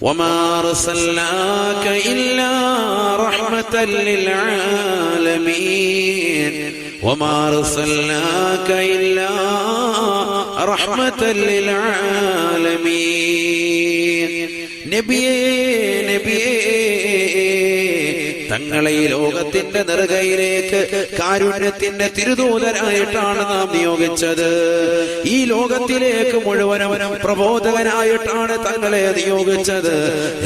وما أرسلناك إلا رحمة للعالمين وما أرسلناك إلا رحمة للعالمين നബിയേ തങ്ങളെ ഈ ലോകത്തിന്റെ നെറുകയിലേക്ക് കാരുണ്യത്തിന്റെ തിരുദൂതനായിട്ടാണ് നാം നിയോഗിച്ചത്. ഈ ലോകത്തിലേക്ക് മുഴുവനും പ്രബോധകനായിട്ടാണ് തങ്ങളെ നിയോഗിച്ചത്.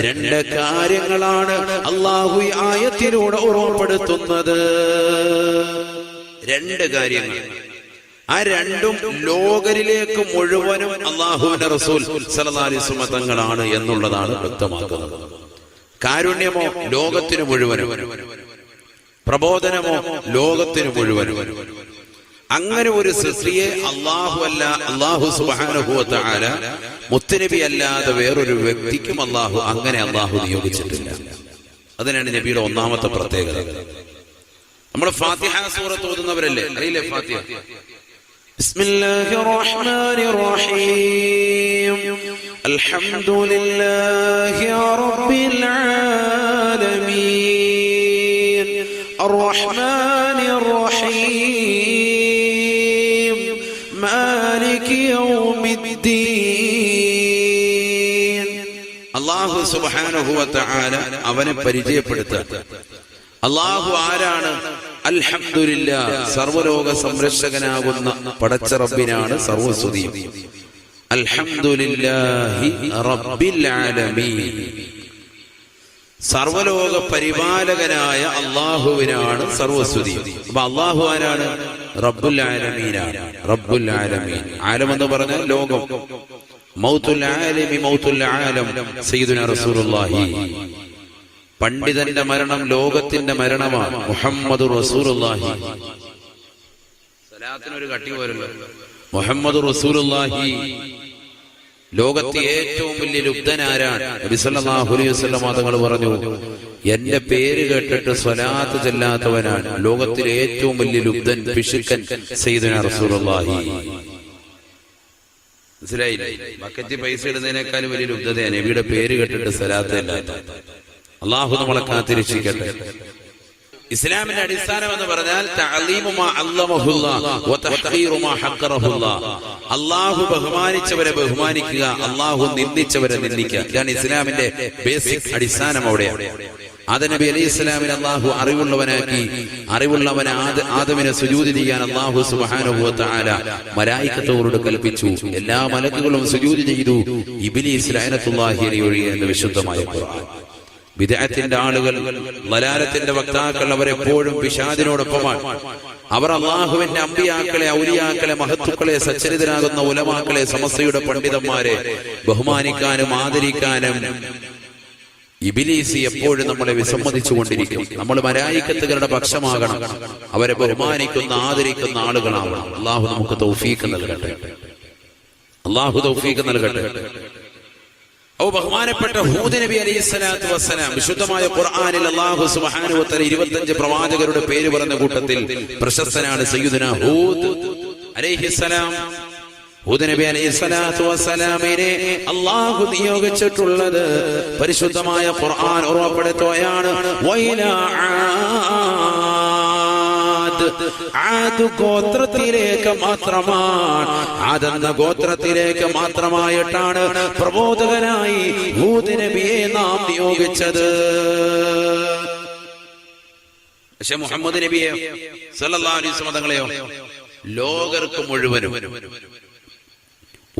രണ്ട് കാര്യങ്ങളാണ് അല്ലാഹു ഈ ആയത്തിലൂടെ ഓർമ്മപ്പെടുത്തുന്നത്. രണ്ട് കാര്യങ്ങൾ. ആ രണ്ടും ലോകരിലേക്ക് മുഴുവനും അല്ലാഹുവിന്റെ റസൂൽ സല്ലല്ലാഹു അലൈഹി വസല്ലം തങ്ങളാണ് എന്നുള്ളതാണ് വ്യക്തമാക്കുന്നത്. കാരുണ്യമോ ലോകത്തിന് മുഴുവനും, പ്രബോധനമോ ലോകത്തിന് മുഴുവനും. അങ്ങനെ ഒരു സൃഷ്ടിയെ അല്ലാഹു സുബ്ഹാനഹു വ തആല മുത്തനബി അല്ലാതെ വേറൊരു വ്യക്തിക്കും അല്ലാഹു നിയോഗിച്ചിട്ടില്ല. അതിനാണ് നബിയുടെ ഒന്നാമത്തെ പ്രത്യേകത. നമ്മൾ ഫാത്തിഹ സൂറത്ത് ഓതുന്നവരല്ലേ, അറിയില്ലേ ഫാത്തിഹ? ബിസ്മില്ലാഹിർ റഹ്മാനിർ റഹീം അൽഹംദുലില്ലാഹി റബ്ബിൽ ആലമീൻ അർറഹ്മാനിർ റഹീം മാലികി യൗമിദ്ദീൻ. അല്ലാഹു സുബ്ഹാനഹു വ തആല അവനെ പരിചയപ്പെടുത്തുക. അല്ലാഹു ആരാണ്? അൽഹംദുലില്ലാഹ്, സർവ്വലോക സംരക്ഷകനാകുന്ന പടച്ച റബ്ബിനാണ് സർവ്വസ്തുതിയും. അൽഹംദുലില്ലാഹി റബ്ബിൽ ആലമീൻ, സർവ്വലോക പരിപാലകനായ അല്ലാഹുവിനാണ് സർവ്വസ്തുതിയും. അപ്പൊ അല്ലാഹു ആരാണ്? റബ്ബുൽ ആലമീനാണ്. റബ്ബുൽ ആലമീൻ, ആലം എന്ന് പറഞ്ഞാൽ ലോകം. മൗത്തുൽ ആലമി മൗത്തുൽ ആലം സയ്യിദുനാ റസൂലുള്ളാഹി. പണ്ഡിതന്റെ മരണം ലോകത്തിന്റെ മരണമാണ്. മുഹമ്മദുർ റസൂലുള്ളാഹി. സലാത്തിനൊരു കട്ടി പോരല്ലോ. മുഹമ്മദുർ റസൂലുള്ളാഹി. ലോകത്തെ ഏറ്റവും വലിയ ലുബ്ധനാരാണ്? നബി സല്ലല്ലാഹു അലൈഹി വസല്ലം തങ്ങൾ പറഞ്ഞു, എന്റെ പേര് കേട്ടിട്ട് സ്വലാത്ത് ചെല്ലാത്തവനാണ് ലോകത്തിലെ ഏറ്റവും വലിയ ലുബ്ധൻ, പിശുക്കൻ സയ്യിദുനാ റസൂലുള്ളാഹി. മനസ്സിലായില്ലേ? ബക്കറ്റ് പൈസ ഇടുന്നതിനേക്കാളും വലിയ ലുബ്ധതയാണ് നബിയുടെ പേര് കേട്ടിട്ട് സ്വലാത്ത് ചെല്ലാത്ത. അല്ലാഹു നമ്മളെ കാത്തിരക്ഷിക്കട്ടെ. ഇസ്ലാമിന്റെ അടിസ്ഥാനം എന്ന് പറഞ്ഞാൽ തഅലീമു മാ അല്ലമഹുല്ലാഹ് വ തഹ്ഖീറു മാ ഹഖറഹുല്ലാഹ്. അല്ലാഹു ബഹുമാനിച്ചവരെ ബഹുമാനിക്കുക, അല്ലാഹു നിന്ദിച്ചവരെ നിന്ദിക്കുക. ഇതാണ് ഇസ്ലാമിന്റെ ബേസിക് അടിസ്ഥാനം. അവിടെയാണ് ആദം നബി അലൈഹിസ്സലാമിനെ അല്ലാഹു അറിവുള്ളവനാക്കി. അറിവുള്ളവനെ ആദമിനെ സുജൂദ് ചെയ്യാൻ അല്ലാഹു സുബ്ഹാനഹു വ തആല മലായികത്തോട് കൽപ്പിച്ചു. എല്ലാ മലക്കുകളും സുജൂദ് ചെയ്തു, ഇബ്ലീസ് ലഅനത്തുല്ലാഹി അലൈഹി ഒഴികെ എന്ന് വിശുദ്ധമായ ഖുർആൻ. ബിദ്അത്തിന്റെ ആളുകൾ, ളലാലത്തിന്റെ വക്താക്കൾ അവരെപ്പോഴും പിശാചിനോടൊപ്പമാണ്. അവർ അല്ലാഹുവിന്റെ അമ്പിയാക്കളെ, ഔലിയാക്കളെ, മഹത്തുക്കളെ, സച്ചരിതരാകുന്ന ഉലമാക്കളെ, സമസ്തയുടെ പണ്ഡിതന്മാരെ ബഹുമാനിക്കാനും ആദരിക്കാനും ഇബ്ലീസ് എപ്പോഴും നമ്മളെ വിസമ്മതിച്ചുകൊണ്ടിരിക്കും. നമ്മൾ മലായികത്തുകളുടെ പക്ഷമാകണം, അവരെ ബഹുമാനിക്കുന്ന ആദരിക്കുന്ന ആളുകളാവണം. അല്ലാഹു നമുക്ക് തൗഫീഖ് നൽകട്ടെ. അല്ലാഹു തൗഫീഖ് നൽകട്ടെ. ബഹുമാനപ്പെട്ട ഹൂദ് നബി അലൈഹിസ്സലാത്തു വസ്സലാം, വിശുദ്ധമായ ഖുർആനിൽ അല്ലാഹു സുബ്ഹാനഹു വ തആല 25 പ്രവാചകരുടെ പേര് പറഞ്ഞ കൂട്ടത്തിൽ പ്രശസ്തനാണ് സയ്യിദുനാ ഹൂദ് അലൈഹിസ്സലാം. ഹൂദ് നബി അലൈഹിസ്സലാത്തു വസ്സലാമിനെ അല്ലാഹു നിയോഗിച്ചിട്ടുള്ളത് പരിശുദ്ധമായ ഖുർആൻ ഓർമ്മപ്പെടുത്തുകയാണ്. ആദ് ഗോത്രത്തിലേക്ക് മാത്രമാണ്, ആദെന്ന ഗോത്രത്തിലേക്ക് മാത്രമായിട്ടാണ് പ്രബോധകനായി ഹൂദ് നബിയെ നാം നിയോഗിച്ചത്. പക്ഷെ മുഹമ്മദ് നബിയെ സല്ലല്ലാഹു അലൈഹി വസല്ലം തങ്ങളെയോ ലോകർക്ക് മുഴുവനും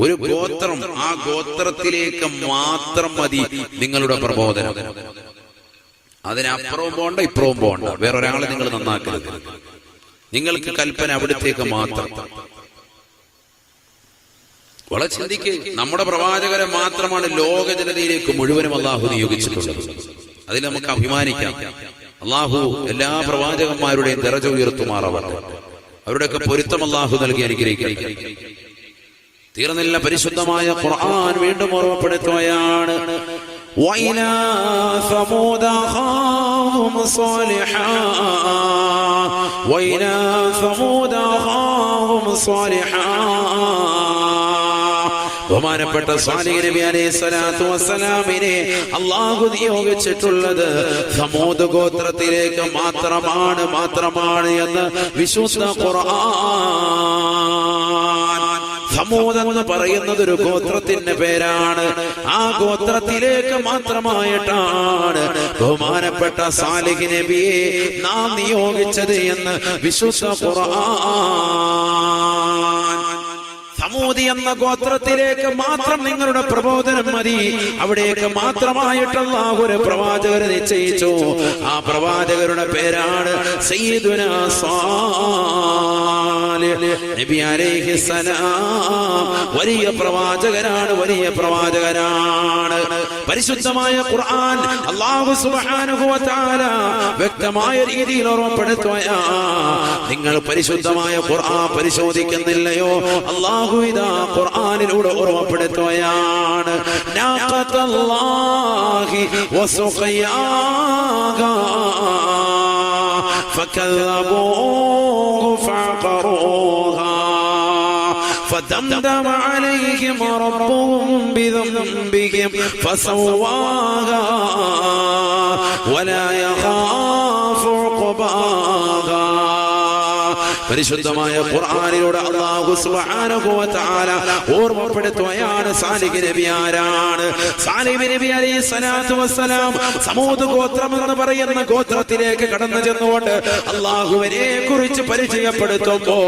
ഒരു ഗോത്രം, ആ ഗോത്രത്തിലേക്ക് മാത്രം മതി നിങ്ങളുടെ പ്രബോധനം. അതിനപ്പുറവും പോണ്ട ഇപ്പുറവും പോണ്ട, വേറൊരാളെ നിങ്ങൾ നന്നാക്കരുത്. നിങ്ങൾക്ക് കൽപ്പന അവിടത്തേക്ക് മാത്രം. വളരെ ചിന്തിക്ക്. നമ്മുടെ പ്രവാചകരെ മാത്രമാണ് ലോക ജനതയിലേക്ക് മുഴുവനും അല്ലാഹു നിയോഗിച്ചിട്ടുള്ളത്. അതിൽ നമുക്ക് അഭിമാനിക്കാം. അല്ലാഹു എല്ലാ പ്രവാചകന്മാരുടെയും ദറജ ഉയർത്തുമാറാവട്ടെ. അവരുടെയൊക്കെ പൊരുത്തം അല്ലാഹു നൽകി അനുഗ്രഹിക്കട്ടെ. തീർന്നില്ല. പരിശുദ്ധമായ ഖുർആൻ വീണ്ടും ഓർമ്മപ്പെടുത്തുകയാണ്. وإلى ثمود أخاهم صالحا ബഹുമാനപ്പെട്ട സ്വാലിഹ് നബി അലൈഹിസ്സലാത്തു വസ്സലാമിനെ അല്ലാഹു നിയോഗിച്ചിട്ടുള്ളത് സമൂദ് ഗോത്രത്തിലേക്ക് മാത്രമാണ് എന്ന് വിശുദ്ധ ഖുർആൻ. സമൂദ് എന്ന് പറയുന്നത് ഒരു ഗോത്രത്തിന്റെ പേരാണ്. ആ ഗോത്രത്തിലേക്ക് മാത്രമായിട്ടാണ് ബഹുമാനപ്പെട്ട സാലിഹ് നബിയെ നാം നിയോഗിച്ചത് എന്ന് വിശുദ്ധ ഖുർആൻ. സമൂദി എന്ന ഗോത്രത്തിലേക്ക് മാത്രം നിങ്ങളുടെ പ്രബോധനം മതി. അവിടേക്ക് മാത്രമായിട്ടുള്ള ഒരു പ്രവാചകരെ നിശ്ചയിച്ചു. ആ പ്രവാചകരുടെ പേരാണ് സയ്യിദുനാ സാലിഹ് നബി അലൈഹിസ്സലാം. വലിയ പ്രവാചകനാണ്. പരിശുദ്ധമായ ഖുർആൻ അല്ലാഹു സുബ്ഹാനഹു വ തആല വ്യക്തമായ രീതിയിൽ ഓർമ്മപ്പെടുത്തുകയാ. നിങ്ങൾ പരിശുദ്ധമായ ഖുർആൻ പരിശോധിക്കുന്നില്ലയോ? അല്ലാഹു ഇതാ ഖുർആനിലൂടെ ഓർമ്മപ്പെടുത്തുകയാണ്. നാഖത്തല്ലാഹി വസുഖിയാഹാ ഫകല്ലബൂഹു ഫഅഖറൂഹാ فدمدم عليهم ربهم بذنبهم فسواها ولا يخاف عقباها. പരിശുദ്ധമായ ഖുർആനിലൂടെ അല്ലാഹു സുബ്ഹാനഹു വ തആല ഓർമ്മപ്പെടുത്തുകയാണ് സാലിഹ് നബി ആരാണ്. സാലിഹ് നബി അലൈഹിസ്സലാത്തു വസ്സലാം സമൂദ് ഗോത്രം എന്ന് പറയുന്ന ഗോത്രത്തിലേക്ക് കടന്നു ചെന്നുകൊണ്ട് അല്ലാഹുവിനെ കുറിച്ച് പരിചയപ്പെടുത്തുമ്പോ,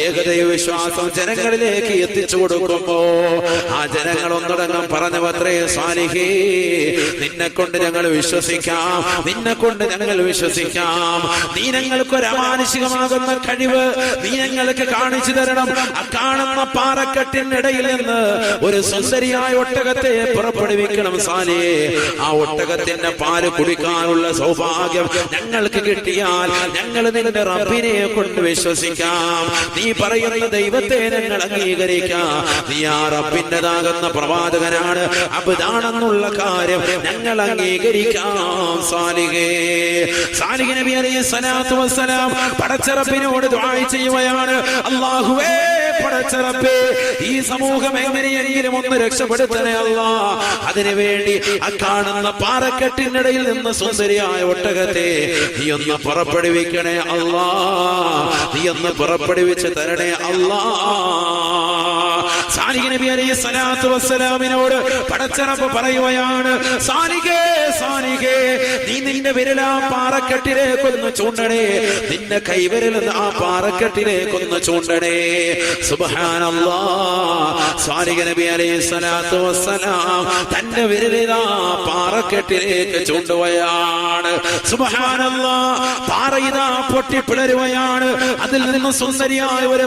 ഏകദൈവ വിശ്വാസം ജനങ്ങളിലേക്ക് എത്തിച്ചു കൊടുക്കുമ്പോ ആ ജനങ്ങൾ ഒന്നടങ്കം പറഞ്ഞവത്രേ, സാലിഹേ നിന്നെ കൊണ്ട് ഞങ്ങൾ വിശ്വസിക്കാം, നീ ഞങ്ങൾക്കൊരു അമാനുഷികമാകുന്ന കഴിവ് നീ ഞങ്ങൾക്ക് കാണിച്ചു തരണം. ആ കാണുന്ന പാറക്കെട്ടിനിടയിൽ നിന്ന് ഒരു സുന്ദരിയായ ഒട്ടകത്തെ പുറപ്പെടുവിക്കണം സാലിഹേ. ആ ഒട്ടകത്തിന്റെ പാല് കുടിക്കാനുള്ള സൗഭാഗ്യം ഞങ്ങൾക്ക് കിട്ടിയാൽ ഞങ്ങൾ നിന്റെ റബ്ബിനെ കൊണ്ട് വിശ്വസിക്കാം. നീ പറയുന്ന ദൈവത്തെ ഞങ്ങൾ അംഗീകരിക്കാം. നീ ആ റബ്ബിന്റേതാകുന്ന പ്രവാചകനാണ്, അബ്ദാണെന്നുള്ള കാര്യം ഞങ്ങൾ അംഗീകരിക്കാം സാലിഹേ. സാലിഹ് നബി അലൈഹിസ്സലാത്തു വസ്സലാം പടച്ചറബിനോട് ദുആ ചെയ്യുകയാണ്. അല്ലാഹുവേ പടച്ചറബേ, ഈ സമൂഹം എങ്ങനെയെങ്കിലും ഒന്ന് രക്ഷപ്പെടുത്തണേ അല്ലാ. അതിനുവേണ്ടി ആ കാണുന്ന പാറക്കെട്ടിനിടയിൽ നിന്ന് സുന്ദരിയായ ഒട്ടകത്തെ നീ ഒന്ന് പുറപ്പെടുവിക്കണേ അല്ലാ, നീ ഒന്ന് പുറപ്പെടുവിച്ച് തരണേ അല്ലാ. സാലിഹ് നബി അലൈഹിസ്സലാത്തു വസ്സലാമിനോട് പടച്ചറബ് പറയുകയാണ്, സാലിഹേ നീ നിന്റെ വിരലാ പാറക്കെട്ടിലേക്കൊന്ന് ചൂണ്ടണേ, നിന്റെ കൈവിരൽ ആ പാറക്കെട്ടിലേക്കൊന്ന് ചൂണ്ടണേ. സുബ്ഹാനല്ലാഹ്. സാലിഹ് നബി അലൈഹിസ്സലാത്തു വസ്സലാം തന്റെ വിരലിലാ പാറക്കെട്ടിലേക്ക് ചൂണ്ടുകയാണ്. സുബ്ഹാനല്ലാഹ്. പാറ ഇതാ പൊട്ടിപ്പിളരുകയാണ്. അതിൽ നിന്ന് സുന്ദരിയായ ഒരു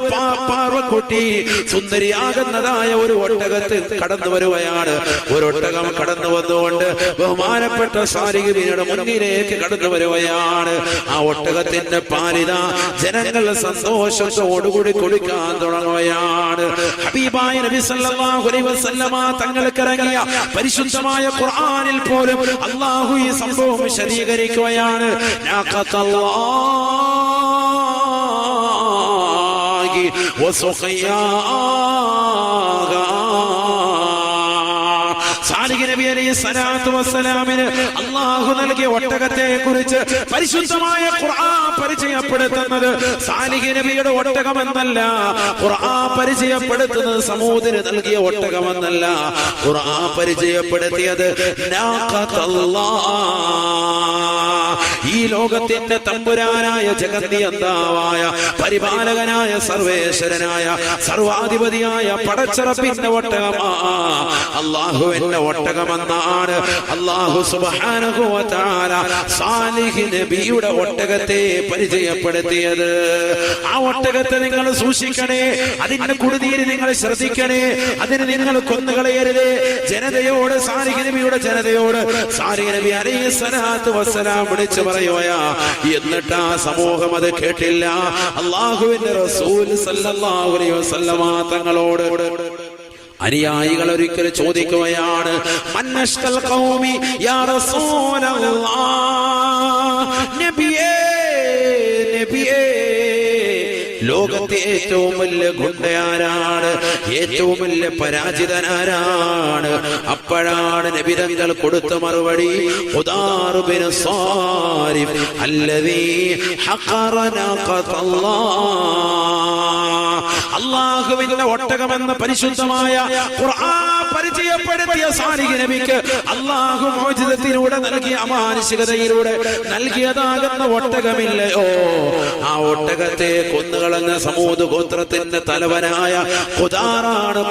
പാറക്കുട്ടി, സുന്ദരിയാകുന്നതായ ഒരു ഒട്ടകത്തിൽ കടന്നു വരുകയാണ്. ഒരു ഒട്ടകം കടന്നു വന്നുകൊണ്ട് ബഹുമാനപ്പെട്ട സാലിഹ് നബിയുടെ മുന്നിലേക്ക് കടന്നു വരുകയാണ്. ആ ഒട്ടകത്തിന്റെ പാലിതാ ജനങ്ങൾ സന്തോഷത്തോടുകൂടി കുടിക്കാൻ തുടങ്ങുകയാണ്. ഹബീബായ നബി സല്ലല്ലാഹു അലൈഹി വസല്ലമ തങ്ങൾക്ക് ഇറങ്ങിയ പരിശുദ്ധമായ ഖുർആനിൽ പോലും അല്ലാഹു ഈ സംഭവം വിശദീകരിക്കുകയാണ്. നാഖത്തല്ലാഹി വസുഖിയാഹാ. സാലിഹ് നബി അലൈഹിസ്സലാത്തു വസ്സലാമിന് അല്ലാഹു നൽകിയ ഒട്ടകത്തെ കുറിച്ച് പരിശുദ്ധമായ ഖുർആൻ പരിചയപ്പെടുത്തുന്നത് സാലിഹ് നബിയുടെ ഒട്ടകമെന്നല്ല. ഖുർആൻ പരിചയപ്പെടുത്തുന്നത് സമൂദിന് നൽകിയ ഒട്ടകമെന്നല്ല. ഖുർആൻ പരിചയപ്പെടുത്തിയത് നാഖത്തല്ലാഹ്, ഈ ലോകത്തിന്റെ തമ്പുരാനായ ജഗന്നിയന്താവായ പരിപാലകനായ സർവേശ്വരനായ സർവാധിപതിയായ പടച്ചറപ്പിന്റെ ഒട്ടകമാ. അല്ലാഹുവിന്റെ ഒട്ടകമെന്നാണ് അല്ലാഹു സുബ്ഹാനഹു വ തആല സാലിഹ് നബിയുടെ ഒട്ടകത്തെ പരിചയപ്പെടുത്തിയത്. ആ ഒട്ടകത്തെ നിങ്ങൾ സൂക്ഷിക്കണേ, അതിന്റെ കുടുതീര് നിങ്ങൾ ശ്രദ്ധിക്കണേ, അതിന് നിങ്ങൾ കൊന്നുകളയരുത്. ജനതയോട് സാലിഹ് നബിയുടെ ജനതയോട് സാലിഹ് നബി അലൈഹിസ്സലാത്തു വസ്സലാം വിളിച്ചു പറയുകയാ. എന്നിട്ട് ആ സമൂഹം അത് കേട്ടില്ല. അല്ലാഹുവിന്റെ റസൂൽ സല്ലല്ലാഹു അലൈഹി വസല്ലമ തങ്ങളോട് അനുയായികൾ ഒരിക്കൽ ചോദിക്കുകയാണ്, മന്നഷ്കൽ ഖൗമി യാ റസൂലല്ലാഹ്, നബിയേ ലോകത്തെ ഏറ്റവും വലിയ ഗുണ്ടയാരാണ്, ഏറ്റവും വലിയ പരാജിതനാരാണ്? അപ്പോഴാണ് നബി തങ്ങൾ കൊടുത്ത മറുപടി, ഖുദാർ ബിൻ സാരിഫ് അല്ലദീ ഹഖറ അല്ലാഹുവിന്റെ ഒട്ടകമെന്ന പരിശുദ്ധമായ ഖുർആൻ പരിചയപ്പെടുത്തിയ സാലിഹ് നബിക്ക് അല്ലാഹു മോചിതത്തിലൂടെ നൽകിയ അമാനുഷികതയിലൂടെ നൽകിയതാകുന്ന ഒട്ടകമില്ലയോ, ആ ഒട്ടകത്തെ കൊന്നുകളഞ്ഞ സമൂദ് ഗോത്രത്തിന്റെ തലവനായ ഖുദാറാണ്.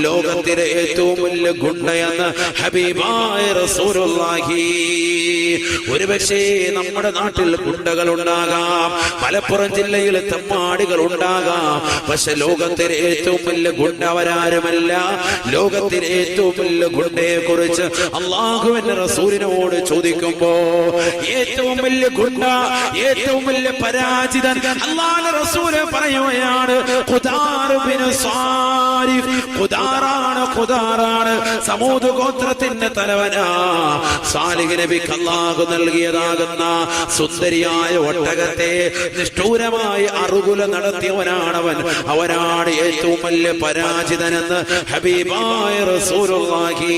ലോകത്തിലെ ഏറ്റവും വലിയ ഗുണ്ടയെന്ന് ഹബീബായ റസൂലുള്ളാഹി. ഒരുപക്ഷേ നമ്മുടെ നാട്ടിൽ ഗുണ്ടകൾ ഉണ്ടാകാം, മലപ്പുറം ജില്ലയിൽ തെമ്മാടികൾ ഉണ്ടാകാം, പക്ഷെ ലോകത്തിലെ ഏറ്റവും വലിയ ഗുണ്ട അവരാരുമല്ല. ലോകത്തിലെ ഏറ്റവും വലിയ ഗുണ്ടയെ കുറിച്ച് അല്ലാഹുവിന്റെ റസൂലിനോട് ചോദിക്കുമ്പോ ഏറ്റവും വലിയ ഗുണ്ട, ഏറ്റവും വലിയ പരാജിതൻ അല്ലാഹുവിന്റെ റസൂല് പറയുകയാണ് ഖുദാർ ബിൻ സാരിഫ്. ഖുദാറാണ് സമൂദ് ഗോത്രത്തിന്റെ തലവനാ. സാലിഹ് നബിക്ക് അല്ലാഹു നൽകിയതാകുന്ന സുന്ദരിയായ ഒട്ടകത്തെ നിഷ്ഠൂരമായി അറുകുല നടത്തിയവനാണവൻ. അവനാണ് ഏറ്റവും വലിയ പരാജിതനെന്ന് ഹബീബായ റസൂലുള്ളാഹി.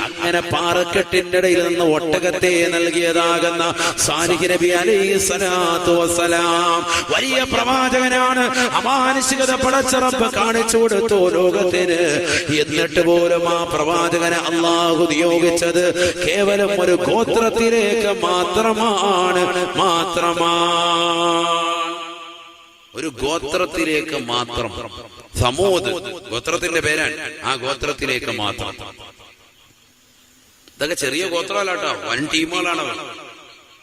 അങ്ങനെ പാറക്കെട്ടിന്റെ ഇടയിൽ നിന്ന് ഒട്ടകത്തെ നൽകിയതാകുന്ന സാലിഹ് നബി അലൈഹി സ്വലാത്തു വസ്സലാം വലിയ പ്രവാചകനാണ്. അമാനുഷികത പടച്ച റബ്ബ് കാണിച്ചു കൊടുത്തു ലോകത്തിന്. എന്നിട്ട് പോലും ആ പ്രവാചകനെ അല്ലാഹു നിയോഗിച്ചത് കേവലം ഒരു ഗോത്രത്തിലേക്ക് മാത്രമാണ്. ഒരു ഗോത്രത്തിലേക്ക് മാത്രം. സമൂദ് ഗോത്രത്തിന്റെ പേരാണ്, ആ ഗോത്രത്തിലേക്ക് മാത്രം. ഇതൊക്കെ ചെറിയ ഗോത്രമല്ലാട്ടോ, വൻ ടീമുകളാണ്.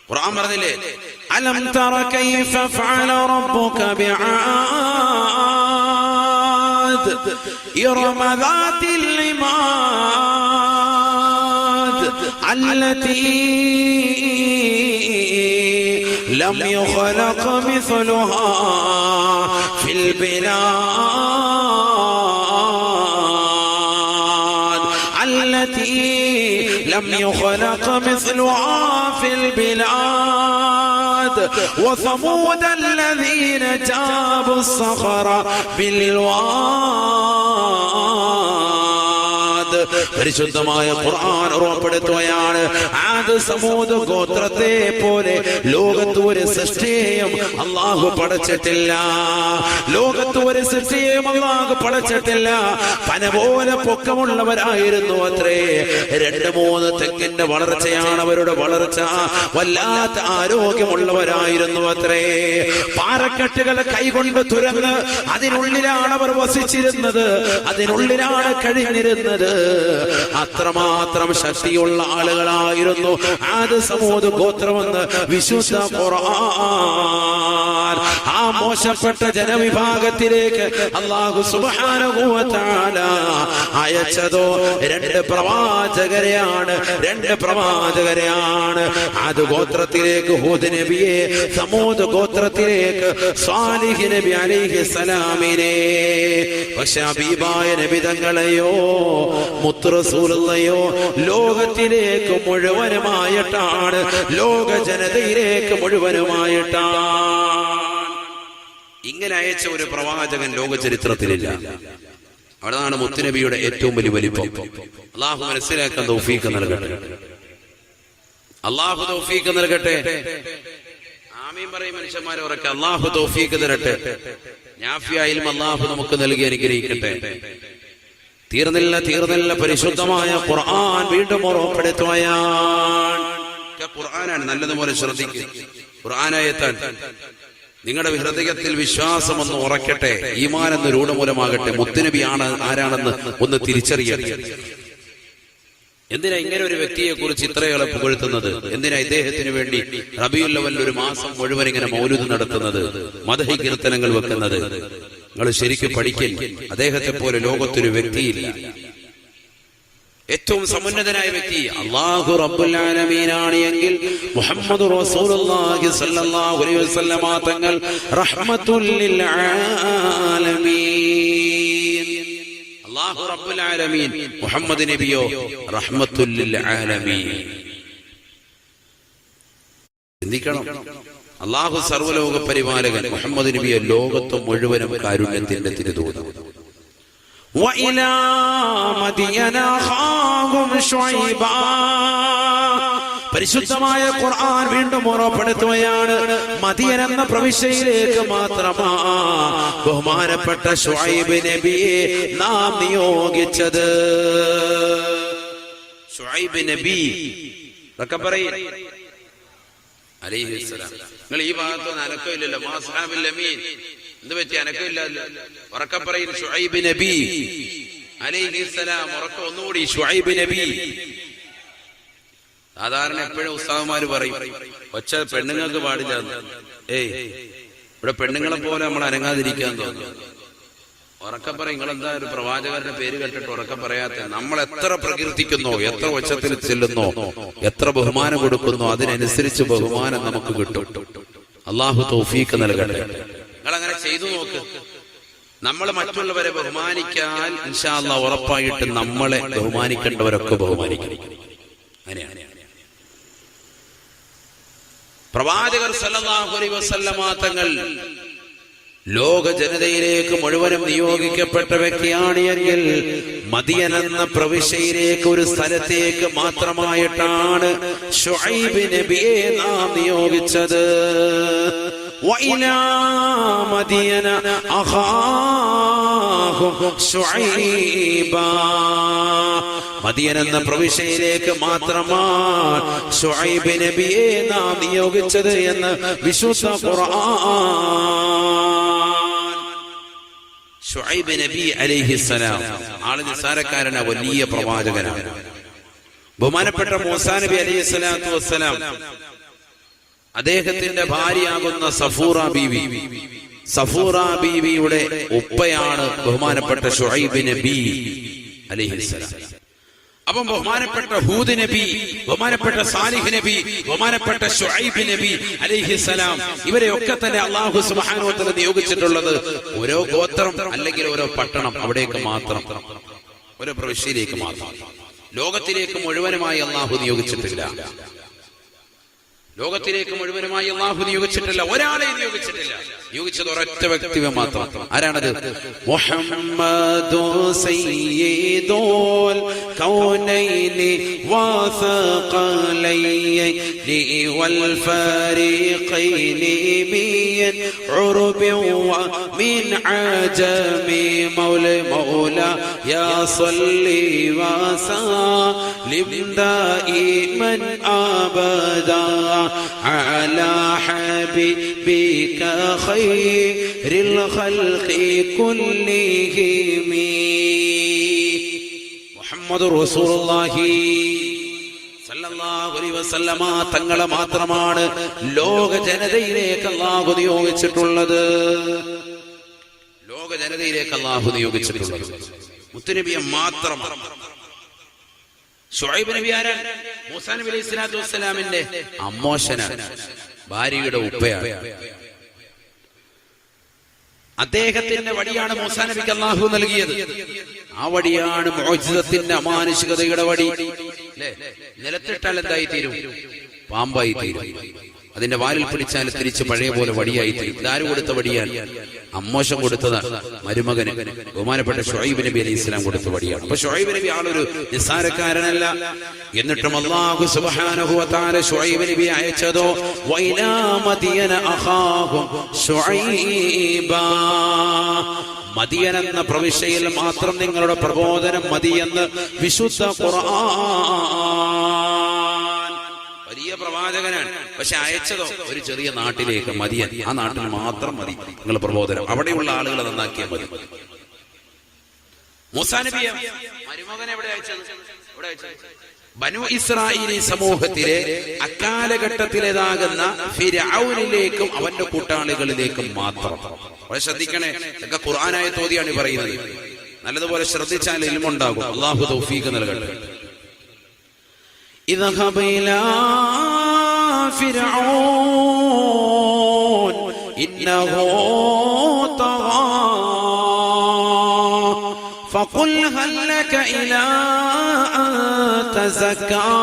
ഖുർആൻ പറഞ്ഞില്ലേ, അലം തറ കൈഫ ഫഅല റബ്ബുക ബിആദ് ഇറമ ദാതിൽ ഇമാദ് അല്ലതി لم يخلق مثلها في البلاد التي لم يخلق مثلها في البلاد وثمود الذين جابوا الصخر بالواد. പരിശുദ്ധമായ ഖുർആൻ ഓർമ്മപ്പെടുത്തുകയാണ്, ആദ് സമൂദ് ഗോത്രത്തെ പോലെ ലോകത്ത് ഒരു സൃഷ്ടിയെയും അല്ലാഹു പടച്ചിട്ടില്ല. ലോകത്ത് ഒരു സൃഷ്ടിയെയും അല്ലാഹു പടച്ചിട്ടില്ല. പന പോലെ പൊക്കമുള്ളവരായിരുന്നു അത്രേ. 2-3 തെങ്ങിന്റെ വളർച്ചയാണ് അവരുടെ വളർച്ച. വല്ലാത്ത ആരോഗ്യമുള്ളവരായിരുന്നു അത്രേ. പാറക്കെട്ടുകളെ കൈകൊണ്ട് തുരന്ന് അതിനുള്ളിലാണ് അവർ വസിച്ചിരുന്നത്, അതിനുള്ളിലാണ് കഴിഞ്ഞിരുന്നത്. അത്രമാത്രം ശക്തിയുള്ള ആളുകളായിരുന്നു ആദ് സമൂദ് ഗോത്രമെന്ന് വിശുദ്ധ ഖുർആൻ. ആ മോശപ്പെട്ട ജനവിഭാഗത്തിലേക്ക് അല്ലാഹു സുബ്ഹാനഹു വ തആല അയച്ചതോ 2 പ്രവാചകരെയാണ്. ആദ് ഗോത്രത്തിലേക്ക് ഹൂദ് നബിയെ, സമൂദ് ഗോത്രത്തിലേക്ക് സാലിഹ് നബി അലൈഹി സലാമിനെ. പക്ഷെ ഹബീബായ നബി തങ്ങളെയോ മുത്ത് റസൂലുള്ളാഹിയോ ലോകത്തിലേക്ക് മുഴുവനുമായിട്ടാണ്, ലോക ജനതയിലേക്ക് മുഴുവനുമായിട്ടാണ് ഇങ്ങനെ അയച്ച ഒരു പ്രവാചകൻ ലോക ചരിത്രത്തിലില്ല. അവിടെയാണ് മുത്തുനബിയുടെ ഏറ്റവും വലിയ വലിപ്പം. അല്ലാഹു മനസ്സിലാക്കാൻ തൗഫീഖ് നൽകട്ടെ. അല്ലാഹു തൗഫീഖ് നൽകട്ടെ. ആമീൻ പറയും മനുഷ്യന്മാരെ ഉറക്കെ. അല്ലാഹു തൗഫീഖ് തരട്ടെ. നാഫിയ ഇൽമ അല്ലാഹു നമുക്ക് നൽകി അനുഗ്രഹിക്കട്ടെ. തീർന്നില്ല പരിശുദ്ധമായ ഖുർആൻ വീണ്ടും ഓർമ്മപ്പെടുത്തുകയാണ്. ഖുർആനാണ്, നല്ലതുപോലെ ശ്രദ്ധിക്കുക. ഖുർആനായത്താൻ നിങ്ങളുടെ ഹൃദയത്തിൽ വിശ്വാസം ഒന്ന് ഉറക്കട്ടെ, ഈമാൻ എന്ന രൂഢമൂലമാകട്ടെ. മുത്തുനബി ആരാണെന്ന് ഒന്ന് തിരിച്ചറിയട്ടെ. എന്തിനാ ഇങ്ങനെ ഒരു വ്യക്തിയെ കുറിച്ച് ഇത്രയേറെ പുകഴ്ത്തുന്നത്? എന്തിനാ ഇദ്ദേഹത്തിന് വേണ്ടി റബീഉൽ അവ്വൽ ഒരു മാസം മുഴുവൻ ഇങ്ങനെ മൗലൂദ് നടത്തുന്നത്, മദ്ഹ് കീർത്തനങ്ങൾ വെക്കുന്നത്? നിങ്ങൾ ശരിക്കും പഠിക്കൽ. അദ്ദേഹത്തെ പോലെ ലോകത്തൊരു വ്യക്തിയില്ല. ഏറ്റവും സമുന്നതനായ വ്യക്തി അല്ലാഹു റബ്ബുൽ ആലമീനാണ് എങ്കിൽ മുഹമ്മദ് റസൂലുള്ളാഹി സ്വല്ലല്ലാഹു അലൈഹി വസല്ലമ തങ്ങൾ റഹ്മത്തുൽ ലിൽ ആലമീൻ. അല്ലാഹു റബ്ബുൽ ആലമീൻ, മുഹമ്മദ് നബിയോ റഹ്മത്തുൽ ലിൽ ആലമീൻ. ചിന്തിക്കണം. അള്ളാഹു സർവ്വലോക പരിപാലകൻ, മുഹമ്മദ് നബിയെ ലോകത്ത് മുഴുവനും കാരുണ്യത്തിന്റെ തിരുദൂതൻ. വഇലാ മദിയന ഖാഹും ശുഐബാ. പരിശുദ്ധമായ ഖുർആൻ വീണ്ടും ഓർമ്മപ്പെടുത്തുകയാണ്, മദിയൻ എന്ന പ്രവിശ്യയിലേക്ക് മാത്രമാ ബഹുമാനപ്പെട്ട ശുഐബ് നബിയെ നാം നിയോഗിച്ചത്. ശുഐബ് നബി അലൈഹിസ്സലാം. നിങ്ങൾ ഈ ഭാഗത്തൊന്നും അനക്കമില്ലല്ലോ. മാസ്ഹാബിൽ അമീൻ എന്ത് പറ്റി? അനക്കമില്ലല്ലോ. ഉറക്കെ പറയും ശുഐബ് നബി അലൈഹിസ്സലാം. ഉറക്കം ഒന്നുകൂടി ശുഐബ് നബി. സാധാരണ എപ്പോഴും ഉസ്താദുമാര് പറയും ഒച്ച പെണ്ണുങ്ങൾക്ക് പാടില്ല. ഇവിടെ പെണ്ണുങ്ങളെ പോലെ നമ്മൾ അനങ്ങാതിരിക്കാൻ തോന്നുന്നു. ഉറക്കം പറയും. നിങ്ങളെന്താ ഒരു പ്രവാചകരുടെ പേര് കേട്ടിട്ട് ഉറക്കം പറയാത്ത? നമ്മൾ എത്ര പ്രകീർത്തിക്കുന്നോ, എത്ര ഉച്ചത്തിൽ ചെല്ലുന്നോ, എത്ര ബഹുമാനം കൊടുക്കുന്നോ, അതിനനുസരിച്ച് ബഹുമാനം നമുക്ക് കിട്ടും. അള്ളാഹു തൗഫീഖ് നൽകട്ടെ. നിങ്ങൾ അങ്ങനെ ചെയ്തു നോക്ക്. നമ്മൾ മറ്റുള്ളവരെ ബഹുമാനിക്കാൻ ഇൻഷാ അല്ലാഹ് ഉറപ്പായിട്ട് നമ്മളെ ബഹുമാനിക്കേണ്ടവരൊക്കെ ബഹുമാനിക്കും. അങ്ങനെയാണ് പ്രവാചകർ സല്ലല്ലാഹു അലൈഹി വസല്ലമ തങ്ങൾ ലോക ജനതയിലേക്ക് മുഴുവനും നിയോഗിക്കപ്പെട്ട വ്യക്തിയാണ് എങ്കിൽ മദിയൻ എന്ന പ്രവിശ്യയിലേക്ക്, ഒരു സ്ഥലത്തേക്ക് മാത്രമായിട്ടാണ് ശുഐബ് നബിയെ നാം നിയോഗിച്ചത്. വഇലാ മദിയന അഖാഹും ശുഐബാ. മദിയൻ എന്ന പ്രവിശ്യയിലേക്ക് മാത്രമാണ് ശുഐബ് നബിയെ നാം നിയോഗിച്ചത് എന്ന് വിശുദ്ധ ഖുർആൻ. ശുഐബ് നബി അലൈഹിസ്സലാം ആള് നിസ്സാരക്കാരന, വലിയ പ്രവാചകനാണ്. ബഹുമാനപ്പെട്ട മൂസാ നബി അലൈഹിസ്സലാത്തു വസ്സലാം അദ്ദേഹത്തിന്റെ ഭാര്യയാകുന്ന സഫൂറ ബീവി, സഫൂറ ബീവിയുടെ ഉപ്പയാണ് ബഹുമാനപ്പെട്ട ശുഐബ് നബി അലൈഹിസ്സലാം. അപ്പം ബഹുമാനപ്പെട്ട ഹൂദ് നബി, ബഹുമാനപ്പെട്ട സാലിഹ് നബി, ബഹുമാനപ്പെട്ട ശുഐബ് നബി അലൈഹിസ്സലാം, ഇവരെയൊക്കെ തന്നെ അല്ലാഹു സുബ്ഹാനഹു വ തആല നിയോഗിച്ചിട്ടുള്ളത് ഓരോ ഗോത്രം അല്ലെങ്കിൽ ഓരോ പട്ടണം, അവിടേക്ക് മാത്രം, ഓരോ പ്രവിശ്യയിലേക്ക് മാത്രം. ലോകത്തിലേക്ക് മുഴുവനുമായി അല്ലാഹു നിയോഗിച്ചിട്ടില്ല. ലോകത്തിലേക്ക് മുഴുവനുമായി അല്ലാഹു നിയോഗിച്ചിട്ടില്ല. ഒരാളെ നിയോഗിച്ചിട്ടില്ല. നിയോഗിച്ചത് ഒരൊറ്റ വ്യക്തിയെ മാത്രം. ആരാണത്? മുഹമ്മദു സയ്യിദുൽ കൗനൈനി വസഖലൈനി വൽ ഫരീഖൈനി മിൻ ഉർബി വമിൻ അജമി മൗല യാ സല്ലി വസല്ലിം ദായിമൻ അബദാ على حبيبك خير الخلق كلهم محمد رسول الله സല്ലല്ലാഹു അലൈഹി വസല്ലമ തങ്ങളെ മാത്രമാണ് ലോക ജനതയിലേക്ക് അല്ലാഹു നിയോഗിച്ചിട്ടുള്ളത്. ലോക ജനതയിലേക്ക് അല്ലാഹു നിയോഗിച്ചിട്ടുള്ളത് മുത്തുനബിയെ മാത്രം. ശുഐബ് നബി ആരാണ്? മൂസാ നബി അലൈഹി സ്വലാത്തു വസ്സലാമിന്റെ അമ്മോശനാണ്, ഭാര്യയുടെ ഉപ്പയാണ്. അദ്ദേഹത്തിന്റെ വടിയാണ് മൂസാ നബിക്ക് അല്ലാഹു നൽകിയത്. ആ വടിയാണ് മുഅ്ജിസത്തിന്റെ അമാനുഷികതയുടെ വടി. നിലത്തിട്ടാൽ എന്തായി തീരും? പാമ്പായി തീരും. അതിന്റെ വാലിൽ പിടിച്ചാൽ തിരിച്ച് പഴയ പോലെ വടിയായി തീരും. ഇതാര് കൊടുത്ത വടിയാണ്? അമ്മോശം കൊടുത്തതാണ് മരുമകന്, ബഹുമാനപ്പെട്ട ശുഐബ് നബി അലൈഹി സ്വലാം കൊടുത്ത വടിയാണ്. അപ്പൊ ശുഐബ് നബി ആളൊരു നിസ്സാരക്കാരനല്ല. എന്നിട്ടും അല്ലാഹു സുബ്ഹാനഹു വ തആല ശുഐബ് നബി അയച്ചതോ വഇലാ മദിയന അഖാഹും ശുഐബാ. മദിയൻ എന്ന പ്രവിശ്യയിൽ മാത്രം നിങ്ങളുടെ പ്രബോധനം മതിയെന്ന് വിശുദ്ധ ഖുർആൻ. വലിയ പ്രവാചകനാണ്. പക്ഷെ അയച്ചതോ ഒരു ചെറിയ നാട്ടിലേക്ക്, മദിയൻ. ആ നാട്ടിൽ മാത്രം മതി നിങ്ങൾ പ്രബോധനം. അവിടെയുള്ള ആളുകളെ നന്നാക്കിയാൽ മതി. മൂസാ നബിയെ മരുമകൻ എവിടെ അയച്ചത്? ബനു ഇസ്രായേലി സമൂഹത്തിലെ അക്കാലഘട്ടത്തിലേതാകുന്ന ഫിർഔനിലേക്കും അവന്റെ കൂട്ടാളികളിലേക്കും മാത്രം. വളരെ ശ്രദ്ധിക്കണേ. ഇതൊക്കെ ഖുർആനായ തോതിയാണ് പറയുന്നത്. നല്ലതുപോലെ ശ്രദ്ധിച്ചാൽ ഇൽമുണ്ടാകും. അല്ലാഹു തൗഫീഖ് നൽകട്ടെ. اذهب إلى فرعون إنه طغى فقل هل لك إلى أن تزكى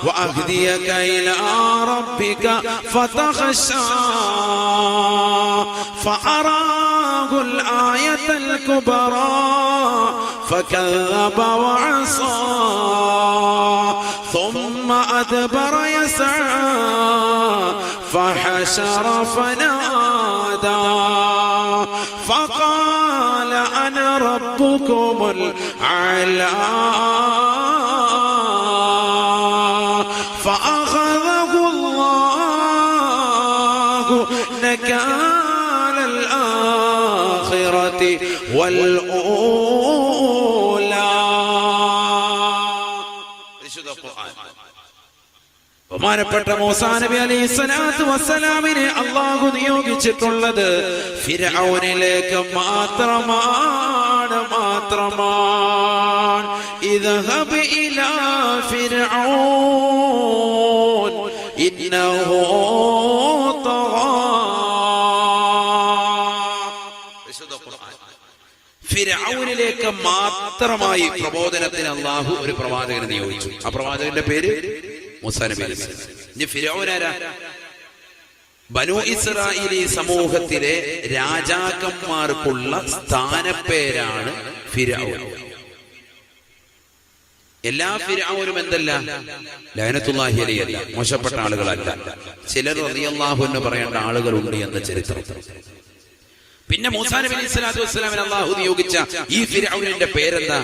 وأهديك إلى ربك فتخشى فأراه الآية الكبرى فكذب وعصى ثم أدبر يسعى فحشر فنادى فقال أنا ربكم الأعلى فأخذه الله نكال الآخرة والأولى. ബഹുമാനപ്പെട്ട മൂസാ നബി അലൈഹി സ്വലാത്തു വസ്സലാമിനെ അല്ലാഹു നിയോഗിച്ചിട്ടുള്ളത് ഫിർഔനിലേക്ക് മാത്രമാണ്. ഇദ്ഹബ് ഇലാ ഫിർഔൻ ഇന്നഹു തഗാ. ഫിർഔനിലേക്ക് മാത്രമായി പ്രബോധനത്തിന് അല്ലാഹു ഒരു പ്രവാചകനെ നിയോഗിച്ചു. ആ പ്രവാചകന്റെ പേര് മൂസാ നബി അലൈഹി സ്വലാം. ഇനി ഫിർഔൻ ആരാ? ബനൂ ഇസ്രായേലി സമൂഹത്തിലെ രാജാക്കന്മാർക്കുള്ള സ്ഥാനപ്പേരാണ് ഫിർഔൻ. എല്ലാ ഫിർഔനും എന്തല്ല? ലഅനത്തുല്ലാഹി അലൈഹി അല്ല, മോശപ്പെട്ട ആളുകളല്ല. ചിലർ റളിയല്ലാഹു അൻഹു പറയേണ്ട ആളുകളുണ്ട് എന്ന ചരിത്രം. പിന്നെ മൂസാ നബി അലൈഹി സ്വലാത്തു വസ്സലാമിനെ അല്ലാഹു നിയോഗിച്ച ഈ ഫിർഔനിന്റെ പേരെന്താ?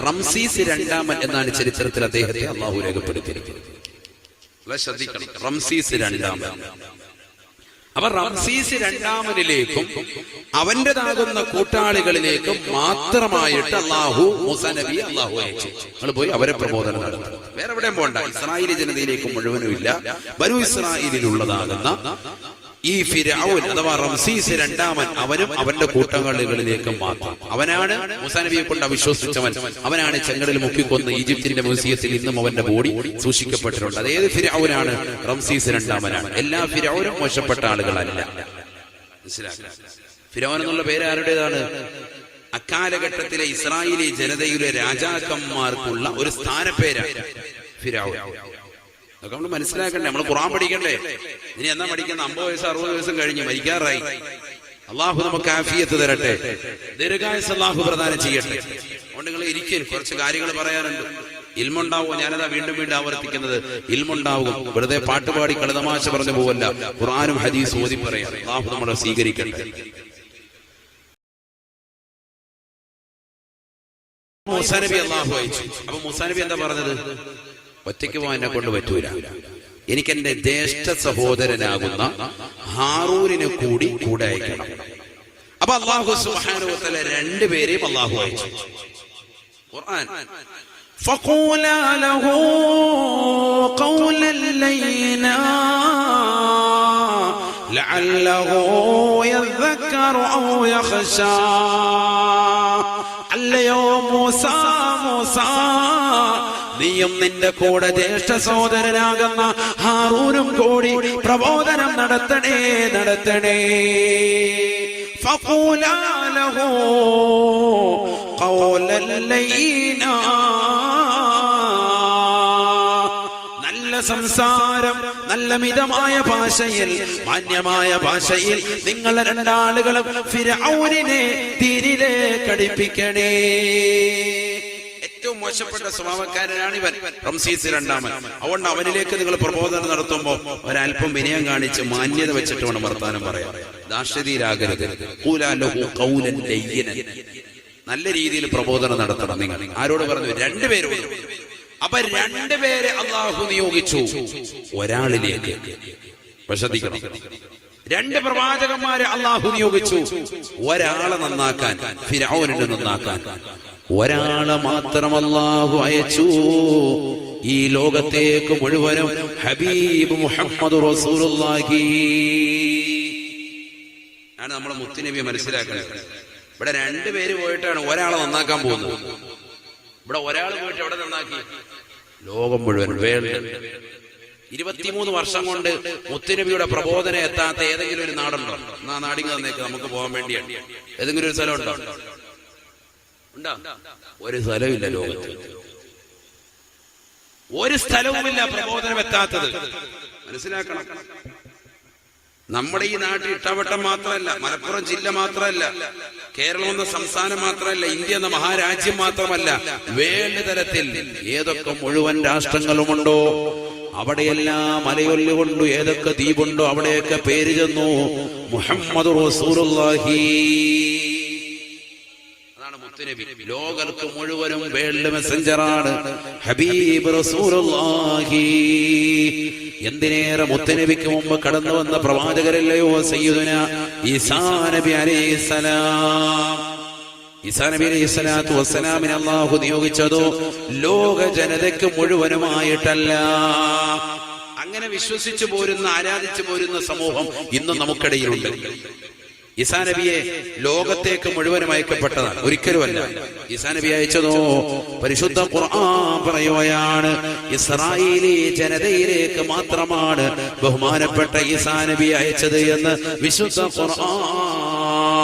റംസീസ് രണ്ടാമൻ എന്നാണ് ചരിത്രത്തിൽ അദ്ദേഹത്തെ അല്ലാഹു രേഖപ്പെടുത്തിയിരിക്കുന്നത്. റംസീസ് രണ്ടാമൻ. അപ്പൊ റംസീസ് രണ്ടാമനിലേക്കും അവന്റേതാകുന്ന കൂട്ടാളികളിലേക്കും മാത്രമായിട്ട് അല്ലാഹു മൂസാ നബി അല്ലാഹു അയച്ചു. നിങ്ങൾ പോയി അവരെ പ്രബോധനം നടത്തും. വേറെ എവിടെയും പോണ്ട. ഇസ്രായേലി ജനതയിലേക്ക് മുഴുവനും ഇല്ല, ബനൂ ഇസ്രായേലിലുള്ളതാകുന്ന ഈ ഫിർഔൻ അഥവാ റംസീസ് രണ്ടാമൻ അവനും അവന്റെ കൂട്ടാളികളിലേക്കും മാത്രം. അവനാണ് മൂസാ നബിയെ കൊണ്ട് അവിശ്വസിച്ചവൻ. അവനാണ് ചെങ്കടലിൽ മുക്കിക്കൊന്ന് ഈജിപ്തിന്റെ മ്യൂസിയത്തിൽ ഇന്നും അവന്റെ ബോഡി സൂക്ഷിക്കപ്പെട്ടിട്ടുണ്ട്. അതേത് ഫിർഔനാണ്? റംസീസ് രണ്ടാമനാണ്. എല്ലാ ഫിർഔനും മോശപ്പെട്ട ആളുകളല്ല. മനസ്സിലാക്കുക. ഫിർഔൻ എന്നുള്ള പേര് ആരുടേതാണ്? അക്കാലഘട്ടത്തിലെ ഇസ്രായേലി ജനതയിലെ രാജാക്കന്മാർക്കുള്ള ഒരു സ്ഥാനപ്പേരാണ് ഫിർഔൻ. അതൊക്കെ നമ്മൾ മനസ്സിലാക്കണ്ടേ? നമ്മൾ ഖുർആൻ പഠിക്കണ്ടേ? ഇനി എന്നാ പഠിക്കുന്ന? 50 വയസ്സ് 60 വയസ്സും കഴിഞ്ഞ് മരിക്കാറായി. അള്ളാഹു നമുക്ക് ആഫിയത്ത് തരട്ടെ, ദീർഘായുസ്സ് അള്ളാഹു പ്രദാനം ചെയ്യട്ടെ. അതുകൊണ്ട് നിങ്ങൾ ഇരിക്കും, കുറച്ച് കാര്യങ്ങൾ പറയാനുണ്ട്. ഇൽമുണ്ടാവും. ഞാനതാ വീണ്ടും ആവർത്തിക്കുന്നത്, ഇൽമുണ്ടാവും. വെറുതെ പാട്ടുപാടി കളിതമാശ പറഞ്ഞു പോവല്ല. ഖുർആനും ഹദീസും ഓതി പറയാം. അള്ളാഹു നമ്മളെ സ്വീകരിക്കട്ടെ. മൂസാ നബി അള്ളാഹു അയച്ചു. അപ്പൊ മൂസാ നബി എന്താ പറഞ്ഞത്? ഒറ്റയ്ക്ക് പോകാൻ എന്നെ കൊണ്ട് പറ്റൂല, എനിക്കെന്റെ ജ്യേഷ്ഠ സഹോദരനാകുന്ന ഹാറൂനിനെ കൂടി കൂടെ അയക്കണം. അപ്പൊ അല്ലാഹു സുബ്ഹാനഹു വ തആല രണ്ടുപേരെയും അല്ലാഹു അയച്ചു. ഖുർആൻ ഫഖൂലാ ലഹു ഖൗലൻ ലയ്യിനാ ലഅല്ലഹു യദ്ദക്കറു ഔ യഖ്ശാ. അല്ലയോ മൂസാ, മൂസാ, നീയും നിന്റെ കൂടെ ജ്യേഷ്ഠ സഹോദരനാകുന്ന ഹാറൂനും കൂടി പ്രബോധനം നടത്തണേ. ഫഖൂലാ ലഹു ഖൗലൻ ലയ്യിനാ. നല്ല സംസാരം, നല്ല മിതമായ ഭാഷയിൽ, മാന്യമായ ഭാഷയിൽ നിങ്ങൾ രണ്ടാളുകളും ഫിർഔനിനെ ദീനിലേക്ക് അടുപ്പിക്കണേ. ഏറ്റവും മോശപ്പെട്ട സ്വഭാവക്കാരനാണ് ഇവൻ, റംസീസ് രണ്ടാമൻ. അതുകൊണ്ട് അവനിലേക്ക് നിങ്ങൾ പ്രബോധനം നടത്തുമ്പോൾ ഒരല്പം വിനയം കാണിച്ച് മാന്യത വെച്ചിട്ട് വേണം വർത്താനം പറയാം. ദാർഷ്ട്യതയിലാകരുത്. ഖൂലാ ലഹു ഖൗലൻ ലയ്യിനൻ. നല്ല രീതിയിൽ പ്രബോധനം നടത്തണം നിങ്ങൾ. ആരോട് പറഞ്ഞു? രണ്ടുപേരോട്. അപ്പൊ രണ്ടുപേരെ അള്ളാഹു നിയോഗിച്ചു ഒരാളിലേക്ക്. ശ്രദ്ധിക്കണം, രണ്ട് പ്രവാചകന്മാരെ അള്ളാഹു നിയോഗിച്ചു ഒരാളെ നന്നാക്കാൻ, ഫിർഔനിനെ നന്നാക്കാൻ. ഒരാളെ മാത്രം അല്ലാഹു അയച്ചു ഈ ലോകത്തേക്ക് മുഴുവനും, ഹബീബ് മുഹമ്മദ് റസൂലുള്ളാഹി ആണ് നമ്മളെ മുത്തുനബിയെ മനസ്സിലാക്കുന്നത്. ഇവിടെ രണ്ടുപേര് പോയിട്ടാണ് ഒരാളെ നന്നാക്കാൻ പോകുന്നത്. ഇവിടെ ഒരാൾ പോയിട്ട് എവിടെ നന്നാക്കി? ലോകം മുഴുവൻ. 23 വർഷം കൊണ്ട് മുത്തുനബിയുടെ പ്രബോധനം എത്താത്ത ഏതെങ്കിലും ഒരു നാടുണ്ടോ? ആ നാടിങ്ങ് തന്നേക്ക്, നമുക്ക് പോകാൻ വേണ്ടിയാണ്. ഏതെങ്കിലും ഒരു സ്ഥലം ഉണ്ടോ? ഉണ്ടോ? ഒരു സ്ഥലമില്ല ലോകത്ത്, ഒരു സ്ഥലവുമില്ല പ്രബോധനം എത്താത്തത്. മനസ്സിലാക്കണം. നമ്മുടെ ഈ നാട്ടിൽ ഇട്ടാവട്ടം മാത്രമല്ല, മലപ്പുറം ജില്ല മാത്രമല്ല, കേരളം എന്ന സംസ്ഥാനം മാത്രമല്ല, ഇന്ത്യ എന്ന മഹാരാജ്യം മാത്രമല്ല, വേൾഡ് തലത്തിൽ ഏതൊക്കെ മുഴുവൻ രാഷ്ട്രങ്ങളുമുണ്ടോ അവിടെയെല്ലാം മലയൊല്ലുകൊണ്ടു ഏതൊക്കെ ദ്വീപുണ്ടോ അവിടെയൊക്കെ പേര് ചെന്നു മുഹമ്മദ് റസൂലുള്ളാഹി. അതാണ് മുത്തുനബി. ലോകർക്ക് മുഴുവനും വേൾഡ് മെസ്സഞ്ചറാണ് ഹബീബ് റസൂലുള്ളാഹി. എന്തിനേറെ മുത്തുനബിക്ക് മുമ്പ് കടന്നു വന്ന പ്രവാചകരല്ലയോ സയ്യിദുനാ ഈസാ നബി അലൈഹിസ്സലാം. ഈസാ നബി അലൈഹിസ്സലാത്തു വസ്സലാമിനെ അല്ലാഹു നിയോഗിച്ചതോ ലോക ജനതയ്ക്ക് മുഴുവനുമായിട്ടല്ല. അങ്ങനെ വിശ്വസിച്ചു പോരുന്ന, ആരാധിച്ചു പോരുന്ന സമൂഹം ഇന്നും നമുക്കിടയിലുണ്ട്. ഈസാ നബിയെ ലോകത്തേക്ക് മുഴുവനും അയക്കപ്പെട്ടതാണ്, ഒരിക്കലുമല്ല. ഈസാ നബി അയച്ചതോ പരിശുദ്ധ ഖുർആൻ പറയുകയാണ്, ഇസ്രായേലി ജനതയിലേക്ക് മാത്രമാണ് ബഹുമാനപ്പെട്ട ഈസാ നബി അയച്ചത് എന്ന് വിശുദ്ധ ഖുർആൻ.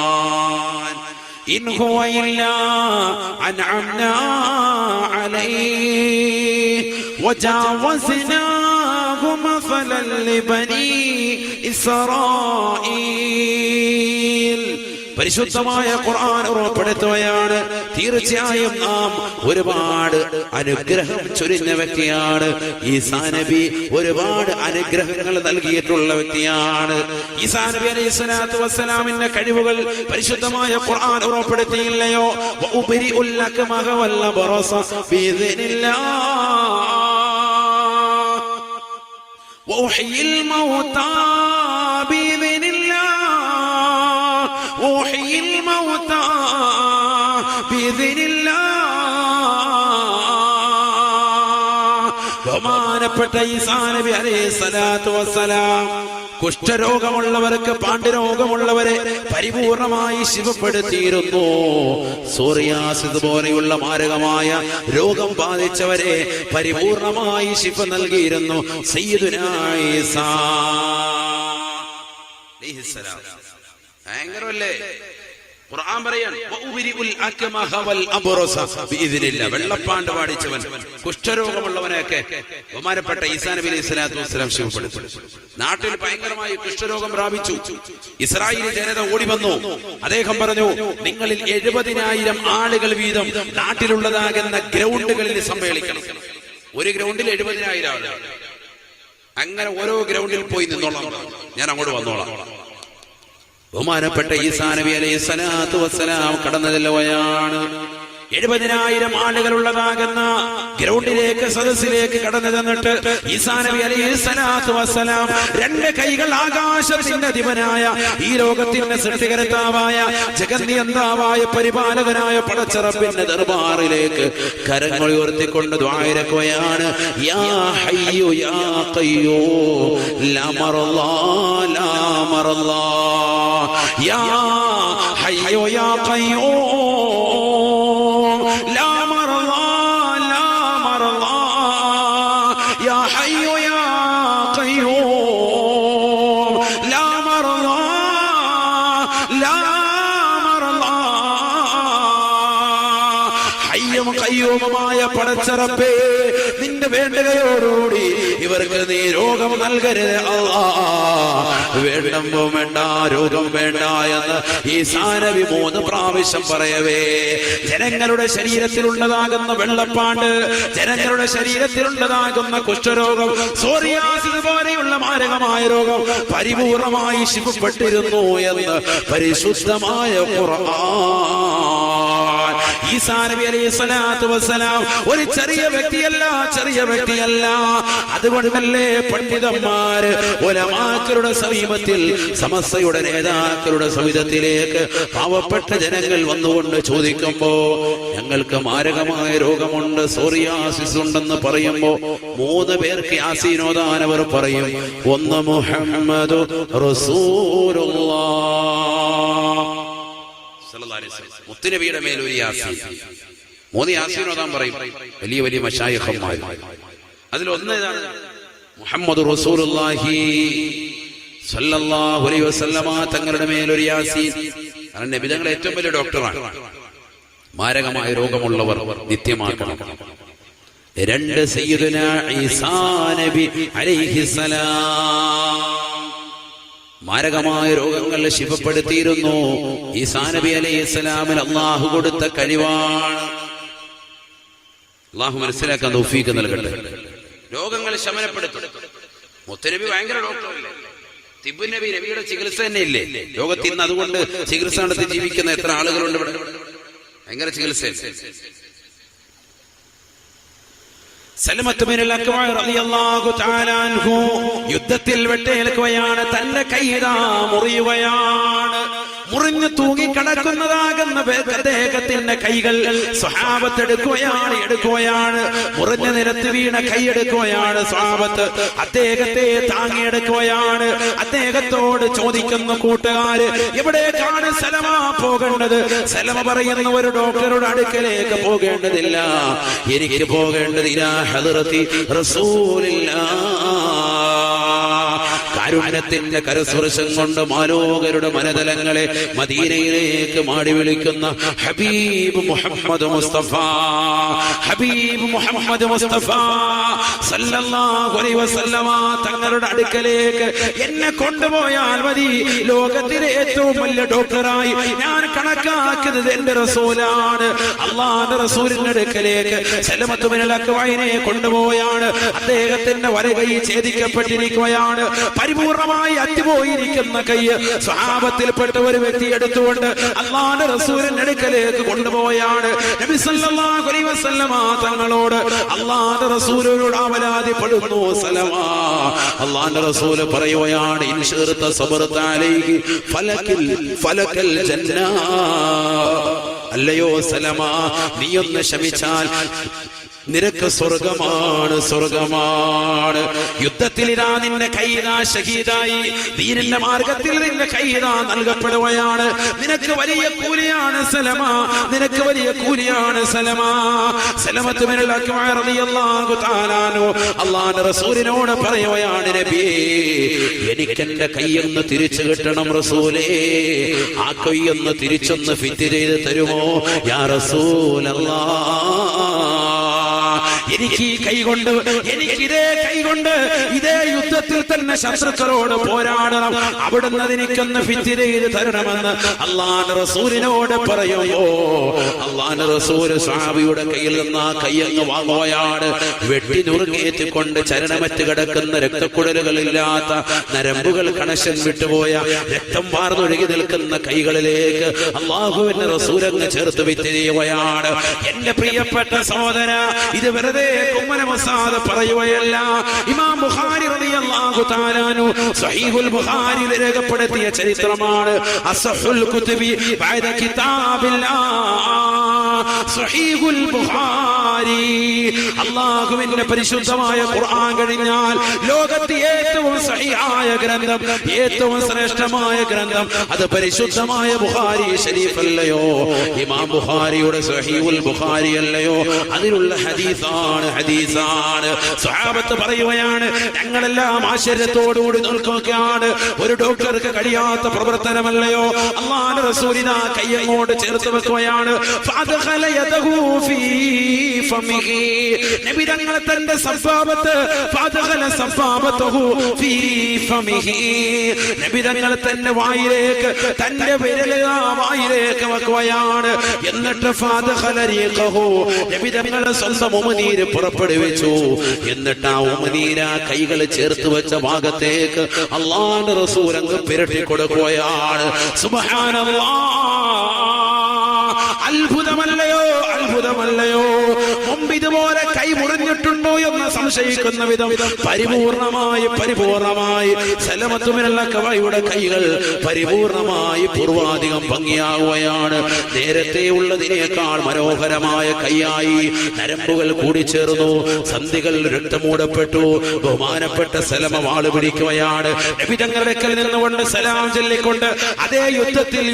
ഇൻ ഹുവ ഇല്ലാ അൻഅംനാ അലൈഹി വജാവസ്നാഹു മസലൻ ലിബനി ഇസ്രായീൽ. പരിശുദ്ധമായ ഖുർആൻ ഉറപ്പെടുത്തുകയാണ്, തീർച്ചയായും നാം ഒരുപാട് അനുഗ്രഹം ചൊരിഞ്ഞ വ്യക്തിയാണ് ഈസാ നബി. ഒരുപാട് അനുഗ്രഹങ്ങൾ നൽകിയിട്ടുള്ള വ്യക്തിയാണ് ഈസാ നബി അലൈഹിസ്സലാത്തു വസ്സലാമിന്റെ കഴിവുകൾ പരിശുദ്ധമായ ഖുർആൻ ഉറപ്പെടുത്തിയില്ലയോ? വഉബരിഉൽ ലകമഹ വൽ ബറസ ബിഇذനില്ലാഹ് വഉഹ്യിൽ മൗതാ ബിഇذനില്ലാഹ് وأحيي الموتى بإذن الله. ബഹുമാനപ്പെട്ട ഈസാ നബി അലൈഹിസ്സലാത്തു വസ്സലാം കുഷ്ഠരോഗമുള്ളവർക്ക്, പാണ്ഡുരോഗമുള്ളവരെ പരിപൂർണമായി ശിവപ്പെടുത്തിയിരുന്നു. സോറിയാസിസ് പോലെയുള്ള മാരകമായ രോഗം ബാധിച്ചവരെ പരിപൂർണമായി ശിഫ നൽകിയിരുന്നു സയ്യിദുനാ ഈസാ അലൈഹിസ്സലാം. ഭയങ്കരമല്ലേ? ഖുർആൻ പറയാണ് വെള്ളപ്പാണ്ട് പാടിച്ചവൻ, കുഷ്ഠരോഗമുള്ളവനെയൊക്കെ ബഹുമാനപ്പെട്ട ഈസാ നബി അലൈഹിസ്സലാത്തു വസ്സലാം ശിവപ്പെടുത്തി. നാട്ടിൽ ഭയങ്കരമായി കുഷ്ഠരോഗം പ്രാപിച്ചു. ഇസ്രായേലി ജനത ഓടി വന്നു. അദ്ദേഹം പറഞ്ഞു, നിങ്ങളിൽ 70,000 ആളുകൾ വീതം നാട്ടിലുള്ളതാകുന്ന ഗ്രൗണ്ടുകളിൽ സമ്മേളിക്കണം. ഒരു ഗ്രൗണ്ടിൽ 70,000 ആളുകൾ. അങ്ങനെ ഓരോ ഗ്രൗണ്ടിൽ പോയി നിന്നോളാം, ഞാൻ അങ്ങോട്ട് വന്നോളാം. ബഹുമാനപ്പെട്ട ഈസാ നബി അലൈഹിസ്സലാത്തു വസ്സലാം കടന്നു ചെല്ലുകയാണ്. 70,000 ആളുകളുള്ളതാകുന്ന ഗ്രൗണ്ടിലേക്ക്, സദസ്സിലേക്ക് കടന്നു ചെന്നിട്ട് ഈസാ നബി അലൈഹിസ്സലാത്തു വസ്സലാം 2 കൈകൾ ആകാശത്തിന്റെ അധിപനായ, ഈ ലോകത്തിന്റെ സൃഷ്ടികർത്താവായ, ജഗന്നിയന്താവായ, പരിപാലകനായ പടച്ചറപ്പിന്റെ ദർബാറിലേക്ക് കരങ്ങൾ ഉയർത്തിക്കൊണ്ട് ദുആയിരക്കുകയാണ്. യാ ഹയ്യു യാ ഖയ്യൂം ലാ മറല്ലാഹ് ലാ മറല്ലാഹ് യാ ഹയ്യു യാ ഖയ്യൂം لا مرضى لا مرضى يا حي يا قيوم لا مرضى لا مرضى. ഹയ്യും ഖയ്യൂമുമായ പടച്ചറപ്പേ, നിന്റെ വേണ്ടകയോടുകൂടി ഇവർക്ക് നീ രോഗം നൽകരുത് അല്ലാഹ്. വേണ്ടമ്പോ വേണ്ട, രോഗം വേണ്ട എന്ന് ഈസാ നബി 3 പ്രാവശ്യം പറയവേ, ജനങ്ങളുടെ ശരീരത്തിലുള്ളതാകുന്ന വെള്ളപ്പാണ്ട്, ജനങ്ങളുടെ ശരീരത്തിലുള്ളതാകുന്ന കുഷ്ഠരോഗം, സോറിയാസിസ് പോലെയുള്ള മാരകമായ രോഗം പരിപൂർണമായി ശിഫപ്പെട്ടിരുന്നു എന്ന് പരിശുദ്ധമായ ഖുർആൻ. ഈസാ നബി അലൈഹിസ്സലാത്തു വസ്സലാം ഒരു ചെറിയ വ്യക്തിയല്ല, ചെറിയ വ്യക്തിയല്ല. അതുകൊണ്ടല്ലേ പണ്ഡിതന്മാര് ഉലമാക്കളുടെ സമീപത്തിൽ, സമസ്തയുടെ നേതാക്കളുടെ സവിധത്തിലേക്ക് പാവപ്പെട്ട ജനങ്ങൾ വന്നുകൊണ്ട് ചോദിക്കുമ്പോ, ഞങ്ങൾക്ക് മാരകമായ രോഗമുണ്ട്, സോറിയാസിസ് ഉണ്ടെന്ന് പറയുമ്പോ 3 പേർക്ക് യാസീൻ ഓതാൻ അവർ പറയും. ഒന്ന് മുഹമ്മദു റസൂലുള്ളാഹ് സല്ലല്ലാഹു അലൈഹി വസല്ലം, മുത്തുനബിയുടെ മേൽ ഒരു യാസീൻ. 3 യാസീൻ ഓതാൻ പറയും വലിയ വലിയ മശായിഖന്മാർ. അതിലൊന്ന് ഇതാണ്, മുഹമ്മദ് റസൂലുള്ളാഹി സല്ലല്ലാഹു അലൈഹി വസല്ലമ തങ്ങളുടെ മേലൊരു യാസീൻ. കാരണം നബി തങ്ങൾ ഏറ്റവും വലിയ ഡോക്ടറാണ്. മാരകമായ രോഗമുള്ളവർ നിത്യമാക്കണം. 2 സയ്യിദുനാ ഈസാ നബി അലൈഹിസ്സലാം മാരകമായ രോഗങ്ങൾ ശിഫപ്പെടുത്തിയിരുന്നു. ഈസാ നബി അലൈഹിസ്സലാമിന് അല്ലാഹു കൊടുത്ത കഴിവാണ്. അല്ലാഹു മനസ്സിലാക്കാൻ തൗഫീഖ് നൽകട്ടെ. രോഗങ്ങൾ ശമനപ്പെടുത്തും. മുത്തനബി ഭയങ്കര ഡോക്ടറല്ലേ? തിബ് നബി, നബിയുടെ ചികിത്സ തന്നെ ഇല്ലേ രോഗത്തിൽ നിന്ന്? അതുകൊണ്ട് ചികിത്സ നടത്തി ജീവിക്കുന്ന എത്ര ആളുകളുണ്ട് ഇവിടെ? ഭയങ്കര ചികിത്സ. സലമത്ത് ബിനുൽ അക്വഅ റളിയല്ലാഹു തആല അൻഹു യുദ്ധത്തിൽ വെട്ടേൽക്കുകയാണ്. തന്റെ കൈയിതാ മുറിയുകയാണ്. മുറിഞ്ഞു തൂങ്ങി കിടക്കുന്നതാകുന്ന അദ്ദേഹത്തിന്റെ കൈകൾ സ്വഹാബത്ത് എടുക്കുകയാണ്. മുറിഞ്ഞ നിരത്ത് വീണ കൈയെടുക്കുകയാണ് സ്വഹാബത്ത്. അദ്ദേഹത്തെ താങ്ങിയെടുക്കുകയാണ്. അദ്ദേഹത്തോട് ചോദിക്കുന്ന കൂട്ടുകാര്, എവിടേക്കാണ് സലമ പോകേണ്ടത്? സലമ പറയുന്ന, ഒരു ഡോക്ടറുടെ അടുക്കലേക്ക് പോകേണ്ടതില്ല, എനിക്ക് പോകേണ്ടത് ഇലാ ഹദ്റത്തി റസൂലില്ലാഹ്. കാരുണ്യത്തിന്റെ കരസ്പർശം കൊണ്ട് മാലോകരുടെ മനതലങ്ങളെ മദീനയിലേക്ക് മാടി വിളിക്കുന്ന ഹബീബ് മുഹമ്മദ് മുസ്തഫ, ഹബീബ് മുഹമ്മദ് മുസ്തഫ സല്ലല്ലാഹു അലൈഹി വസല്ലമ തങ്ങളുടെ അടുക്കലേക്ക് എന്നെ കൊണ്ടുപോയാൽ മതി. ലോകത്തിലെ ഏറ്റവും വലിയ ഡോക്ടറായി ഞാൻ കണക്കാക്കുന്നത് എന്റെ റസൂലാണ്. അല്ലാഹുവിന്റെ റസൂലിന്റെ അടുക്കലേക്ക് സലമത്ത് ബിനുൽ അക്വഇനെ കൊണ്ടുപോയാണ്. അദ്ദേഹത്തിന്റെ വലകൈ ഛേദിക്കപ്പെട്ടിരിക്കുകയാണ്. പരിപൂർണമായി അറ്റുപോയിരിക്കുന്ന കൈ സ്വഹാബത്തിൽപ്പെട്ട ഒരു വ്യക്തി എടുത്തുകൊണ്ട് അല്ലാഹുവിന്റെ റസൂലിന്റെ അടുക്കലേക്ക് കൊണ്ടുപോയാണ്. നബി സല്ലല്ലാഹു അലൈഹി വസല്ലമ തങ്ങളോട് അല്ലാഹുവിന്റെ റസൂലിനോട് ആവലാതിപ്പെടുന്നു. സലമ, അല്ലാഹുവിന്റെ റസൂൽ പറയുകയാണ്, ഇൻശിർത സബർത അലൈഹി ഫലക്കൽ ജന്ന. അല്ലയോ സലമ, നീയൊന്ന് ക്ഷമിച്ചാൽ നിനക്ക് സ്വർഗമാണ്, സ്വർഗമാണ്. യുദ്ധത്തിൽ ഇതാ നിന്റെ കൈതാ ഷഹീദായി, ദീനിന്റെ മാർഗത്തിൽ നിന്റെ കൈതാ നൽകപ്പെടുകയാണ്. നിനക്ക് വലിയ കൂലിയാണ് സലമ, നിനക്ക് വലിയ കൂലിയാണ് സലമ. സലമത്ത് ബിനുൽ അക്വഅ റളിയല്ലാഹു തആല അൻഹു അല്ലാഹുവിന്റെ റസൂലിനോട് പറയുകയാണ്, നബിയേ, എനിക്കെന്റെ കൈയൊന്ന് തിരിച്ചു കിട്ടണം റസൂലേ. ആ കൈയൊന്ന് തിരിച്ചൊന്ന് ഫിറ്റ് ചെയ്ത് തരുമോ യാ റസൂലല്ലാഹ്? എനിക്ക് ഈ കൈകൊണ്ട്, എനിക്ക് ഇതേ കൈകൊണ്ട് ഇതേ യുദ്ധത്തിൽ തന്നെ ശത്രുക്കളോട് പോരാടണം. അവിടുന്ന് എനിക്കൊന്ന് ഫിറ്റ് ചെയ്ത് തരണമെന്ന് അല്ലാഹുവിന്റെ റസൂലിനോട് പറയുമോ? അല്ലാഹുവിന്റെ റസൂൽ സ്വഹാബിയുടെ കയ്യിൽ നിന്ന് ആ കൈയങ്ങ് വാങ്ങുകയാണ്. വെട്ടി നുറുങ്ങേറ്റിക്കൊണ്ട് ചലനമറ്റ് കിടക്കുന്ന രക്തക്കുഴലുകളില്ലാത്ത നരമ്പുകൾ കണക്ഷൻ വിട്ടുപോയ രക്തം വാർന്നൊഴുകി നിൽക്കുന്ന കൈകളിലേക്ക് അല്ലാഹുവിന്റെ റസൂലങ്ങ് ചേർത്ത് ഫിറ്റ് ചെയ്യുകയാണ്. എന്റെ പ്രിയപ്പെട്ട സഹോദര, ഇത് വെറുതെ കുമ്മന മസാദ് പറയുകയല്ല. ഇമാം ബുഖാരി റളിയല്ലാഹു തആല അൻഹു സഹീഹുൽ ബുഖാരിയിൽ രേഖപ്പെടുത്തിയ ചരിത്രമാണ്. അസ്ഹുൽ കുതുബി ബഅദ കിതാബില്ലാഹ് സഹീഹുൽ ബുഖാരി. അല്ലാഹുവിന്റെ പരിശുദ്ധമായ ഖുർആൻ കഴിഞ്ഞാൽ ലോകത്തെ ഏറ്റവും സഹീഹായ ഗ്രന്ഥം, ഏറ്റവും ശ്രേഷ്ഠമായ ഗ്രന്ഥം അത് പരിശുദ്ധമായ ബുഖാരി ശരീഫ് അല്ലയോ? ഇമാം ബുഖാരിയുടെ സഹീഹുൽ ബുഖാരി അല്ലയോ? അതിലുള്ള ഹദീസാണ്, ഹദീസാണ്. സ്വഹാബത്ത് പറയുകയാണ്, ഞങ്ങളെല്ലാം ആശ്ചര്യത്തോടുകൂടി നിൽക്കുകയാണ്. ഒരു ഡോക്ടർക്ക് കഴിയാത്ത പ്രവർത്തനമല്ലയോ? അല്ലാഹുവിന്റെ റസൂലിനെ കൈയങ്ങോട്ട് ചേർത്ത് വെക്കുകയാണ്. ഫഅദ്ഖല യദഹു ഫീ ഫമിഹി. നബി തങ്ങൾ തന്റെ സബ്ബാബത്ത് ഫഅദ്ഖല സബ്ബാബതഹു ഫീ ഫമിഹി. നബി തങ്ങൾ തന്റെ വായിലേക്ക് തന്റെ വിരല് വായിലേക്ക് വെക്കുകയാണ്. എന്നിട്ട് ഫഅദ്ഖല റീഖഹു, നബി തങ്ങൾ സ്വന്തം ഉമിനീര് പുറപ്പെടുവിച്ചു. എന്നിട്ട് ആ ഉമിനീര് കൈകൾ ചേർത്ത് വെച്ച ഭാഗത്തേക്ക് അല്ലാഹുവിന്റെ റസൂൽ അങ്ങ് പുരട്ടി കൊടുക്കുകയാണ്. സുബ്ഹാനല്ലാഹ്, അത്ഭുതമല്ലയോ, അത്ഭുതമല്ലയോ? മുമ്പ് ഇതുപോലെ കൈ മുറിഞ്ഞിട്ടുണ്ടോ എന്ന് സംശയിക്കുന്ന വിധം പരിപൂർണമായി സലമത്ത് ബിനുൽ അക്വഅയുടെ കൈകൾ പരിപൂർണമായി പൂർവാധികം ഭംഗിയാവുകയാണ്. നേരത്തെ ഉള്ളതിനേക്കാൾ മനോഹരമായ കൈയായി. നരമ്പുകൾ കൂടിച്ചേർന്നു, സന്ധികൾ രക്തമൂടപ്പെട്ടു. ബഹുമാനപ്പെട്ട സലമ വാള് പിടിക്കുകയാണ്. നബി തങ്ങളുടെ അടുക്കൽ നിന്നുകൊണ്ട് സലാം ചൊല്ലിക്കൊണ്ട് അതേ യുദ്ധത്തിൽ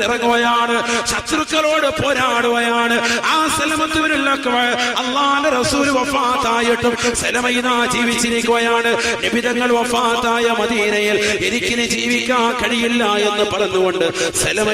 ഇറങ്ങുകയാണ്. ശത്രുക്കളോട് പോരാടുകയാണ്. ആ സലമത്ത് ബിനുൽ അക്വഅ അല്ലാഹുവിന്റെ റസൂൽ വഫാത്തായ വർഷമായിട്ടും സലമ ജീവിച്ചിരിക്കുകയാണ്. നബി തങ്ങൾ വഫാത്തായ മദീനയിൽ എനിക്കിനി ജീവിക്കാൻ കഴിയില്ല എന്ന് പറഞ്ഞുകൊണ്ട് സലമ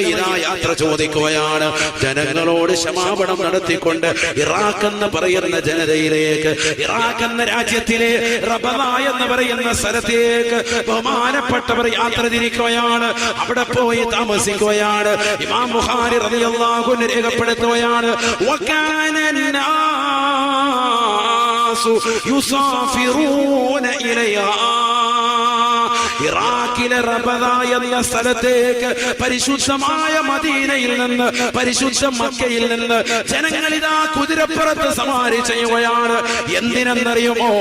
യാത്ര ചോദിക്കുകയാണ്. ജനങ്ങളോട് ക്ഷമാപണം നടത്തിക്കൊണ്ട് ഇറാഖ് എന്ന് പറയുന്ന ജനതയിലേക്ക്, ഇറാഖ് എന്ന രാജ്യത്തിലെ റബദ എന്ന് പറയുന്ന സ്ഥലത്തേക്ക് ബഹുമാനപ്പെട്ടവർ യാത്ര തിരിക്കുകയാണ്. അവിടെ പോയി താമസിക്കുകയാണ്. ഇമാം ബുഖാരി റളിയല്ലാഹു അൻഹു രേഖപ്പെടുത്തുകയാണ്, വകാന അന്നാസു യുസാഫിറൂന ഇലൈഹാ. ഇറാഖിലെ റബദ എന്ന സ്ഥലത്തേക്ക് പരിശുദ്ധമായ മദീനയിൽ നിന്ന്, പരിശുദ്ധ മക്കയിൽ നിന്ന് ജനങ്ങളിതാ കുതിരപ്പുറത്ത് സവാരി ചെയ്യുകയാണ്. എന്തിനെന്നറിയുമോ?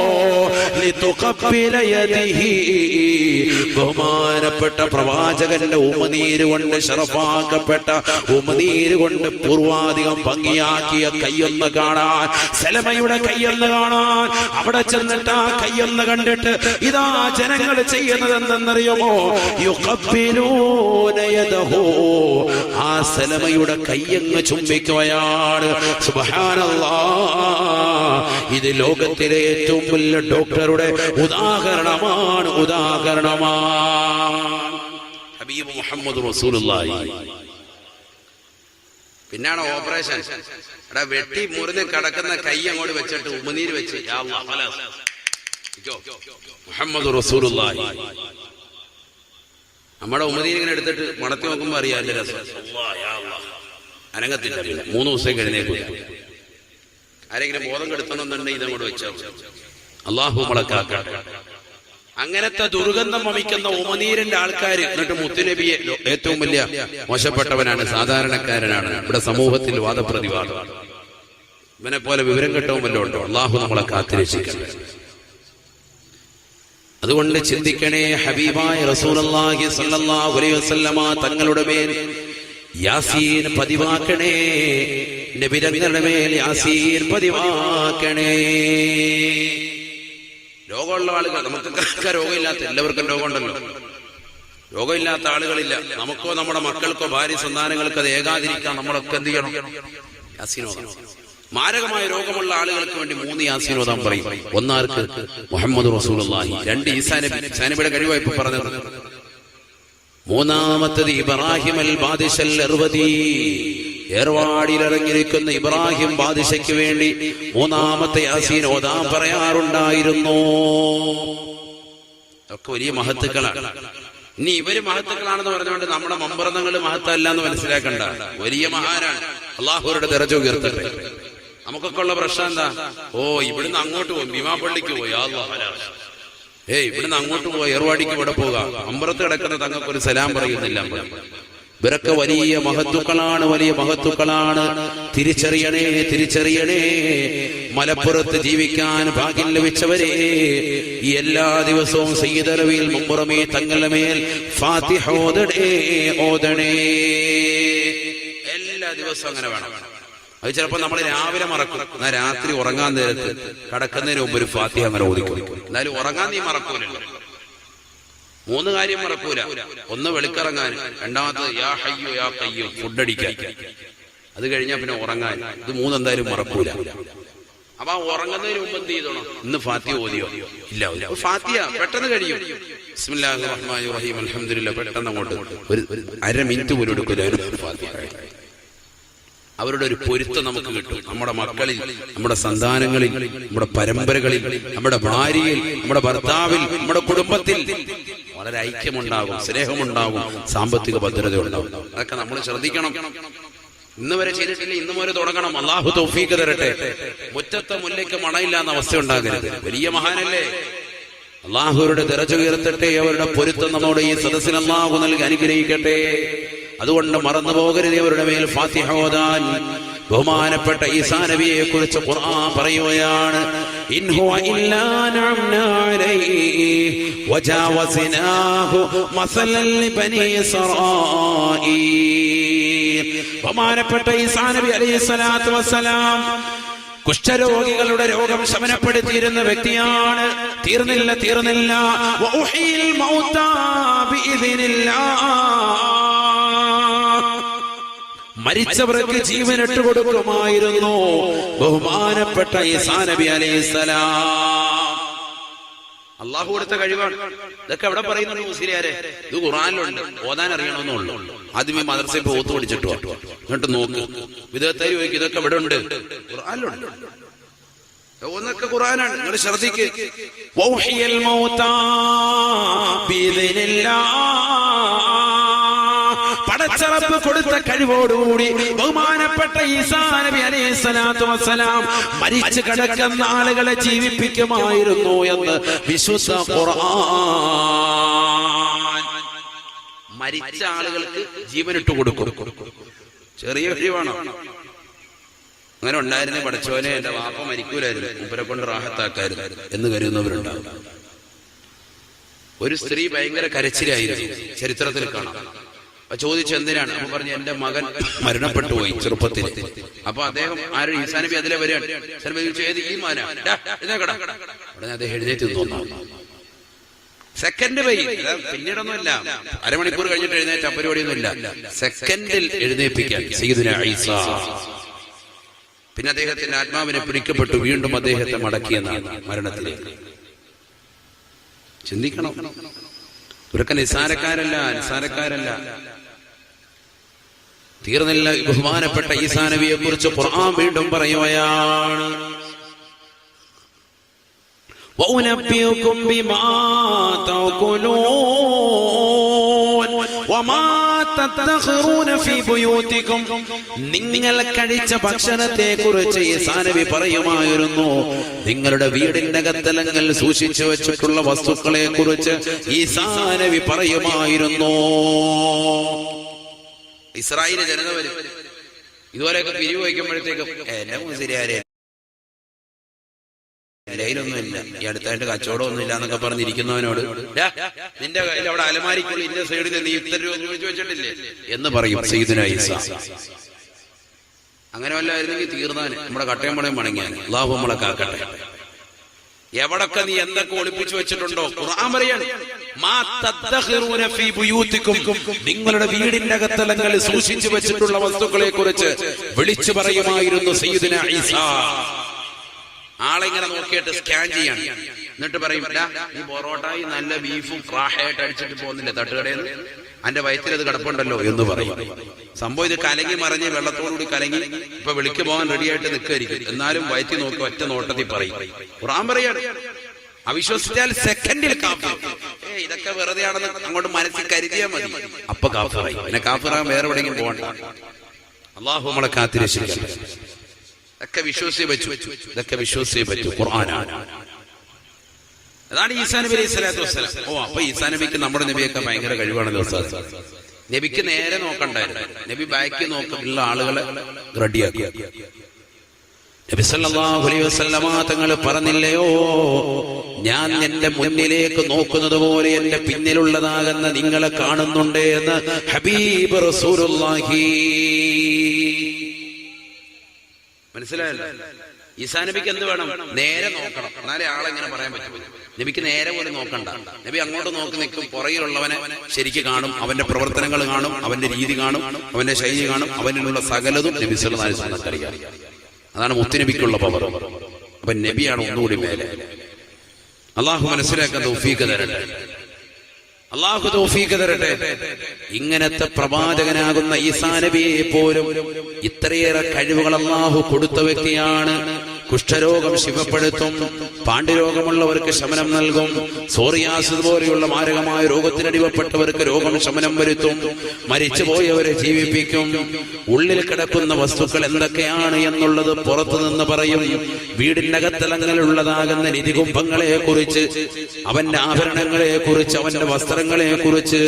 ബഹുമാനപ്പെട്ട പ്രവാചകന്റെ ഉമനീര് കൊണ്ട് ശറഫാക്കപ്പെട്ട ഉമനീര് കൊണ്ട് പൂർവാധികം ഭംഗിയാക്കിയ കയ്യൊന്ന് കാണാൻ, സലമയുടെ കയ്യൊന്ന് കാണാൻ. അവിടെ ചെന്നിട്ട് ആ കയ്യൊന്ന് കണ്ടിട്ട് ഇതാ ജനങ്ങൾ ചെയ്യുന്നത് എന്തെന്നറിയുമോ? യുഖബ്ബിലൂന യദഹു. ആ സലമയുടെ കയ്യങ്ങ് ചുംബിക്കുകയാണ്. സുബ്ഹാനല്ലാഹ്. ഇത് ലോകത്തിലെ ഏറ്റവും വലിയ ഡോക്ടറുടെ ഉദാഹരണമാണ്. ഹബീബ് മുഹമ്മദ് റസൂലുള്ളാഹി. പിന്നാണ് ഓപ്പറേഷൻ. അവിടെ വെട്ടി മുറിഞ്ഞ് കിടക്കുന്ന കൈ അങ്ങോട്ട് വെച്ചിട്ട് ഉമിനീര് വെച്ച് യാ അല്ലാഹ് ഖലാസ് മുഹമ്മദ് റസൂലുള്ളാഹി. നമ്മുടെ ഉമിനീരിങ്ങനെ എടുത്തിട്ട് മണത്തി നോക്കുമ്പോ അറിയാം എന്റെ രസം. അനങ്ങത്തില്ല. 3 ദിവസം കഴിഞ്ഞേക്കൂല. ആരെങ്കിലും ബോധം കെടുത്തണമെന്നുണ്ടെങ്കിൽ ഇതങ്ങോട്ട് വെച്ചാൽ അള്ളാഹു മുളക്കാക്കട്ടെ. അങ്ങനത്തെ ദുർഗന്ധം വമിക്കുന്ന ഉമനീരിന്റെ ആൾക്കാർ എന്നിട്ട് മുത്തുനബിയെ ഏറ്റവും വലിയ മോശപ്പെട്ടവനാണ്, സാധാരണക്കാരനാണ്, ഇവിടെ സമൂഹത്തിൽ വാദപ്രതിവാദം, ഇവനെ പോലെ വിവരം കെട്ടവും വല്ലതും ഉണ്ടോ? അള്ളാഹു നമ്മളെ കാത്തിരക്ഷിക്കട്ടെ. അതുകൊണ്ട് ചിന്തിക്കണേ, ഹബീബായ റസൂലുള്ളാഹി സ്വല്ലല്ലാഹു അലൈഹി വസല്ലമ തങ്ങളുടെ മേൽ യാസീൻ പതിവാക്കണേ. നബി തങ്ങളുടെ മേൽ യാസീൻ പതിവാക്കണേ. രോഗമുള്ള ആളുകൾ, നമുക്കൊക്കെ രോഗമില്ലാത്ത, എല്ലാവർക്കും രോഗമുണ്ടല്ലോ. രോഗമില്ലാത്ത ആളുകളില്ല. നമുക്കോ നമ്മുടെ മക്കൾക്കോ ഭാര്യ സന്താനങ്ങൾക്ക് അത് ഏകാതിരിക്കാൻ നമ്മളൊക്കെ എന്ത് ചെയ്യണം? യാസീൻ ഓതണം. മാരകമായ രോഗമുള്ള ആളുകൾക്ക് വേണ്ടി 3 യാസീൻ ഓതാൻ പറയും. ഒന്നാർക്ക് മുഹമ്മദ് റസൂലുള്ളാഹി, 2 ഈസാ നബിയുടെ കഴിവായി ഇപ്പൊ പറഞ്ഞത്. മൂന്നാമത്തത് ഇബ്രാഹിം അൽ ബാദിശൽ അർവദി, ഏർവാടിയിൽ ഇറങ്ങിയിരിക്കുന്ന ഇബ്രാഹിം ബാദിശയ്ക്ക് വേണ്ടി 3ാമത്തെ യാസീൻ ഓതാൻ പറയാറുണ്ടായിരുന്നു. ഒക്കെ വലിയ മഹത്തുക്കളാണ്. ഇനി ഇവര് മഹത്തുക്കളാണെന്ന് പറഞ്ഞുകൊണ്ട് നമ്മുടെ മമ്പർന്നങ്ങൾ മഹത്തല്ല എന്ന് മനസ്സിലാക്കണ്ട. വലിയ മഹാനാണ്. അള്ളാഹുരുടെ ദറജ ഉയർത്തട്ടെ. നമുക്കൊക്കെ ഉള്ള പ്രശ്നം എന്താ? ഇവിടുന്ന് അങ്ങോട്ട് പോകും, ഭീമാപള്ളിക്ക് പോയി, ഇവിടുന്ന് അങ്ങോട്ട് പോയി, ഏർവാടിക്ക് ഇവിടെ പോകാം, അമ്പലത്ത് കിടക്കുന്ന തങ്ങൾക്കൊരു സലാം പറയുന്നില്ല. ഇവരൊക്കെ വലിയ മഹത്തുക്കളാണ്, വലിയ മഹത്തുക്കളാണ്. തിരിച്ചറിയണേ, തിരിച്ചറിയണേ. മലപ്പുറത്ത് ജീവിക്കാൻ ഭാഗ്യം ലഭിച്ചവരെ, ഈ എല്ലാ ദിവസവും സയ്യിദ് അലവിയിൽ മുമ്പുറമേ തങ്ങളുടെ മേൽ ഫാത്തിഹ ഓതണേ. എല്ലാ ദിവസവും അങ്ങനെ വേണം. അത് ചിലപ്പോ നമ്മൾ രാവിലെ മറക്കും, എന്നാൽ രാത്രി ഉറങ്ങാൻ നേരത്ത് കടക്കുന്നതിന് മുമ്പ് ഒരു ഫാത്തിഹ അങ്ങനെ ഓതിക്കും. എന്നാലും ഉറങ്ങാൻ നീ മറക്കൂലല്ലോ. 3 കാര്യം മറക്കൂല. ഒന്ന് വെളിക്കിറങ്ങാൻ, രണ്ടാമത് യാ ഹയ്യു യാ ഖയ്യൂം ഫുഡടിക്കാൻ, അത് കഴിഞ്ഞാൽ പിന്നെ ഉറങ്ങാൻ. ഇത് 3 എന്തായാലും മറക്കൂല. അപ്പൊ ഉറങ്ങുന്നതിന് മുമ്പ് എന്ത് ചെയ്തോണം? ഇന്ന് ഫാത്തിഹ ഓതിയോ? ഇല്ല, ഫാത്തിഹ പെട്ടെന്ന് കഴിയും. ബിസ്മില്ലാഹിർ റഹ്മാനിർ റഹീം അൽഹംദുലില്ലാഹ് പെട്ടെന്ന് അങ്ങോട്ട് ഒരു അര മിനിറ്റ് പോലും എടുക്കില്ല. ഫാത്തിഹ അവരുടെ ഒരു പൊരുത്തം നമുക്ക് കിട്ടും. നമ്മുടെ മക്കളിൽ, നമ്മുടെ സന്താനങ്ങളിൽ, നമ്മുടെ പരമ്പരകളിൽ, നമ്മുടെ ഭാര്യയിൽ, നമ്മുടെ ഭർത്താവിൽ, നമ്മുടെ കുടുംബത്തിൽ വളരെ ഐക്യമുണ്ടാകും, സ്നേഹമുണ്ടാകും, സാമ്പത്തിക ഭദ്രത ഉണ്ടാകും. അതൊക്കെ നമ്മൾ ശ്രദ്ധിക്കണം. ഇന്ന് വരെ ചെയ്തിട്ടില്ല, ഇന്ന് വരെ തുടങ്ങണം. അള്ളാഹു തൗഫീഖ് തരട്ടെ. മുറ്റത്തെ മുല്ലയ്ക്ക് മണയില്ലാന്ന അവസ്ഥ ഉണ്ടാകരുത്. വലിയ മഹാനല്ലേ, അള്ളാഹുരുടെ ദറജ ഉയർത്തട്ടെ. അവരുടെ പൊരുത്തം നമ്മുടെ ഈ സദസ്സിന് അള്ളാഹു നൽകി അനുഗ്രഹിക്കട്ടെ. അതുകൊണ്ട് മറന്നു പോകരുത് അവരുടെ മേൽ ഫാത്തിഹ ഓതാൻ. ബഹുമാനപ്പെട്ട ഈസാ നബിയെ കുറിച്ച് ഖുർആൻ പറയുകയാണ്, ഇൻ ഹുവ ഇല്ലാ നഅംനാ അലൈഹി വജാവസ്നാഹു മസലൻ ലിബനി ഇസ്രായീൽ. ബഹുമാനപ്പെട്ട ഈസാ നബി അലൈഹിസ്സലാത്തു വസ്സലാം കുഷ്ഠരോഗികളുടെ രോഗം ശമനപ്പെടുത്തിയിരുന്ന വ്യക്തിയാണ്. തീർന്നില്ല. വഉഹീൽ മൗതാ ബിഇദ്നില്ലാഹ്, മരിച്ചവർക്ക് ജീവൻ ഇട്ടുകൊടുക്കുമായിരുന്നു ബഹുമാനപ്പെട്ട ഈസാ നബി അലൈഹിസ്സലാം. അള്ളാഹു കൊടുത്ത കഴിവാണ്. ഇതൊക്കെ എവിടെ പറയുന്നുണ്ട് മുസ്ലിയാരെ? ഇത് ഖുർആനിലുണ്ട്, ഓതാൻ അറിയണമെന്നുള്ളൂ. ആദ്യമേ മദ്രസയിൽ പോയി ഓത്ത് പഠിച്ചിട്ട് എന്നിട്ട് നോക്ക്. വിദഗ്ധർ ചോദിക്കും ഇതൊക്കെ ഇവിടെ ഉണ്ട്, ഖുർആനിലുണ്ട്. ഒന്നൊക്കെ ഖുർആനാണ്. നിങ്ങൾ ശ്രദ്ധിക്ക്. വൗഹിയൽ മൗതാ പടച്ചറപ്പ് കൊടുത്ത കഴിവോടുകൂടി ബഹുമാനപ്പെട്ട ഈസാ നബി അലൈഹിസ്സലാത്തു വസ്സലാം മരിച്ചു കിടക്കുന്ന ആളുകളെ ജീവിപ്പിക്കുമായിരുന്നു എന്ന് വിശുദ്ധ ഖുർആൻ. മരിച്ച ആളുകൾക്ക് ജീവനിട്ട് കൊടുക്കും. ചെറിയ കഴിവാണോ? അങ്ങനെ ഉണ്ടായിരുന്നേ പഠിച്ചവനെ എന്റെ വാപ്പ മരിക്കൂലായിരുന്നു, ഇവരെ കൊണ്ട് റാഹത്താക്കായിരുന്നു എന്ന് കരുതുന്നവരുണ്ടാവും. ഒരു സ്ത്രീ ഭയങ്കര കരച്ചിലായിരുന്നു, ചരിത്രത്തിൽ കാണാം. ചോദിച്ചു എന്തിനാണ്? അപ്പൊ പറഞ്ഞു എന്റെ മകൻ മരണപ്പെട്ടു പോയി ചെറുപ്പത്തിൽ. അപ്പൊ അദ്ദേഹം ആരും ഈസാ നബി അതിലെ വരികയാണ്. ഏത് ഈ മാനാ? ഉടനെ അദ്ദേഹം എഴുന്നേറ്റ് തോന്നാം. സെക്കൻഡ് വൈ, പിന്നീടൊന്നുമില്ല, അരമണിക്കൂർ കഴിഞ്ഞിട്ട് എഴുന്നേറ്റ പരിപാടിയൊന്നുമില്ല, സെക്കൻഡിൽ എഴുന്നേൽപ്പിക്കാൻ സയ്യിദുനാ ഈസാ. പിന്നെ അദ്ദേഹത്തിന്റെ ആത്മാവിനെ പിടിക്കപ്പെട്ടു, വീണ്ടും അദ്ദേഹത്തെ മടക്കിയെന്നാണ് മരണത്തിലേക്ക്. ചിന്തിക്കണം, ഇവരൊക്കെ നിസ്സാരക്കാരല്ല. തീർന്നില്ല. ബഹുമാനപ്പെട്ട ഈസാ നബിയെ കുറിച്ച് ഖുർആൻ വീണ്ടും പറയുകയാണ്. വഉനബ്ബിഉകും ബിമാ തഅകുലൂൻ വമാ തദ്ഖറൂന ഫീ ബുയൂതികും. നിങ്ങൾ കഴിച്ച ഭക്ഷണത്തെ കുറിച്ച് ഈസാ നബി പറയുമായിരുന്നു. നിങ്ങളുടെ വീടിന്റെ അകത്തലങ്ങൾ സൂക്ഷിച്ചു വെച്ചിട്ടുള്ള വസ്തുക്കളെ കുറിച്ച് ഈസാ നബി പറയുമായിരുന്നു. ഇസ്രായേൽ ജനത വരും, ഇതുപോലെയൊക്കെ പിരിവ് വയ്ക്കുമ്പോഴത്തേക്കും എന്നെ മുസ്ലിയാരെ ലൈനൊന്നുമില്ല, ഈ അടുത്തായിട്ട് കച്ചവടമൊന്നും ഇല്ല എന്നൊക്കെ പറഞ്ഞിരിക്കുന്നവനോട് നിന്റെ കയ്യിൽ അവിടെ അലമാരിക്കുള്ള ഇന്ന സൈഡിൽ നീ ഇത്ര രൂപ ചോദിച്ചു വെച്ചിട്ടില്ലേ എന്ന് പറയും സയ്യിദുനാ ഈസാ. അങ്ങനെ വല്ലായിരുന്നെങ്കിൽ തീർന്നാൻ നമ്മുടെ കട്ടയം പണയം മണങ്ങിയാൽ. അല്ലാഹു നമ്മളെ കാക്കട്ടെ. എവിടൊക്കെ നീ എന്തൊക്കെ ഒളിപ്പിച്ചു വെച്ചിട്ടുണ്ടോ ഖുർആൻ പറയാണ്. മാ തദ്ഖറൂന ഫീ ബുയൂതികും. നിങ്ങളുടെ വീടിന്റെ അകത്തലങ്ങളിൽ സൂക്ഷിച്ചു വെച്ചിട്ടുള്ള വസ്തുക്കളെ കുറിച്ച് വിളിച്ചു പറയുമായിരുന്നു സയ്യിദുനാ ഈസാ. ആളെങ്ങനെ നോക്കിയിട്ട് സ്കാൻ ചെയ്യാണ്. എന്നിട്ട് പറയും ഈ പൊറോട്ടയും നല്ല ബീഫും ഫ്രാഹായിട്ട് അടിച്ചിട്ട് പോകുന്നില്ല തട്ടുകടയിൽ, അന്റെ വയറ്റിൽ അത് കിടപ്പുണ്ടല്ലോ എന്ന് പറയും. സംഭവം ഇത് കലങ്ങി മറിഞ്ഞ് വെള്ളത്തോടുകൂടി കലങ്ങി ഇപ്പൊ വിളിക്ക് പോകാൻ റെഡിയായിട്ട് നിൽക്കായിരിക്കും. എന്നാലും വയറ്റി നോക്കി ഒറ്റ നോട്ടത്തിൽ പറയും. ഖുർആൻ പറയാണ് അവിശ്വസിച്ചാൽ സെക്കൻഡിൽ കാഫിർ. ഇതൊക്കെ വെറുതെയാണെന്ന് അങ്ങോട്ട് മനസ്സിൽ കരുതിയാൽ മതി, അപ്പൊ കാഫിറായി. പിന്നെ കാഫിറാൻ വേറെ എവിടെയെങ്കിലും പോകണ്ട. അല്ലാഹു നമ്മളെ കാത്തിരക്ഷിക്കട്ടെ. ഇതൊക്കെ വിശ്വസിച്ചേ പറ്റൂ. ഖുർആനാണ്. അതാണ് ഈസാ നബി അലൈഹി സ്വലാത്തു വസ്സലാം. അപ്പൊ ഈസാ നബിക്ക് നമ്മുടെ നബിയൊക്കെ ഭയങ്കര കഴിവാണെന്ന് ഉസ്താദ്. നബിക്ക് നേരെ നോക്കണ്ടായിരുന്നു, നബി ബാക്കി നോക്കുന്ന ആളുകളെ റെഡിയാക്കി. നബി സല്ലല്ലാഹു അലൈഹി വസല്ലമ തങ്ങൾ പറഞ്ഞില്ലയോ, ഞാൻ എന്റെ മുന്നിലേക്ക് നോക്കുന്നത് പോലെ എന്റെ പിന്നിലുള്ളതാകുന്ന നിങ്ങളെ കാണുന്നുണ്ട് എന്ന് ഹബീബ് റസൂലുള്ളാഹി. മനസ്സിലായല്ലോ? ഈസാ നബിക്ക് എന്ത് വേണം? നേരെ നോക്കണം, എന്നാലേ ആളെങ്ങനെ പറയാൻ പറ്റും. നബിക്ക് നേരെ പോലും നോക്കണ്ട. നബി അങ്ങോട്ട് നോക്കി നിൽക്കും, പുറകിലുള്ളവനെ ശരിക്ക് കാണും, അവന്റെ പ്രവർത്തനങ്ങൾ കാണും, അവന്റെ രീതി കാണും, അവന്റെ ശൈലി കാണും, അവനിലുള്ള സകലതും നബി സല്ലല്ലാഹു അലൈഹി വസല്ലം അറിയാം. അതാണ് മുത്തുനബിക്കുള്ള പവർ. അപ്പൊ നബിയാണ് ഒന്നുകൂടി മേലെ. അള്ളാഹു മനസ്സിലാക്കാൻ തൗഫീഖ് തരട്ടെ. അള്ളാഹു തൗഫീഖ് തരട്ടെ. ഇങ്ങനത്തെ പ്രവാചകനാകുന്ന ഈസാ നബിയെ പോലും ഇത്രയേറെ കഴിവുകൾ അള്ളാഹു കൊടുത്ത വ്യക്തിയാണ്. കുഷ്ഠരോഗം ശിവപ്പെടുത്തും, പാണ്ഡ്യരോഗമുള്ളവർക്ക് ശമനം നൽകും, സോറിയാസിസ് പോലെയുള്ള മാരകമായ രോഗത്തിനടിവപ്പെട്ടവർക്ക് രോഗം ശമനം വരുത്തും, മരിച്ചുപോയവരെ ജീവിപ്പിക്കും. ഉള്ളിൽ കിടക്കുന്ന വസ്തുക്കൾ എന്തൊക്കെയാണ് എന്നുള്ളത് പുറത്തുനിന്ന് പറയും. വീടിനകത്തലങ്ങളിലുള്ളതാകുന്ന നിധികുംഭങ്ങളെ കുറിച്ച്, അവന്റെ ആഭരണങ്ങളെ കുറിച്ച്, അവന്റെ വസ്ത്രങ്ങളെ കുറിച്ച്,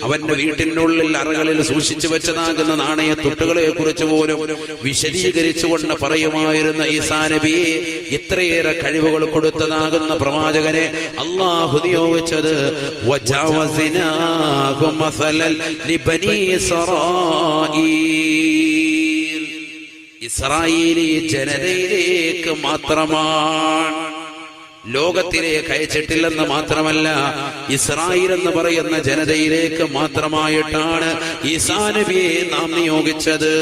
അവന്റെ വീട്ടിനുള്ളിൽ അറകളിൽ സൂക്ഷിച്ചു വെച്ചതാകുന്ന നാണയത്തുട്ടുകളെ കുറിച്ച് പോലും വിശദീകരിച്ചുകൊണ്ട് പറയുമായിരുന്ന ഈസാ നബി, ഇത്രയേറെ കഴിവുകൾ കൊടുത്തതാകുന്ന പ്രവാചകനെ അല്ലാഹു നിയോഗിച്ചത് ഇസ്രായേലി ജനതയിലേക്ക് മാത്രമാണ്. ലോകത്തിലേക്ക് അയച്ചിട്ടില്ലെന്ന് മാത്രമല്ല, ഇസ്രായേൽ എന്ന് പറയുന്ന ജനതയിലേക്ക് മാത്രമായിട്ടാണ് ഈസാ നബിയെ നാം നിയോഗിച്ചത്.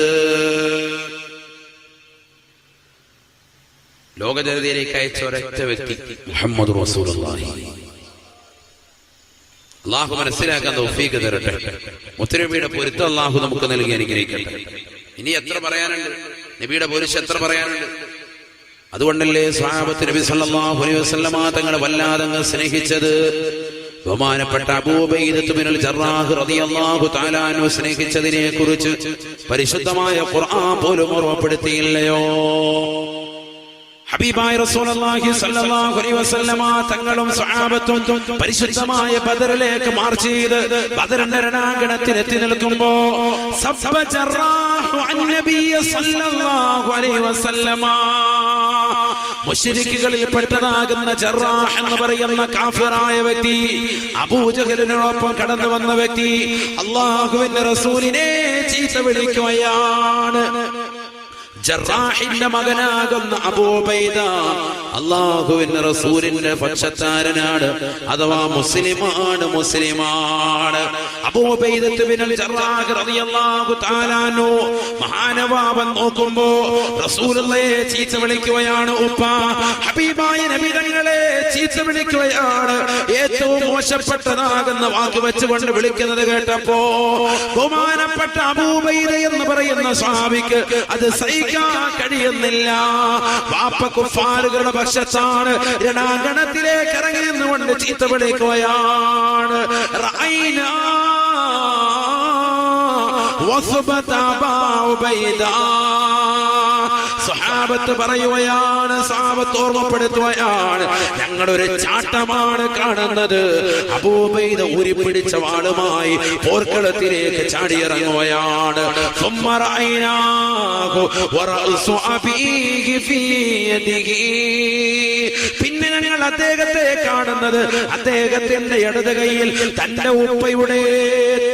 ലോക ജനതയിലേക്ക് അയച്ച ഒരൊറ്റ വ്യക്തി മുഹമ്മദ് റസൂലുള്ളാഹി. അള്ളാഹു മനസ്സിലാക്കാൻ തൗഫീഖ് തരട്ടെ. മുത്തുനബിയുടെ പൊരുത്തം അള്ളാഹു നമുക്ക് നൽകി അനുഗ്രഹിക്കട്ടെ. ഇനി എത്ര പറയാനുണ്ട്, നബിയുടെ പൊരുത്തം എത്ര പറയാനുണ്ട്. അതുകൊണ്ടല്ലേ സ്വഹാബത്ത് നബി സല്ലല്ലാഹു അലൈഹി വസല്ലമ തങ്ങളെ വല്ലാതെ സ്നേഹിച്ചത്. ബഹുമാനപ്പെട്ട അബൂ ഉബൈദത്ത് ബിനുൽ ജറാഹ് റളിയല്ലാഹു തആല അൻഹു സ്നേഹിച്ചതിനെ കുറിച്ച് പരിശുദ്ധമായ ഖുർആൻ പോലും ഓർമ്മപ്പെടുത്തിയില്ലയോ? ഹബീബായ റസൂലുള്ളാഹി സ്വല്ലല്ലാഹു അലൈഹി വസല്ലമ തങ്ങളും സ്വഹാബത്തും പരിശുദ്ധമായ ബദറിലേക്ക് മാർച്ച് ചെയ്ത് ബദറിന്റെ രണാങ്കണത്തിൽ എത്തി നിൽക്കുമ്പോ സബ്ബ ജറാഹു അൻ-നബി സ്വല്ലല്ലാഹു അലൈഹി വസല്ലമ, മുശ്രിക്കുകളിൽ പെട്ടതാകുന്ന ജറാഹ് എന്ന് പറയുന്ന കാഫിറായ വ്യക്തി, അബൂജഹലിനോടൊപ്പം കടന്നു വന്ന വ്യക്തി അല്ലാഹുവിന്റെ റസൂലിനെ ചീത്ത വിളിക്കുകയാണ്. ജറാഹിന്റെ മകനാകുന്ന അബൂ ഉബൈദ അല്ലാഹുവിന്റെ റസൂലിന്റെ പക്ഷക്കാരനാണ്, അഥവാ മുസ്ലിമാണ്. അബൂ ഉബൈദത്ത് ബിനുൽ ജറാഹ് റളിയല്ലാഹു തആല അൻഹു മഹാനവാവൻ നോക്കുമ്പോ റസൂലുള്ളാഹിയെ ചീത്ത വിളിക്കുകയാണ്. ഉപ്പ ഹബീബായ നബി തങ്ങളെ ചീത്ത വിളിക്കുകയാണ്. ഏറ്റവും മോശപ്പെട്ടതാകുന്ന വാക്ക് വെച്ചുകൊണ്ട് വിളിക്കുന്നത് കേട്ടപ്പോ ബഹുമാനപ്പെട്ട അബൂ ഉബൈദ എന്ന് പറയുന്ന സ്വഹാബിക്ക് അത് കഴിയുന്നില്ല. വാപ്പ കുഫാറുകളുടെ പക്ഷത്താണ്. രണാങ്കണത്തിലേക്ക് ഇറങ്ങി നിന്നുകൊണ്ട് ചീത്ത വിളിക്കുകയാണ്. റഅയ്നാ വസ്ബത അബൂ ഉബൈദ. സഹാബത്ത് പറയുകയാണ്, സഹാബത്ത് ഓർമ്മപ്പെടുത്തുകയാണ്, ഞങ്ങളൊരു ചാട്ടമാണ് കാണുന്നത്. അബൂ ഉബൈദ ഊരിപ്പിടിച്ച വാളുമായി പോർക്കളത്തിലേക്ക് ചാടിയിറങ്ങുകയാണ്. പിന്നെ ഞങ്ങൾ അദ്ദേഹത്തെ കാണുന്നത് അദ്ദേഹത്തിന്റെ ഇടത് കൈയിൽ തന്റെ ഉപ്പയുടെ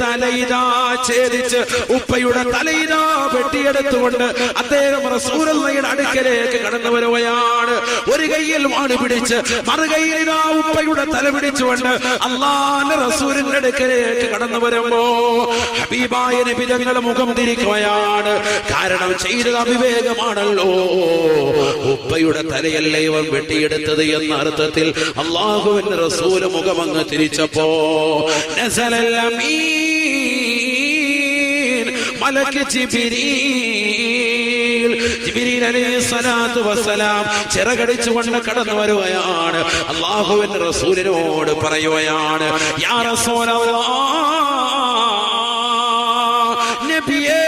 തലയിതാ ഛേദിച്ച് ഉപ്പയുടെ തലയിതാ വെട്ടിയെടുത്തുകൊണ്ട് അദ്ദേഹം റസൂലുള്ളാഹിയുടെ അടുക്കലേക്ക് കടന്നു വരുകയാണ്. ഒരു കൈയിൽ വാള് പിടിച്ച് മറുകൈയിൽ ഇതാ ഉപ്പയുടെ തല പിടിച്ചുകൊണ്ട് അല്ലാഹുവിന്റെ റസൂലിന്റെ അടുക്കലേക്ക് കടന്നു വരുമ്പോ ഹബീബായ നബി തങ്ങൾ മുഖം തിരിക്കുകയാണ്. കാരണം ചെയ്തത് അവിവേകമാണല്ലോ. ഉപ്പയുടെ തലയല്ലേ ഇവൻ വെട്ടിയെടുത്തത് എന്ന അർത്ഥത്തിൽ അല്ലാഹുവിന്റെ റസൂല് മുഖമങ്ങ് തിരിച്ചപ്പോ നസലൽ അമീൻ മലക്ക് ജിബ്രീൽ അലൈഹിസ്സലാത്തു വസ്സലാം ചിറകടിച്ചുകൊണ്ട് കടന്നു വരുകയാണ്. അല്ലാഹുവിന്റെ റസൂലിനോട് പറയുകയാണ്, യാ റസൂലല്ലാഹ്, നബിയേ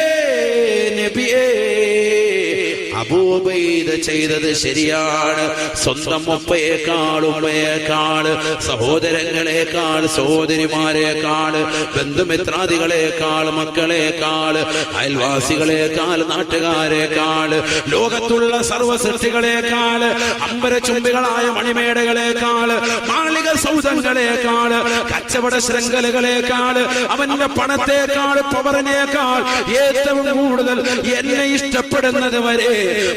അബൂ ഉബൈദ ചെയ്തത് ശരിയാണ്. സ്വന്തം ഉപ്പയേക്കാൾ ഉമ്മയേക്കാൾ സഹോദരങ്ങളെക്കാൾ സഹോദരിമാരെക്കാൾ ബന്ധുമിത്രാദികളെക്കാൾ മക്കളെക്കാൾ അയൽവാസികളെക്കാൾ നാട്ടുകാരെക്കാൾ ലോകത്തുള്ള സർവ്വസൃഷ്ടികളെക്കാൾ അമ്പരചുംബികളായ മണിമേടകളെക്കാൾ മാളിക സൗധങ്ങളെക്കാൾ കച്ചവട ശൃംഖലകളെക്കാൾ അവന്റെ പണത്തെക്കാൾ പവറിനേക്കാൾ ഏറ്റവും കൂടുതൽ എന്നെ ഇഷ്ടപ്പെടുന്നത് വരെ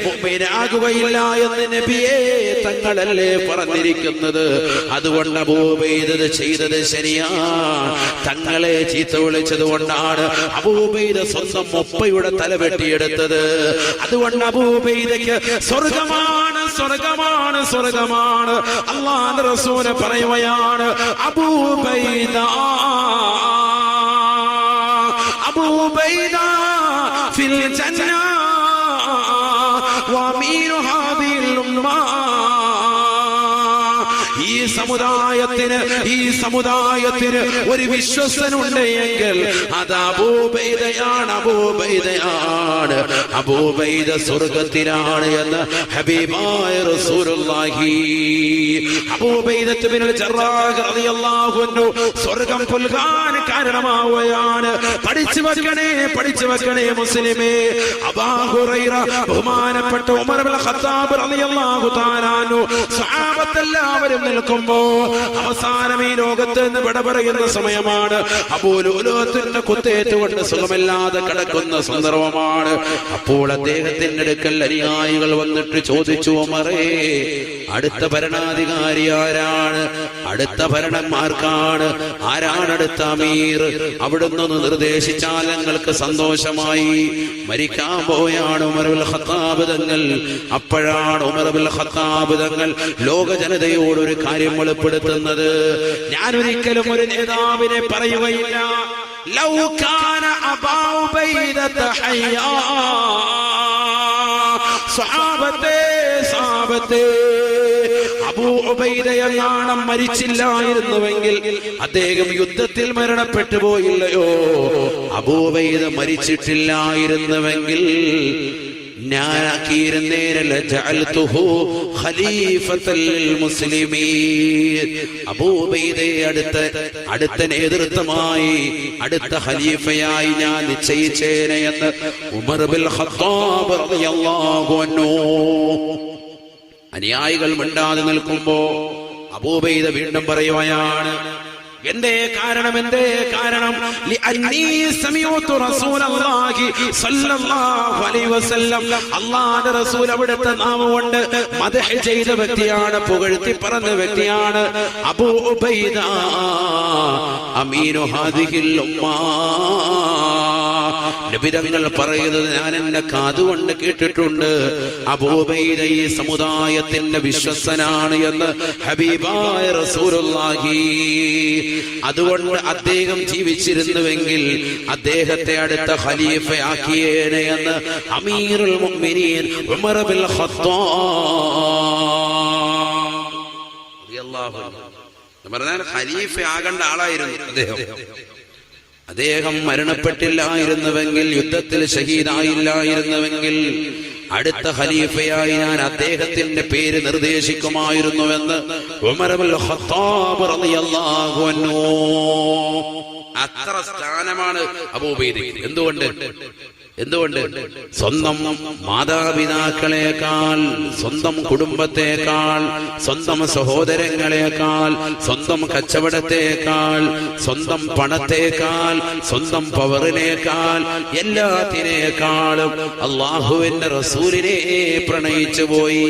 മുഅ്മിനാകുകയില്ല എന്ന് നബിയെ തങ്ങളല്ലേ പറഞ്ഞിരിക്കുന്നത്. അതുകൊണ്ട് അബൂ ഉബൈദ ചെയ്തത് ശരിയാ. തങ്ങളെ ചീത്ത വിളിച്ചത് കൊണ്ടാണ് അബൂ ഉബൈദ സ്വന്തം ഉപ്പയുടെ തല വെട്ടിയെടുത്തത്. അതുകൊണ്ട് അബൂ ഉബൈദയ്ക്ക് സ്വർഗമാണ് അല്ലാഹുവിന്റെ റസൂൽ പറയുകയാണ്, അബൂ ഉബൈദ ഫിൽ ജന്ന وامين هذه الامه. ഈ സമുദായത്തിന് ഒരു വിശ്വസ്തനുണ്ട് എങ്കിൽ അത് അബൂ ഉബൈദയാണ്. അബൂ ഉബൈദ സ്വർഗ്ഗത്തിലാണ് എന്ന് ഹബീബായ റസൂലുള്ളാഹി. അബൂ ഉബൈദത്ത് ബിനുൽ ജറാഹ് റളിയല്ലാഹു അൻഹു സ്വർഗ്ഗം പുൽകാൻ കാരണമാവുകയാണ്. പഠിച്ചു വെക്കണേ മുസ്ലിമേ. അബൂ ഹുറൈറ ബഹുമാനപ്പെട്ട ഉമർ ഇബ്നുൽ ഖത്താബ് റളിയല്ലാഹു തആല അൻഹു സഹാബത്തെല്ലാവരും നിൽക്കുമ്പോ അവസാനം ഈ ലോകത്ത് നിന്ന് വിട പറയുന്ന സമയമാണ്. അബൂലുലൂത്തിന്റെ കുത്തേറ്റുകൊണ്ട് സുഖമില്ലാതെ കിടക്കുന്ന സന്ദർഭമാണ്. അപ്പോൾ അദ്ദേഹത്തിന്റെ അടുക്കൽ അനുയായികൾ വന്നിട്ട് ചോദിച്ചു, ഉമറേ, അടുത്ത ഭരണാധികാരി ആരാണ്? അടുത്ത ഭരണന്മാർക്കാണ് ആരാണ് അടുത്ത അമീർ? അവിടുന്ന് നിർദ്ദേശിച്ചാൽ ഞങ്ങൾക്ക് സന്തോഷമായി. മരിക്കാൻ പോയാണ് ഉമർ ഇബ്നുൽ ഖത്താബ് തങ്ങൾ. അപ്പോഴാണ് ഉമർ ഇബ്നുൽ ഖത്താബ് തങ്ങൾ ലോക ജനതയോട് ഒരു കാര്യം വെളിപ്പെടുത്തുന്നത്. ഞാൻ ഒരിക്കലും ഒരു നേതാവിനെ പറയുകയില്ല, ലൗ കാന അബൂ ഉബൈദത ഹയ്യാ, സഹാബത്തെ അബൂ ഉബൈദയെങ്ങാനും മരിച്ചില്ലായിരുന്നുവെങ്കിൽ, അദ്ദേഹം യുദ്ധത്തിൽ മരണപ്പെട്ടു പോയില്ലയോ, അബൂ ഉബൈദ മരിച്ചിട്ടില്ലായിരുന്നുവെങ്കിൽ ഞാനാക്കിയിരുന്നേരല്ല ജഅൽതുഹു ഖലീഫത്തൽ മുസ്ലിമീൻ. അബൂ ഉബൈദയെ അടുത്ത നേതൃത്വമായി, അടുത്ത ഖലീഫയായി ഞാൻ നിശ്ചയിച്ചേനെ എന്ന് ഉമർ ഇബ്നുൽ ഖത്താബ് റളിയല്ലാഹു അൻഹു. അനുയായികൾ മിണ്ടാതെ നിൽക്കുമ്പോ അബൂ ഉബൈദ വീണ്ടും പറയുകയാണ്, എന്തേ കാരണം ലിഅന്നീ സമീഅതു റസൂലല്ലാഹി സ്വല്ലല്ലാഹു അലൈഹി വസല്ലം, അല്ലാഹുവിന്റെ റസൂൽ അവിടുത്തെ നാമം കൊണ്ട് മദ്ഹ് ചെയ്ത വ്യക്തിയാണ്, പുകഴ്ത്തി പറഞ്ഞ വ്യക്തിയാണ്. അബൂ ഉബൈദ അമീനു ഹാദിഹിൽ ഉമ്മ. നബി തങ്ങൾ പറയുന്നത് ഞാൻ എന്റെ കാതുകൊണ്ട് കേട്ടിട്ടുണ്ട്. അബൂ ഉബൈദ ഈ സമുദായത്തിന്റെ വിശ്വസ്തനാണ് എന്ന് ഹബീബായ റസൂലുള്ളാഹി. അതുകൊണ്ട് അദ്ദേഹം ജീവിച്ചിരുന്നുവെങ്കിൽ അദ്ദേഹത്തെ അടുത്ത ഖലീഫയാക്കിയേനെ എന്ന് അമീറുൽ മുഅ്മിനീൻ ഉമർ ഇബ്നുൽ ഖത്താബ് റളിയല്ലാഹു അൻഹു പറഞ്ഞാൽ ഖലീഫ ആകേണ്ട ആളായിരുന്നു അദ്ദേഹം മരണപ്പെട്ടില്ലായിരുന്നുവെങ്കിൽ, യുദ്ധത്തിൽ ഷഹീദായില്ലായിരുന്നുവെങ്കിൽ അടുത്ത ഖലീഫയായി ഞാൻ അദ്ദേഹത്തിന്റെ പേര് നിർദ്ദേശിക്കുമായിരുന്നുവെന്ന് ഉമർ ഇബ്നുൽ ഖത്താബ് റളിയല്ലാഹു അൻഹു. അത്ര സ്ഥാനമാണ് അബൂ ഉബൈദയ്ക്ക്. എന്തുകൊണ്ട് സ്വന്തം മാതാപിതാക്കളെക്കാൾ, സ്വന്തം കുടുംബത്തെക്കാൾ, സ്വന്തം സഹോദരങ്ങളെക്കാൾ, സ്വന്തം കച്ചവടത്തെക്കാൾ, സ്വന്തം പണത്തെക്കാൾ, സ്വന്തം പവറിനേക്കാൾ, എല്ലാത്തിനേക്കാളും അള്ളാഹുവിന്റെ റസൂലിനെ പ്രണയിച്ചു പോയി.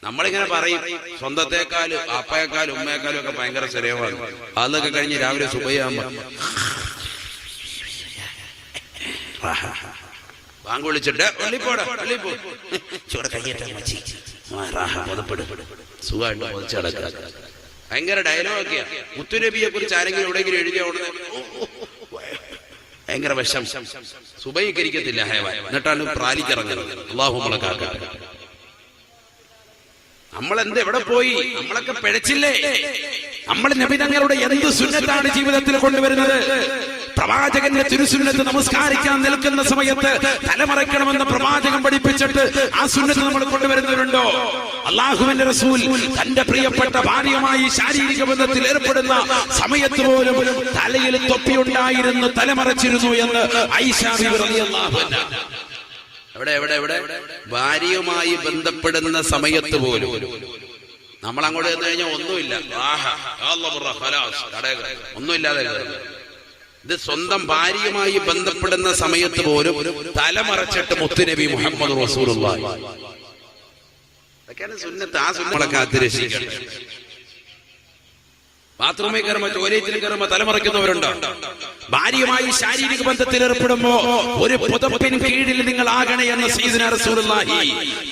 നമ്മളിങ്ങനെ പറയും സ്വന്തത്തെക്കാളും അപ്പയെക്കാളും ഉമ്മയെക്കാളും ഒക്കെ ഭയങ്കര ശ്രേയമാണ്. അതൊക്കെ കഴിഞ്ഞ് രാവിലെ സുബഹിയാകുമ്പോ ബാങ്ക് വിളിച്ചിട്ട് സുഖമായിട്ട് ഭയങ്കര ഡയലോഗൊക്കെയാ. മുത്തുനബിയെ കുറിച്ച് ആരെങ്കിലും എവിടെയെങ്കിലും എഴുതിയ ഉടനെ ഭയങ്കര വിഷം. സുബഹിക്കരിക്കത്തില്ല ഹേവാൻ, എന്നിട്ടാണ് പ്രാലിക്കിറങ്ങുന്നത്. അല്ലാഹു നമ്മളെ കാക്കട്ടെ. നമ്മളെന്ത് എവിടെ പോയി? നമ്മളൊക്കെ പിഴച്ചില്ലേ? നമ്മൾ നബി തങ്ങളുടെ എന്ത് സുന്നത്താണ് ജീവിതത്തിൽ കൊണ്ടുവരുന്നത്? പ്രവാചകന്റെ തിരുസുന്നത്ത് നമസ്കാരിക്കാൻ നിൽക്കുന്ന സമയത്ത് തലമറയ്ക്കണമെന്ന് പ്രവാചകൻ പഠിപ്പിച്ചിട്ട് ആ സുന്നത്ത് നമ്മൾ കൊണ്ടുവരുന്നവരുണ്ടോ? അള്ളാഹുവിന്റെ റസൂൽ തന്റെ പ്രിയപ്പെട്ട ഭാര്യയുമായി ശാരീരിക ബന്ധത്തിൽ ഏർപ്പെടുന്ന സമയത്ത് പോലും തലയിൽ തൊപ്പിയുണ്ടായിരുന്നു, തലമറച്ചിരുന്നു എന്ന് ആയിഷ ബിബി റളിയല്ലാഹു അൻഹ. എവിടെ ഭാര്യയുമായി ബന്ധപ്പെടുന്ന സമയത്ത് പോലും നമ്മൾ അങ്ങോട്ട് ചെന്ന് കഴിഞ്ഞാൽ ഒന്നുമില്ല, ഒന്നുമില്ലാതെ. ഇത് സ്വന്തം ഭാര്യയുമായി ബന്ധപ്പെടുന്ന സമയത്ത് പോലും തലമറച്ചിട്ട് മുത്തുനബി മുഹമ്മദ് റസൂലുള്ളാഹി. അതൊക്കെയാണ് സുന്നത്ത്. ആ സുന്നത്ത് കാത്തിരക്ഷിക്കണം. ബാത്റൂമിൽ കയറുമ്പോ, ടോയ്ലറ്റിൽ കയറുമ്പോ തലമറയ്ക്കുന്നവരുണ്ടോ? ഭാര്യയുമായി ശാരീരിക ബന്ധത്തിൽ ഏർപ്പെടുമ്പോ ഒരു പുതപ്പിന് കീഴിൽ നിങ്ങൾ ആകണേ എന്ന് സയ്യിദുനാ റസൂലുള്ളാഹി.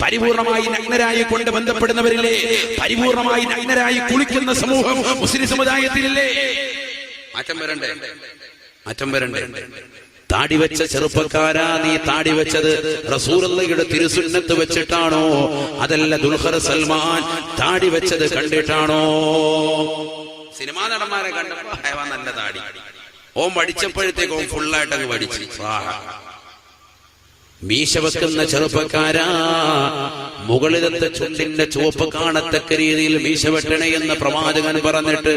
പരിപൂർണമായി നഗ്നരായി കൊണ്ട് ബന്ധപ്പെടുന്നവരില്ലേ? പരിപൂർണമായി നഗ്നരായി കുളിക്കുന്ന സമൂഹം മുസ്ലിം സമുദായത്തിലില്ലേ? മാറ്റം വരണ്ടേ? താടി വെച്ച ചെറുപ്പക്കാരാ, നീ താടി വെച്ചത് റസൂലുള്ളാഹിയുടെ തിരുസുന്നത്ത് വെച്ചിട്ടാണോ? അതല്ല ദുൽഖർ സൽമാൻ താടി വെച്ചത് കണ്ടിട്ടാണോ? സിനിമാ നടന്മാരെ കണ്ടപ്പോ ഹൈവാൻ നല്ല താടി, ഓൻ പഠിച്ചപ്പോഴത്തേക്ക് ഓൻ ഫുള്ളായിട്ട് അങ്ങ് പഠിച്ചു. മീശ വെക്കുന്ന ചെറുപ്പക്കാരാ, മുകളിലത്തെ ചുണ്ടിന്റെ ചുവപ്പ് കാണത്തക്ക രീതിയിൽ മീശ വെട്ടണേ എന്ന് പ്രവാചകൻ പറഞ്ഞിട്ട്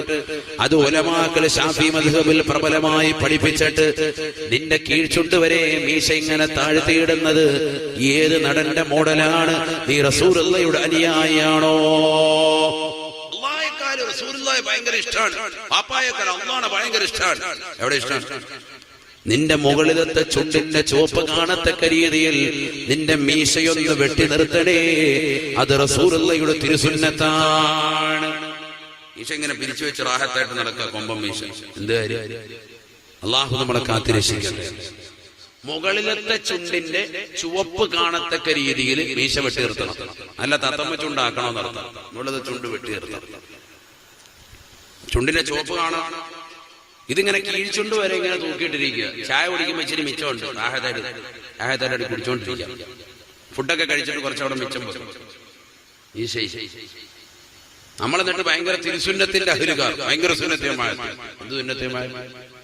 അത് ഉലമാക്കൾ ശാഫി മദ്ഹബിൽ പ്രബലമായി പഠിപ്പിച്ചിട്ട് നിന്റെ കീഴ്ചുണ്ട് വരെ മീശ ഇങ്ങനെ താഴ്ത്തിയിടുന്നത് ഏത് നടന്റെ മോഡലാണ്? നീ റസൂലുള്ളാഹിയുടെ അനുയായിയാണോ? റസൂലുള്ളാഹി ഭയങ്കര ഇഷ്ടമാണ്, പാപ്പായേക്കാൾ അല്ലാഹുവിനെ ഭയങ്കര ഇഷ്ടമാണ്. എവിടെ ഇഷ്ടമാണ്? നിന്റെ മുകളിലത്തെ ചുണ്ടിന്റെ ചുവപ്പ് കാണത്തക്ക രീതിയിൽ നിന്റെ മീശയൊന്ന് വെട്ടി നിർത്തണേ, അത് റസൂലുള്ളാഹിയുടെ തിരുസുന്നത്താണ്. മീശ ഇങ്ങനെ പിരിച്ചു വെച്ച് റാഹത്തായിട്ട് നടക്കുക, കൊമ്പം മീശ. എന്ത് കാര്യം? അള്ളാഹു നമ്മളെ കാത്തിരക്ഷിക്കട്ടെ. മുകളിലത്തെ ചുണ്ടിന്റെ ചുവപ്പ് കാണത്തക്ക രീതിയിൽ മീശ വെട്ടി നിർത്തണം. അല്ല തത്തമ്മ ചുണ്ടാക്കണോ നടത്താം, മുകളിലത്തെ ചുണ്ട് വെട്ടി നിർത്തണം. ചുണ്ടിന്റെ ചുവപ്പ് കാണാം. ഇതിങ്ങനെ കീഴ്ചുണ്ട് വരെ ഇങ്ങനെ തൂക്കിയിട്ടിരിക്കുക. ചായ കുടിക്കുമ്പോൾ ഇച്ചിരി മിച്ചമുണ്ട്, ആഹത്തായിട്ട് കുടിച്ചോണ്ടിരിക്കുക. ഫുഡൊക്കെ കഴിച്ചിട്ട് കുറച്ചവിടെ മിച്ചം പോകും. ഈ നമ്മളെന്നിട്ട് ഭയങ്കര തിരുസുന്നത്തിന്റെ അഹിലുകാർ, ഭയങ്കര സുന്നത്യമായ. എന്ത് സുന്നത്യമായ?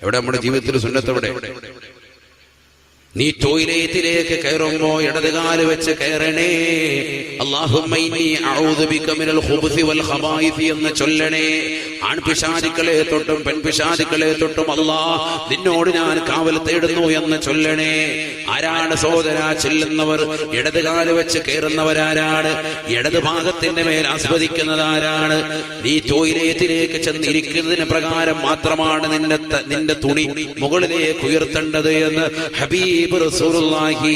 എവിടെ നമ്മുടെ ജീവിതത്തിൽ സുന്നത്തെവിടെ? നീ ടോയ്ലറ്റിലേക്ക് കയറുമ്പോ ഇടതുകാല് വെച്ച് കയറണേ. അല്ലാഹുമ്മ ഇന്നി അഊദു ബിക മിനൽ ഖുബുസി വൽ ഖബായിസി എന്ന് ചൊല്ലണേ. ആൺപിശാചുക്കളെ തൊട്ടും പെൺപിശാചുക്കളെ തൊട്ടും അല്ലാഹ് നിന്നോട് ഞാൻ കാവൽ തേടുന്നു എന്ന് ചൊല്ലണേ. ആരാണ് സഹോദര ചെല്ലുന്നവർ? ഇടതുകാല് വെച്ച് കയറുന്നവരാരാണ്? ഇടത് ഭാഗത്തിന്റെ മേൽ ആസ്വദിക്കുന്നത് ആരാണ്? നീ ടോയ്ലറ്റിലേക്ക് ചെന്നിരിക്കുന്നതിന് പ്രകാരം മാത്രമാണ് നിന്റെ തുണി മുകളിലേക്ക് ഉയർത്തേണ്ടത് എന്ന് ഹബീബ് റസൂലുള്ളാഹി.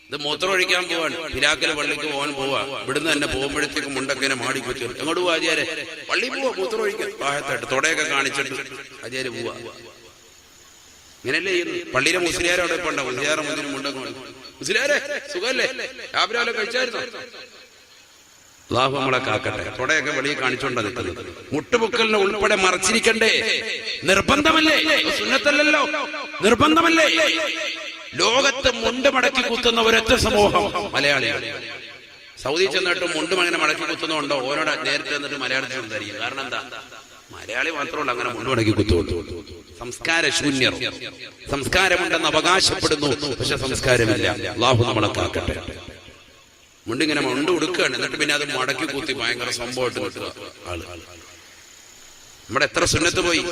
ഇത് മൂത്രമൊഴിക്കാൻ പോവാൻ, പിലാക്കല് പള്ളിക്ക് പോകാൻ പോവാ. ഇവിടുന്ന് തന്നെ പോകുമ്പോഴത്തേക്ക് മുണ്ടക്കിനെ മാടിക്കൊച്ചു. എങ്ങോട്ട് പോവാ ആചാരെ? പള്ളി പോവാ മൂത്രമൊഴിക്കാൻ. വാഹത്തായിട്ട് തൊടയൊക്കെ കാണിച്ചിട്ട് ആചാര് പോവാ. ഇങ്ങനെയല്ലേ ചെയ്യുന്നു? പള്ളിയിലെ മുസ്ലിയാരെ അവിടെ ഇപ്പൊ ഉണ്ടാവും. മുസ്ലിയാറെ മുന്നിൽ മുണ്ടൊക്കെ, മുസ്ലിയാരെ സുഖല്ലേ, രാവിലെ കഴിച്ചായിരുന്നോ? അല്ലാഹു നമ്മളെ കാക്കട്ടെ. തൊടയൊക്കെ വെളിയിൽ കാണിച്ചോണ്ടാ നിൽക്കുന്നത്. മുട്ടുപൊക്കലിനെ ഉൾപ്പെടെ മറച്ചിരിക്കണ്ടേ? നിർബന്ധമല്ലേ? സുന്നത്തല്ലല്ലോ, നിർബന്ധമല്ലേ? ലോകത്ത് മുണ്ട് മടക്കി കുത്തുന്ന ഒരൊറ്റ സമൂഹം മലയാളികൾ. സൗദി ചെന്നിട്ട് മുണ്ട് അങ്ങനെ മടക്കി കുത്തുന്നുണ്ടോ? ഓരോട് നേരത്തെ എന്നിട്ട് മലയാളത്തിൽ സംസാരിക്കും. കാരണം എന്താ? മലയാളി മാത്രമല്ല അങ്ങനെ മുണ്ട് മടക്കി കുത്തുള്ളൂ. സംസ്കാര ശൂന്യർ. സംസ്കാരമുണ്ടെന്ന് അവകാശപ്പെടുന്നു, പക്ഷെ സംസ്കാരമില്ല. അല്ലാഹു നമ്മളെ കാക്കട്ടെ. മുണ്ടിങ്ങനെ മുണ്ട് കൊടുക്കുകയാണ്, എന്നിട്ട് പിന്നെ അത് മടക്കി കുത്തി ഭയങ്കര സംഭവമായിട്ട് നിൽക്കുക ആള്. നമ്മുടെ എത്ര സുന്നത്ത് പോയി.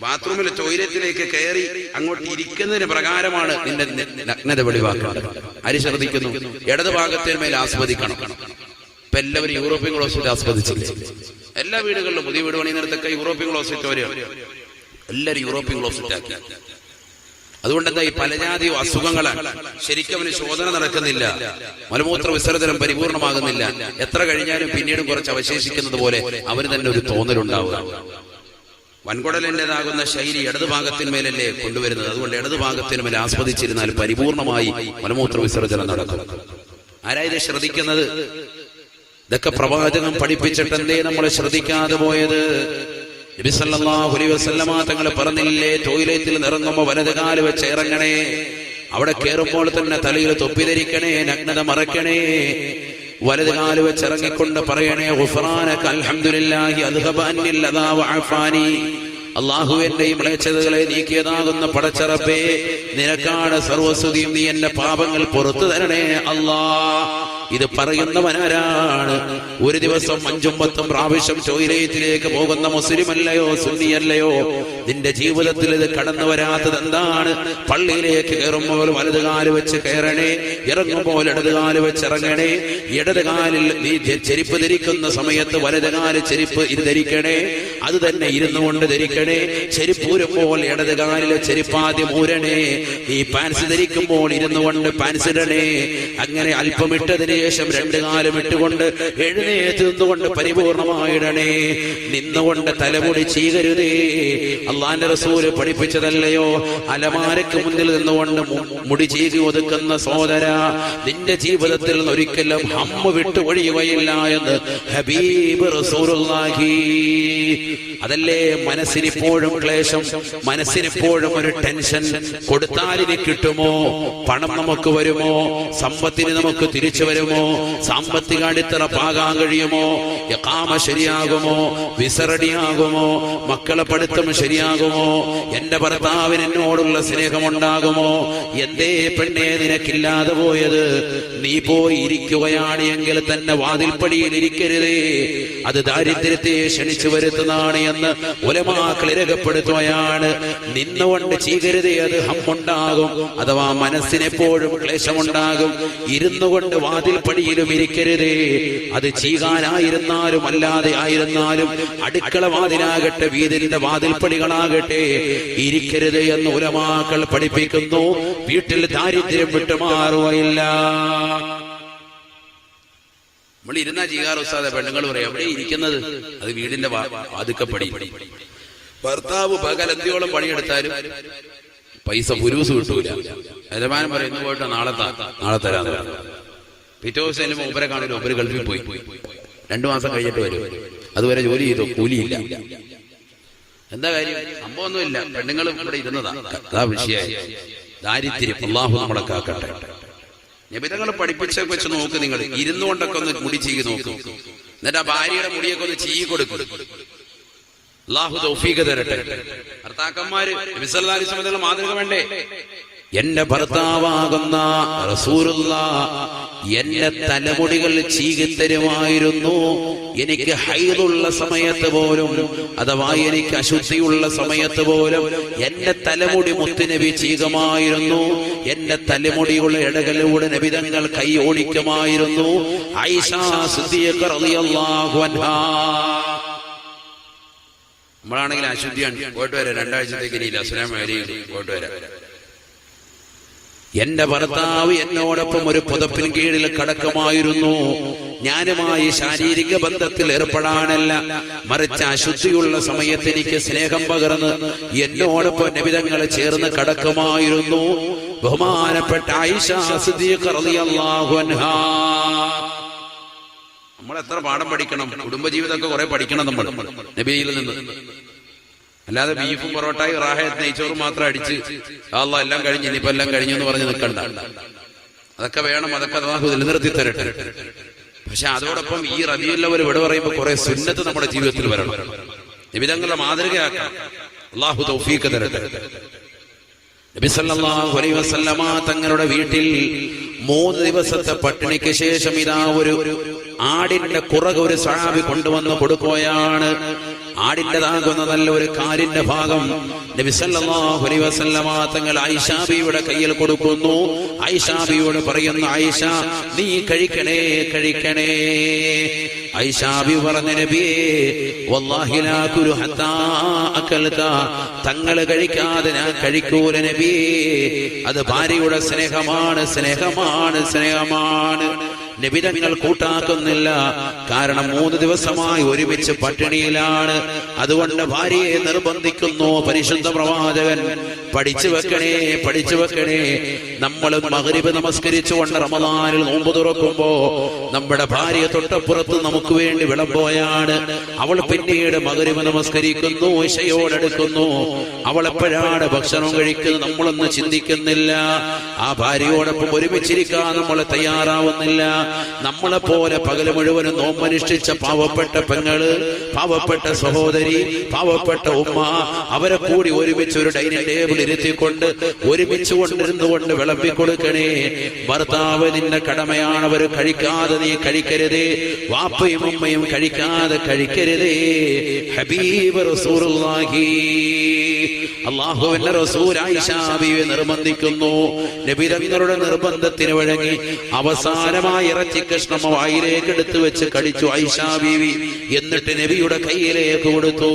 ബാത്റൂമിലെ ടോയ്ലറ്റിലേക്ക് കയറി അങ്ങോട്ട് ഇരിക്കുന്നതിന് പ്രകാരമാണ് നിന്റെ നഗ്നത വെളിവാക്കുന്നത്. ആര് ശ്രദ്ധിക്കുന്നു? ഇടത് ഭാഗത്തിന്മേൽ ആസ്വദിക്കണം. ഇപ്പൊ എല്ലാവരും യൂറോപ്യൻ ക്ലോസറ്റ് ആസ്വദിച്ചില്ലേ? എല്ലാ വീടുകളിലും പുതിയ വീട് പണിയുന്നിടത്തൊക്കെ യൂറോപ്യൻ ക്ലോസറ്റ് വരെയാണ്. എല്ലാവരും യൂറോപ്യൻ ക്ലോസറ്റ് ആക്കി. അതുകൊണ്ട് എന്താ? ഈ പലജാതി അസുഖങ്ങളാണ്. ശരിക്കും അവന് ശോധന നടക്കുന്നില്ല, മലമൂത്ര വിസർജനം പരിപൂർണമാകുന്നില്ല. എത്ര കഴിഞ്ഞാലും പിന്നീടും കുറച്ച് അവശേഷിക്കുന്നത് പോലെ അവന് തന്നെ ഒരു തോന്നലുണ്ടാവുക. വൻകുടലിൻ്റെതാകുന്ന ശൈലി ഇടതുഭാഗത്തിന്മേലല്ലേ കൊണ്ടുവരുന്നത്. അതുകൊണ്ട് ഇടതുഭാഗത്തിന്മേൽ ആസ്വദിച്ചിരുന്നാൽ പരിപൂർണമായി മലമൂത്ര വിസർജനം നടക്കും. ആരായത് ശ്രദ്ധിക്കുന്നത്? ഇതൊക്കെ പ്രവാചകൻ പഠിപ്പിച്ചിട്ട് എന്തേ നമ്മളെ ശ്രദ്ധിക്കാതെ പോയത്? നബി സല്ലല്ലാഹു അലൈഹി വസല്ലമ തങ്ങൾ പറഞ്ഞില്ലേ, ടോയ്ലറ്റിൽ ഇറങ്ങുമ്പോൾ വലതുകാല് വെച്ച് ഇറങ്ങണേ. അവിടെ കയറുമ്പോൾ തന്നെ തലയിൽ തൊപ്പി ധരിക്കണേ, നഗ്നത മറക്കണേ. വലതുകാല് വെച്ച് ഇറങ്ങിക്കൊണ്ട് പറയണേ, ഗുഫ്റാനക അൽഹംദുലില്ലാഹി അദ്ഹബ അന്നിൽ അദാ വഅഫാനി. അല്ലാഹു എന്റെ ഈ മ്ലേച്ഛതകളെ നീക്കിയതാകുന്ന പടച്ചറബേ, നിനക്കാണ് സർവസ്തുതിയും, നീ എന്റെ പാപങ്ങൾ പുറത്തു തരണേ അല്ലാഹ്. ഇത് പറയുന്നവനാരാണ്? ഒരു ദിവസം 5-10 പ്രാവശ്യം ടോയ്ലറ്റിലേക്ക് പോകുന്ന മുസ്ലിം അല്ലയോ, സുന്നിയല്ലയോ? നിന്റെ ജീവിതത്തിൽ ഇത് കടന്നു വരാത്തത് എന്താണ്? പള്ളിയിലേക്ക് കയറുമ്പോൾ വലതുകാല് വെച്ച് കയറണേ, ഇറങ്ങുമ്പോൾ ഇടതുകാല് വെച്ച് ഇറങ്ങണേ. ഇടതുകാലിൽ നീ ചെരുപ്പ് ധരിക്കുന്ന സമയത്ത് വലതുകാല് ചെരുപ്പ് ധരിക്കണേ. അത് തന്നെ ഇരുന്നു കൊണ്ട് ധരിക്കണേ. ചെരുപ്പൂരുമ്പോൾ ഇടതുകാലിലെ ചെരുപ്പാദ്യം ഊരണേ. നീ പാൻസ് ധരിക്കുമ്പോൾ ഇരുന്നു കൊണ്ട് പാൻസ് ഇടണേ. അങ്ങനെ അല്പം ഇട്ടതിന് ശേഷം 2 കാലും ഇട്ടുകൊണ്ട് എഴുന്നേറ്റ് നിന്നുകൊണ്ട് പരിപൂർണമായിടണേ. നിന്നുകൊണ്ട് തലമുടി ചീകരുതേ. അള്ളാന്റെ റസൂല് പഠിപ്പിച്ചതല്ലയോ? അലമാരയ്ക്ക് മുന്നിൽ നിന്നുകൊണ്ട് മുടി ചീകി ഒതുക്കുന്ന സഹോദര, നിന്റെ ജീവിതത്തിൽ നിന്ന് ഒരിക്കലും ഹമ്മ് വിട്ടുകൊഴിയുകയില്ല എന്ന് ഹബീബ് റസൂലുള്ളാഹി. അതല്ലേ മനസ്സിനിപ്പോഴും ക്ലേശം, മനസ്സിനിപ്പോഴും ഒരു ടെൻഷൻ. കൊടുത്താലിന് കിട്ടുമോ? പണം നമുക്ക് വരുമോ? സമ്പത്തിന് നമുക്ക് തിരിച്ചു വരുമോ? വരുമോ? സാമ്പത്തിക അടിത്തറ പാകാൻ കഴിയുമോ? ഇഖാമ ശരിയാകുമോ? വിസ റെഡിയാകുമോ? മക്കളെ പഠിത്തം ശരിയാകുമോ? എന്റെ ഭർത്താവിന് എന്നോടുള്ള സ്നേഹമുണ്ടാകുമോ? എന്തേ പെണ്ണേ നിനക്കില്ലാതെ പോയത്? നീ പോയി ഇരിക്കുകയാണ് എങ്കിൽ തന്നെ വാതിൽപ്പടിയിൽ ഇരിക്കരുതേ, അത് ദാരിദ്ര്യത്തെ ക്ഷണിച്ചു വരുത്തുന്നതാണ് എന്ന് ഉലമാക്കൾ രേഖപ്പെടുത്തുകയാണ്. നിന്നുകൊണ്ട് ചീകരുതേ, അത് ഹമ്മുണ്ടാകും, അഥവാ മനസ്സിനെപ്പോഴും ക്ലേശമുണ്ടാകും. ഇരുന്നു കൊണ്ട് വാതിൽപ്പടിയിലും ഇരിക്കരുതേ, അത് ചീകാനായിരുന്നാലും അല്ലാതെ ആയിരുന്നാലും, അടുക്കള വാതിലാകട്ടെ വീതിന്റെ വാതിൽപ്പടികളാകട്ടെ, ഇരിക്കരുത് എന്ന് ഉലമാക്കൾ പഠിപ്പിക്കുന്നു. വീട്ടിൽ ദാരിദ്ര്യം വിട്ടുമാറുകയില്ല. നമ്മൾ ഇരുന്ന ചീകാർ ഉസ്താദെ പെണ്ണുങ്ങൾ പറയാം എവിടെ ഇരിക്കുന്നത്? അത് വീടിന്റെ വാതുക്കപ്പടി. ഭർത്താവ് പകലന്തിയോളം പണിയെടുത്താലും പൈസ പുരൂസ് കിട്ടൂല. യജമാനൻ പറയും ഇന്ന് പോയിട്ട് നാളെ തരാന്ന് പറഞ്ഞു. പിറ്റേ ദിവസം മൂപ്പരെ കാണില്ല, മൂപ്പര് ഗൾഫിൽ പോയി 2 മാസം കഴിഞ്ഞിട്ട് വരും. അതുവരെ ജോലി ചെയ്തു, കൂലിയില്ല. എന്താ കാര്യം? സംഭവമൊന്നുമില്ല, പെണ്ണുങ്ങളും ഇവിടെ ഇരുന്നതാ. അതാ വിഷയമായി ദാരിദ്ര്യം. അല്ലാഹു നമ്മളെ കാക്കട്ടെ. നബിതങ്ങൾ പഠിപ്പിച്ചൊക്കെ വെച്ച് നോക്ക്. നിങ്ങൾ ഇരുന്നുകൊണ്ടൊക്കെ ഒന്ന് മുടി ചീകി നോക്കും, എന്നിട്ട് ആ ഭാര്യയുടെ മുടിയൊക്കെ ഒന്ന് ചീകി കൊടുക്കും. അല്ലാഹു തൗഫീഖ് തരട്ടെ. ഭർത്താക്കന്മാര് നബി സല്ലല്ലാഹു അലൈഹി വസല്ലം മാതൃക വേണ്ടേ? എന്റെ ഭർത്താവാകുന്ന റസൂലുള്ളാഹ് എന്റെ തലമുടികൾ ചീകിത്തരുമായിരുന്നു. എനിക്ക് ഹൈദുള്ള സമയത്ത് പോലും, അഥവാ എനിക്ക് അശുദ്ധിയുള്ള സമയത്ത് പോലും എന്റെ തലമുടി മുത്തുനബി ചീകുമായിരുന്നു. എന്റെ തലമുടിയുള്ള ഇടകളിലൂടെ നബിതങ്ങൾ കൈ ഓടിക്കുമായിരുന്നു. ആയിഷ സിദ്ദീഖ റളിയല്ലാഹു അൻഹാ. നമ്മളാണെങ്കിൽ അശുദ്ധിയാണ്, പോയിട്ട് വരാം, 2 ആഴ്ചത്തേക്ക് ഇനിയില്ല, അസ്സലാമു അലൈക്കും, പോയിട്ട് വരാം. എന്റെ ഭർത്താവ് എന്നോടൊപ്പം ഒരു പുതപ്പിൻ കീഴിൽ കടക്കുമായിരുന്നു. ഞാനുമായി ശാരീരിക ബന്ധത്തിൽ ഏർപ്പെടാനല്ല, മറിച്ച് അശുദ്ധിയുള്ള സമയത്ത് എനിക്ക് സ്നേഹം പകർന്ന് എന്നോടൊപ്പം നബിതങ്ങളെ ചേർന്ന് കടക്കുമായിരുന്നു. ബഹുമാനപ്പെട്ട ആയിഷ സിദ്ദീഖ റളിയല്ലാഹു അൻഹാ. നമ്മൾ എത്ര പാഠം പഠിക്കണം, കുടുംബജീവിതമൊക്കെ കുറെ പഠിക്കണം നമ്മൾ നബിയിൽ നിന്ന്. അല്ലാതെ ബീഫും പൊറോട്ടയും റാഹത്ത് നെയ്ച്ചോറും മാത്രം അടിച്ച് അല്ലാഹ് എല്ലാം കഴിഞ്ഞ് ഇനിയിപ്പോ എല്ലാം കഴിഞ്ഞു എന്ന് പറഞ്ഞ് നിൽക്കണ്ട. അതൊക്കെ വേണം, അതൊക്കെ അല്ലാഹു നിലനിർത്തി തരട്ടെ. പക്ഷെ അതോടൊപ്പം ഈ റബീഉൽ അവ്വൽ ഇവിടെ പറയുമ്പോൾ കുറെ സുന്നത്ത് നമ്മുടെ ജീവിതത്തിൽ വരണം, നബിതങ്ങളുടെ മാതൃകയാക്കാം. അല്ലാഹു തൗഫീഖ് തരട്ടെ. നബി സല്ലല്ലാഹു അലൈഹി വസല്ലമ തങ്ങളുടെ വീട്ടിൽ 3 ദിവസത്തെ പട്ടിണിക്ക് ശേഷം ഇതാ ഒരു ആടിന്റെ കുറക് ഒരു സഹാബി കൊണ്ടുവന്ന് കൊടുക്കുകയാണ്. ആടിന്റേതാകുന്ന നല്ല ഒരു കാലിന്റെ ഭാഗം നബി സല്ലല്ലാഹു അലൈഹി വസല്ലമ തങ്ങൾ ആയിഷ ബിയുടെ കയ്യിൽ കൊടുക്കുന്നു. ആയിഷ ബിയോട് പറയുന്നു, ആയിഷ നീ കഴിക്കണേ കഴിക്കണേ. ആയിഷ ബി പറഞ്ഞ നബിയേ വല്ലാഹി ലാ കുലു ഹത്താ അകൽത, തങ്ങൾ കഴിക്കാതെ ഞാൻ കഴിക്കൂല നബിയേ. അത് ഭാര്യയുടെ സ്നേഹമാണ്, സ്നേഹമാണ്, സ്നേഹമാണ്. നബിതങ്ങൾ കൂട്ടാക്കുന്നില്ല, കാരണം 3 ദിവസമായി ഒരുമിച്ച് പട്ടിണിയിലാണ്. അതുകൊണ്ട് ഭാര്യയെ നിർബന്ധിക്കുന്നു. പരിശുദ്ധ പ്രവാചകൻ പഠിച്ചു വെക്കണേ, പഠിച്ചു വെക്കണേ. നമ്മൾ മഗ്രിബ് നമസ്കരിച്ചുകൊണ്ട് റമദാനിൽ നോമ്പ് തുറക്കുമ്പോ നമ്മുടെ ഭാര്യ തൊട്ടപ്പുറത്ത് നമുക്ക് വേണ്ടി വിളമ്പോയാണ്. അവൾ പിന്നീട് മഗ്രിബ് നമസ്കരിക്കുന്നു, ഇശയോടടുക്കുന്നു. അവൾ എപ്പോഴാണ് ഭക്ഷണം കഴിക്കുന്നത് നമ്മളൊന്നും ചിന്തിക്കുന്നില്ല. ആ ഭാര്യയോടൊപ്പം ഒരുമിച്ചിരിക്കാൻ നമ്മൾ തയ്യാറാവുന്നില്ല. നമ്മളെ പോലെ പകല് മുഴുവനും നോമ്പനുഷ്ഠിച്ച പാവപ്പെട്ട പെങ്ങള്, പാവപ്പെട്ട സഹോദരി, പാവപ്പെട്ട ഉമ്മ, അവരെ കൂടി ഒരുമിച്ച് ഒരു ഡൈനിങ് ടേബിൾ ഇരുത്തിക്കൊണ്ട് ഒരുമിച്ച് കൊണ്ടിരുന്നുകൊണ്ട് വിളമ്പി കൊടുക്കണേ. ഭർത്താവ് നിന്റെ കടമയാണ്, അവർ കഴിക്കാതെ നീ കഴിക്കരുതേ. വാപ്പയും ഉമ്മയും കഴിക്കാതെ കഴിക്കരുതേ. ഹബീബ് റസൂലുള്ളാഹി അല്ലാഹുവിന്റെ റസൂൽ ആയിഷ ബീവിയെ നിർബന്ധിക്കുന്നു. നബി തങ്ങളുടെ നിർബന്ധത്തിന് വഴങ്ങി അവസാനമായി ഇറച്ചി കഷ്ണം വായിലേക്ക് എടുത്തു വെച്ച് കടിച്ചു ആയിഷ ബീവി. എന്നിട്ട് നബിയുടെ കയ്യിലേക്ക് കൊടുത്തു.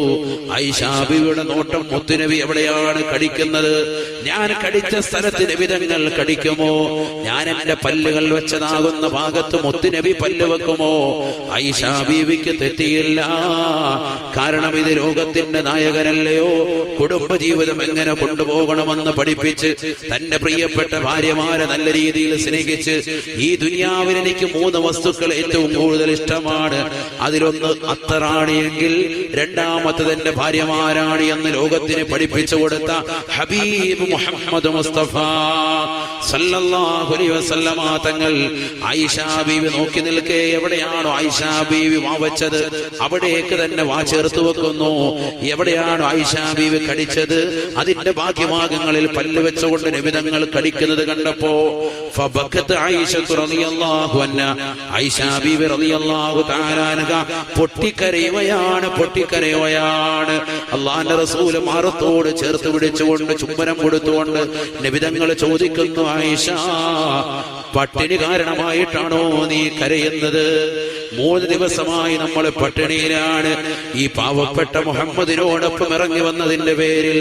ആയിഷ ബീവിയുടെ നോട്ടം മുത്തുനബി എവിടെയാണ് കടിക്കുന്നത്? ഞാൻ കടിച്ച സ്ഥലത്ത് നബി തങ്ങൾ കടിക്കുമോ? ഞാൻ എന്റെ പല്ലുകൾ വെച്ചതാകുന്ന ഭാഗത്ത് മുത്തുനബി പല്ല് വെക്കുമോ? ആയിഷ ബീവിക്ക് തെറ്റിയില്ല. കാരണം ഇത് ലോകത്തിന്റെ നായകനല്ലയോ? കുടുംബജീവിതം എങ്ങനെ കൊണ്ടുപോകണമെന്ന് പഠിപ്പിച്ച് തന്റെ പ്രിയപ്പെട്ട ഭാര്യമാരെ നല്ല രീതിയിൽ സ്നേഹിച്ച്, ഈ ദുനിയാവിൽ എനിക്ക് 3 വസ്തുക്കൾ ഏറ്റവും കൂടുതൽ ഇഷ്ടമാണ്, അതിലൊന്ന് അത്തറാണ് എങ്കിൽ രണ്ടാമത്തത് എന്റെ ഭാര്യമാരാണ് എന്ന് ലോകത്തിന് പഠിപ്പിച്ചു കൊടുത്ത ഹബീബ് മുഹമ്മദ് മുസ്തഫ സല്ലല്ലാഹു അലൈഹി വസല്ലമ തങ്ങൾ ആയിഷ ബീവി നോക്കി നിൽക്കെ എവിടെയാണോ ആയിഷ ബീവി വാ വെച്ചത് അവിടേക്ക് തന്നെ വാ ചേർത്ത് വെക്കുന്നു. എവിടെയാണോ ആയിഷ ബീവി കടിച്ചത് അതിന്റെ ബാക്കിഭാഗങ്ങളിൽ പല്ല് വെച്ചുകൊണ്ട് നബി തങ്ങൾ കടിക്കുന്നത് കണ്ടപ്പോ ഫബക്കത്ത് ആയിഷ റളിയല്ലാഹു അൻഹ ആയിഷ ബീവി റളിയല്ലാഹു തആല അൻഹ പൊട്ടിക്കരയുകയാണ്. അല്ലാഹുവിന്റെ റസൂൽ മാറത്തോട് ചേർത്ത് പിടിച്ചുകൊണ്ട് ചുംബനം കൊടുത്തുകൊണ്ട് നബി തങ്ങൾ ചോദിക്കുന്നു, ആയിഷ പട്ടിണി കാരണമായിട്ടാണോ നീ കരയുന്നത്? 3 ദിവസമായി നമ്മൾ പട്ടിണിയിലാണ്. ഈ പാവപ്പെട്ട മുഹമ്മദിനോടൊപ്പം ഇറങ്ങി വന്നതിന്റെ പേരിൽ,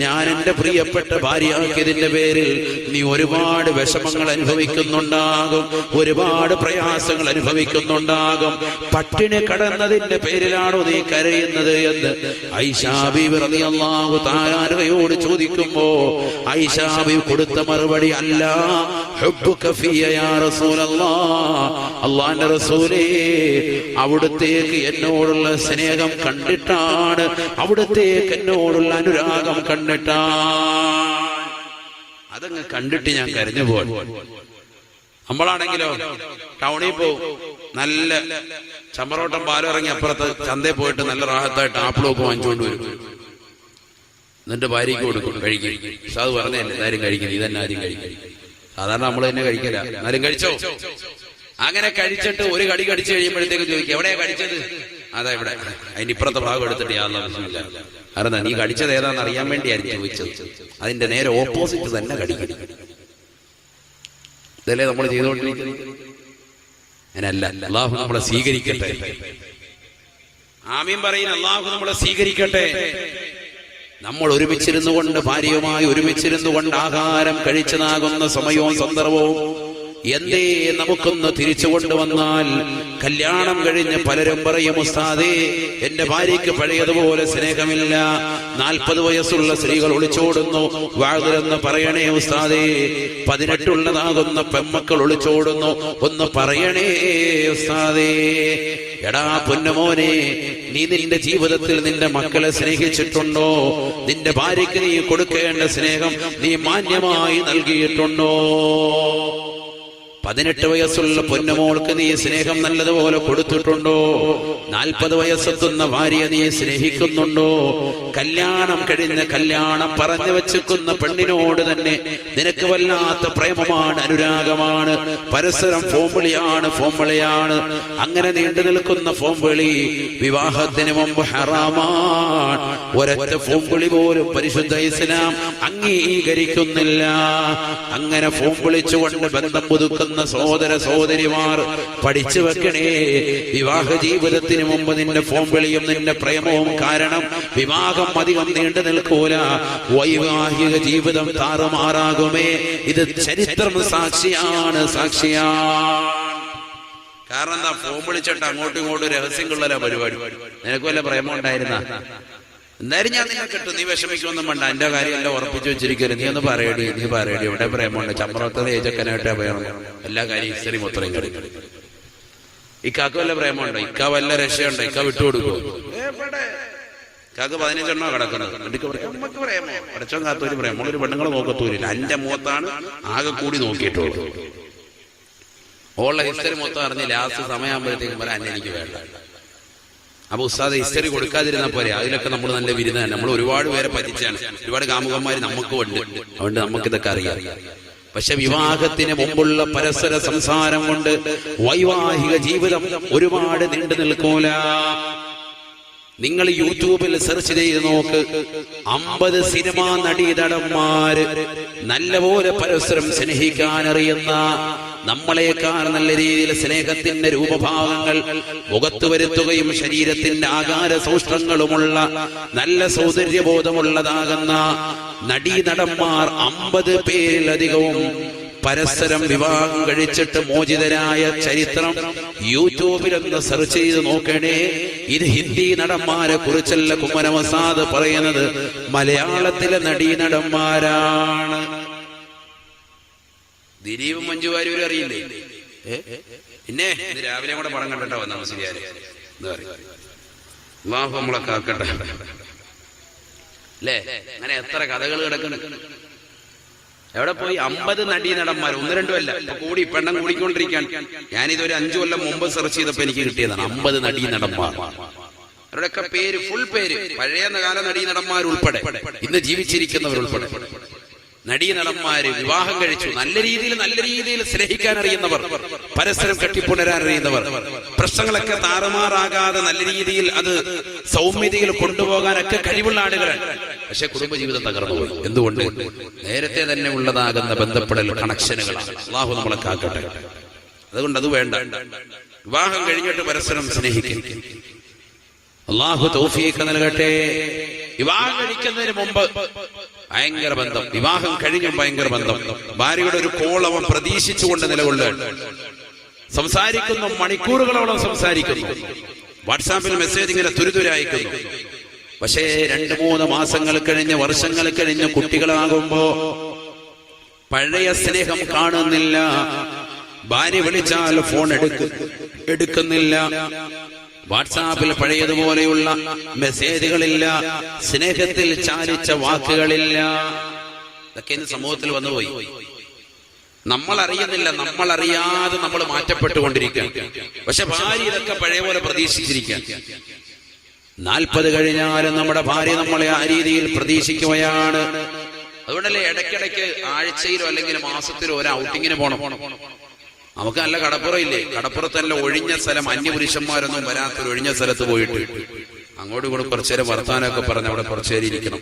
ഞാൻ എന്റെ പ്രിയപ്പെട്ട ഭാര്യയാക്കിയതിന്റെ പേരിൽ നീ ഒരുപാട് വിഷമങ്ങൾ അനുഭവിക്കുന്നുണ്ടാകും, ഒരുപാട് പ്രയാസങ്ങൾ അനുഭവിക്കുന്നുണ്ടാകും. പട്ടിണി കടന്നതിന്റെ പേരിലാണോ നീ കരയുന്നത് എന്ന് ആയിഷ ബീവി റളിയല്ലാഹു തആല അൻഹയോട് ചോദിക്കുമ്പോ ആയിഷ ബീവി കൊടുത്ത മറുപടി, അല്ല ഹുബ്ബുക ഫിയ യാ റസൂലല്ലാഹ്, അല്ലാഹുവിന്റെ റസൂലേ അവിടുത്തേക്ക് എന്നോടുള്ള സ്നേഹം കണ്ടിട്ടാണ്, അവിടുത്തേക്ക് എന്നോടുള്ള അനുരാഗം കണ്ടിട്ടാണ്. അതങ്ങ് കണ്ടിട്ട് ഞാൻ കരഞ്ഞു പോകും. നമ്മളാണെങ്കിലോ ടൗണിൽ പോവും, നല്ല ചമ്പറോട്ടം പാലം ഇറങ്ങി അപ്പുറത്ത് ചന്തയിൽ പോയിട്ട് നല്ല റാഹത്തായിട്ട് ആപ്പിളൊക്കെ വാങ്ങിച്ചുകൊണ്ട് വരും. എന്നിട്ട് ഭാര്യയ്ക്ക് കൊടുക്കും, കഴിക്കും. അത് പറഞ്ഞല്ലേ എല്ലാരും കഴിക്കും, ഇതന്നെ ആരും കഴിക്കും. സാധാരണ നമ്മൾ തന്നെ കഴിക്കില്ല, എന്നാലും കഴിച്ചോ. അങ്ങനെ കഴിച്ചിട്ട് ഒരു കടി കടിച്ചു കഴിയുമ്പോഴത്തേക്ക് ചോദിക്കും, എവിടെയാ കടിച്ചത്? അതാ ഇവിടെ, അതിന് ഇപ്പുറത്തെ ഭാഗം എടുത്തിട്ട് യാതൊന്നുമില്ല. കാരണം നീ കടിച്ചത് ഏതാണെന്ന് അറിയാൻ വേണ്ടിയായിരുന്നു ചോദിച്ചത്. അതിന്റെ നേരെ ഓപ്പോസിറ്റ് തന്നെ കടിക്കും. ഇതല്ലേ നമ്മൾ ചെയ്തുകൊണ്ടിരിക്കുന്നത്? അങ്ങനല്ല. അല്ലാഹു നമ്മളെ സ്വീകരിക്കട്ടെ. ആമീൻ പറയുന്ന അല്ലാഹു നമ്മളെ സ്വീകരിക്കട്ടെ. നമ്മൾ ഒരുമിച്ചിരുന്നു കൊണ്ട്, ഭാര്യയുമായി ഒരുമിച്ചിരുന്നു കൊണ്ട് ആഹാരം കഴിച്ചതാകുന്ന സമയവും സന്ദർഭവും എന്തേ നമുക്കൊന്ന് തിരിച്ചു കൊണ്ടുവന്നാൽ, കല്യാണം കഴിഞ്ഞ് പലരും പറയും, ഉസ്താദേ എന്റെ ഭാര്യയ്ക്ക് പഴയതുപോലെ സ്നേഹമില്ല, 40 വയസ്സുള്ള സ്ത്രീകൾ ഒളിച്ചോടുന്നു, വാതിലെന്ന് പറയണേ ഉസ്താദേ. 18 പെമ്മക്കൾ ഒളിച്ചോടുന്നു, ഒന്ന് പറയണേ ഉസ്താദേ. എടാ പൊന്നുമോനെ, നീ നിന്റെ ജീവിതത്തിൽ നിന്റെ മക്കളെ സ്നേഹിച്ചിട്ടുണ്ടോ? നിന്റെ ഭാര്യയ്ക്ക് നീ കൊടുക്കേണ്ട സ്നേഹം നീ മാന്യമായി നൽകിയിട്ടുണ്ടോ? 18 വയസ്സുള്ള പൊന്നുമോൾക്ക് നീ സ്നേഹം നല്ലതുപോലെ കൊടുത്തിട്ടുണ്ടോ? 40 വയസ്സെത്തുന്ന ഭാര്യ നീ സ്നേഹിക്കുന്നുണ്ടോ? കല്യാണം കഴിഞ്ഞ, കല്യാണം പറഞ്ഞു വെച്ചിരിക്കുന്ന പെണ്ണിനോട് തന്നെ നിനക്ക് വല്ലാത്ത പ്രേമമാണ്, അനുരാഗമാണ്, പരസ്പരം ഫോംവിളിയാണ്. അങ്ങനെ നീണ്ടു നിൽക്കുന്ന ഫോംവിളി വിവാഹത്തിന് മുമ്പ് ഹറാമാണ്. ഒരൊറ്റ ഫോംവിളി പോലും പരിശുദ്ധ ഇസ്ലാം അംഗീകരിക്കുന്നില്ല. അങ്ങനെ ഫോം വിളിച്ചുകൊണ്ട് ബന്ധം പുതുക്കുന്ന സഹോദര സഹോദരിമാർ പഠിച്ചു വെക്കണേ. വിവാഹ ജീവിതത്തിന് മുമ്പ് നിന്റെ ഫോം വിളിയും നിന്റെ പ്രേമവും കാരണം വിവാഹം അധികം നീണ്ടു നിൽക്കൂല, വൈവാഹിക ജീവിതം താറുമാറാകുമേ. ഇത് ചരിത്രം സാക്ഷിയാണ്. കാരണം എന്താ? ഫോം വിളിച്ചിട്ട് അങ്ങോട്ടും ഇങ്ങോട്ടും രഹസ്യങ്ങളുള്ള പരിപാടി. നിനക്ക് വല്ല പ്രേമം ഉണ്ടായിരുന്ന? എന്തായാലും ഞാൻ നിന്നെ കിട്ടും, നീ വിഷമിക്കൊന്നും വേണ്ട, എന്റെ കാര്യം എല്ലാം ഉറപ്പിച്ചു വെച്ചിരിക്കരുത്. നീ ഒന്ന് പറയടി, ഇവിടെ പ്രേമുണ്ട്, ചമ്പറത്തത് ഏജക്കനായിട്ടേ പ്രേമം, എല്ലാ കാര്യം ഹിസ്റ്ററി മൊത്തം കളി. ഇക്കാക്ക് വല്ല പ്രേമുണ്ടോ? ഇക്ക വല്ല രക്ഷയുണ്ടോ? ഇക്ക വിട്ടുകൊടുക്കൂ? ഇക്കാക്ക് 15 എണ്ണോ കിടക്കുന്നത്. നമുക്ക് പ്രേമോ? അടച്ചോ കാത്തൊരു പ്രേമം, ഒരു പെണ്ണുങ്ങളെ നോക്കത്തൂരില്ല. എന്റെ മുഖത്താണ് ആകെ കൂടി നോക്കിയിട്ടുള്ളൂ. ഓളുടെ ഹിസ്റ്ററി മൊത്തം അറിഞ്ഞ് ലാസ്റ്റ് സമയമാകുമ്പോഴത്തേക്കും പറയാൻ എനിക്ക് വേണ്ട. അപ്പൊ ഉസ്താദ് ഹിസ്റ്ററി കൊടുക്കാതിരുന്ന പോലെ, അതിലൊക്കെ നമ്മൾ നല്ല വിരുന്നാണ്. നമ്മൾ ഒരുപാട് പേരെ പറ്റിച്ചാണ്, ഒരുപാട് കാമുകന്മാര് നമുക്കും ഉണ്ട്, അതുകൊണ്ട് നമുക്കിതൊക്കെ അറിയാം. പക്ഷെ വിവാഹത്തിന് മുമ്പുള്ള പരസ്പര സംസാരം കൊണ്ട് വൈവാഹിക ജീവിതം ഒരുപാട് നീണ്ടു നിൽക്കൂല. നിങ്ങൾ യൂട്യൂബിൽ സെർച്ച് ചെയ്ത് നോക്ക്, 50 സിനിമാ നടീനടന്മാര് നല്ലപോലെ പരസ്പരം സ്നേഹിക്കാൻ അറിയുന്ന, നമ്മളെക്കാൾ നല്ല രീതിയിൽ സ്നേഹത്തിന്റെ രൂപഭാവങ്ങൾ മുഖത്ത് വരുത്തുകയും ശരീരത്തിന്റെ ആകാര സൗഷ്ഠങ്ങളുമുള്ള നല്ല സൗന്ദര്യബോധമുള്ളതാകുന്ന നടീനടന്മാർ 50 പേരിലധികവും പരസ്പരം വിവാഹം കഴിച്ചിട്ട് മോചിതരായ ചരിത്രം യൂട്യൂബിലൊന്ന് സെർച്ച് ചെയ്ത് നോക്കണേ. ഇത് ഹിന്ദി നടന്മാരെ കുറിച്ചല്ല കുമ്മനം ഉസ്താദ് പറയുന്നത്, മലയാളത്തിലെ നടീനടന്മാരാണ്. ദിലീപും മഞ്ജു വാര്യരും അറിയില്ലേ? പിന്നെ ഇത് രാവിലെ കൂടെ പടം കണ്ടിട്ടാ വന്ന മുസ്ലിയാര്. എന്താ പറയുക, അല്ലാഹു നമ്മളെ കാക്കട്ടെ അല്ലേ? അങ്ങനെ എത്ര കഥകൾ കിടക്കുന്നു. എവിടെ പോയി? 50 നടീനടന്മാർ, 1-2 അല്ല, കൂടി പെണ്ണം കൂടിക്കൊണ്ടിരിക്കാൻ. ഞാനിതൊരു 5 കൊല്ലം മുമ്പ് സെർച്ച് ചെയ്തപ്പോ എനിക്ക് കിട്ടിയതാണ് 50 നടീനടന്മാർ. അവരുടെയൊക്കെ പേര്, ഫുൾ പേര്, പഴയ കാല നടീനടന്മാർ ഉൾപ്പെടെ, ഇന്ന് ജീവിച്ചിരിക്കുന്നവർ ഉൾപ്പെടെ നടീനടന്മാര് വിവാഹം കഴിച്ചു. നല്ല രീതിയിൽ സ്നേഹിക്കാൻ അറിയുന്നവർ, പരസ്പരം കെട്ടിപ്പുണരാൻ അറിയുന്നവർ, പ്രശ്നങ്ങളൊക്കെ താറുമാറാകാതെ നല്ല രീതിയിൽ അത് സൗമ്യതയിൽ കൊണ്ടുപോകാനൊക്കെ കഴിവുള്ള ആളുകളാണ്. പക്ഷെ കുടുംബജീവിതം തകർന്നുപോയി. എന്തുകൊണ്ട്? നേരത്തെ തന്നെ ഉള്ളതാകുന്ന ബന്ധപ്പെടൽ, കണക്ഷനുകളാണ്. അല്ലാഹു നമ്മളെ കാക്കട്ടെ. അതുകൊണ്ട് അത് വേണ്ട. വിവാഹം കഴിഞ്ഞിട്ട് പരസ്പരം സ്നേഹിക്കും. അല്ലാഹു തൗഫീഖ് നൽകട്ടെ. വിവാഹം കഴിക്കുന്നതിന് മുമ്പ് ഭയങ്കര ബന്ധം, വിവാഹം കഴിഞ്ഞും ഭയങ്കര ബന്ധം. ഭാര്യയുടെ ഒരു കോൾ അവൻ പ്രതീക്ഷിച്ചുകൊണ്ട് നിലകൊള്ളുകയാണ്. സംസാരിക്കുന്നു, മണിക്കൂറുകളോളം സംസാരിക്കുന്നു, വാട്സാപ്പിൽ മെസ്സേജ് ഇങ്ങനെ തുരുതുരായിക്കുന്നു. പക്ഷേ 2-3 മാസങ്ങൾ കഴിഞ്ഞ്, വർഷങ്ങൾ കഴിഞ്ഞ് കുട്ടികളാകുമ്പോ പഴയ സ്നേഹം കാണുന്നില്ല. ഭാര്യ വിളിച്ചാൽ ഫോൺ എടുക്കുന്നില്ല. വാട്സാപ്പിൽ പഴയതുപോലെയുള്ള മെസ്സേജുകളില്ല. സ്നേഹത്തിൽ ചാലിച്ച വാക്കുകളില്ല. ഇതൊക്കെ ഇന്ന് സമൂഹത്തിൽ വന്നുപോയി. നമ്മൾ അറിയുന്നില്ല, നമ്മൾ അറിയാതെ നമ്മൾ മാറ്റപ്പെട്ടുകൊണ്ടിരിക്കുക. പക്ഷെ ഭാര്യ ഇതൊക്കെ പഴയ പോലെ പ്രതീക്ഷിച്ചിരിക്കുക. 40 കഴിഞ്ഞാലും നമ്മുടെ ഭാര്യ നമ്മളെ ആ രീതിയിൽ പ്രതീക്ഷിക്കുകയാണ്. അതുകൊണ്ടല്ലേ ഇടയ്ക്കിടയ്ക്ക് ആഴ്ചയിലോ അല്ലെങ്കിൽ മാസത്തിലോ ഒരു ഔട്ടിങ്ങിന് പോണം. നമുക്ക് നല്ല കടപ്പുറം ഇല്ലേ? കടപ്പുറത്തല്ല ഒഴിഞ്ഞ സ്ഥലം, അന്യപുരുഷന്മാരൊന്നും വരാത്തൊരു ഒഴിഞ്ഞ സ്ഥലത്ത് പോയിട്ട് അങ്ങോട്ടും ഇങ്ങോട്ടും കുറച്ചേരം വർത്താനമൊക്കെ പറഞ്ഞ് അവിടെ കുറച്ചേരം ഇരിക്കണം.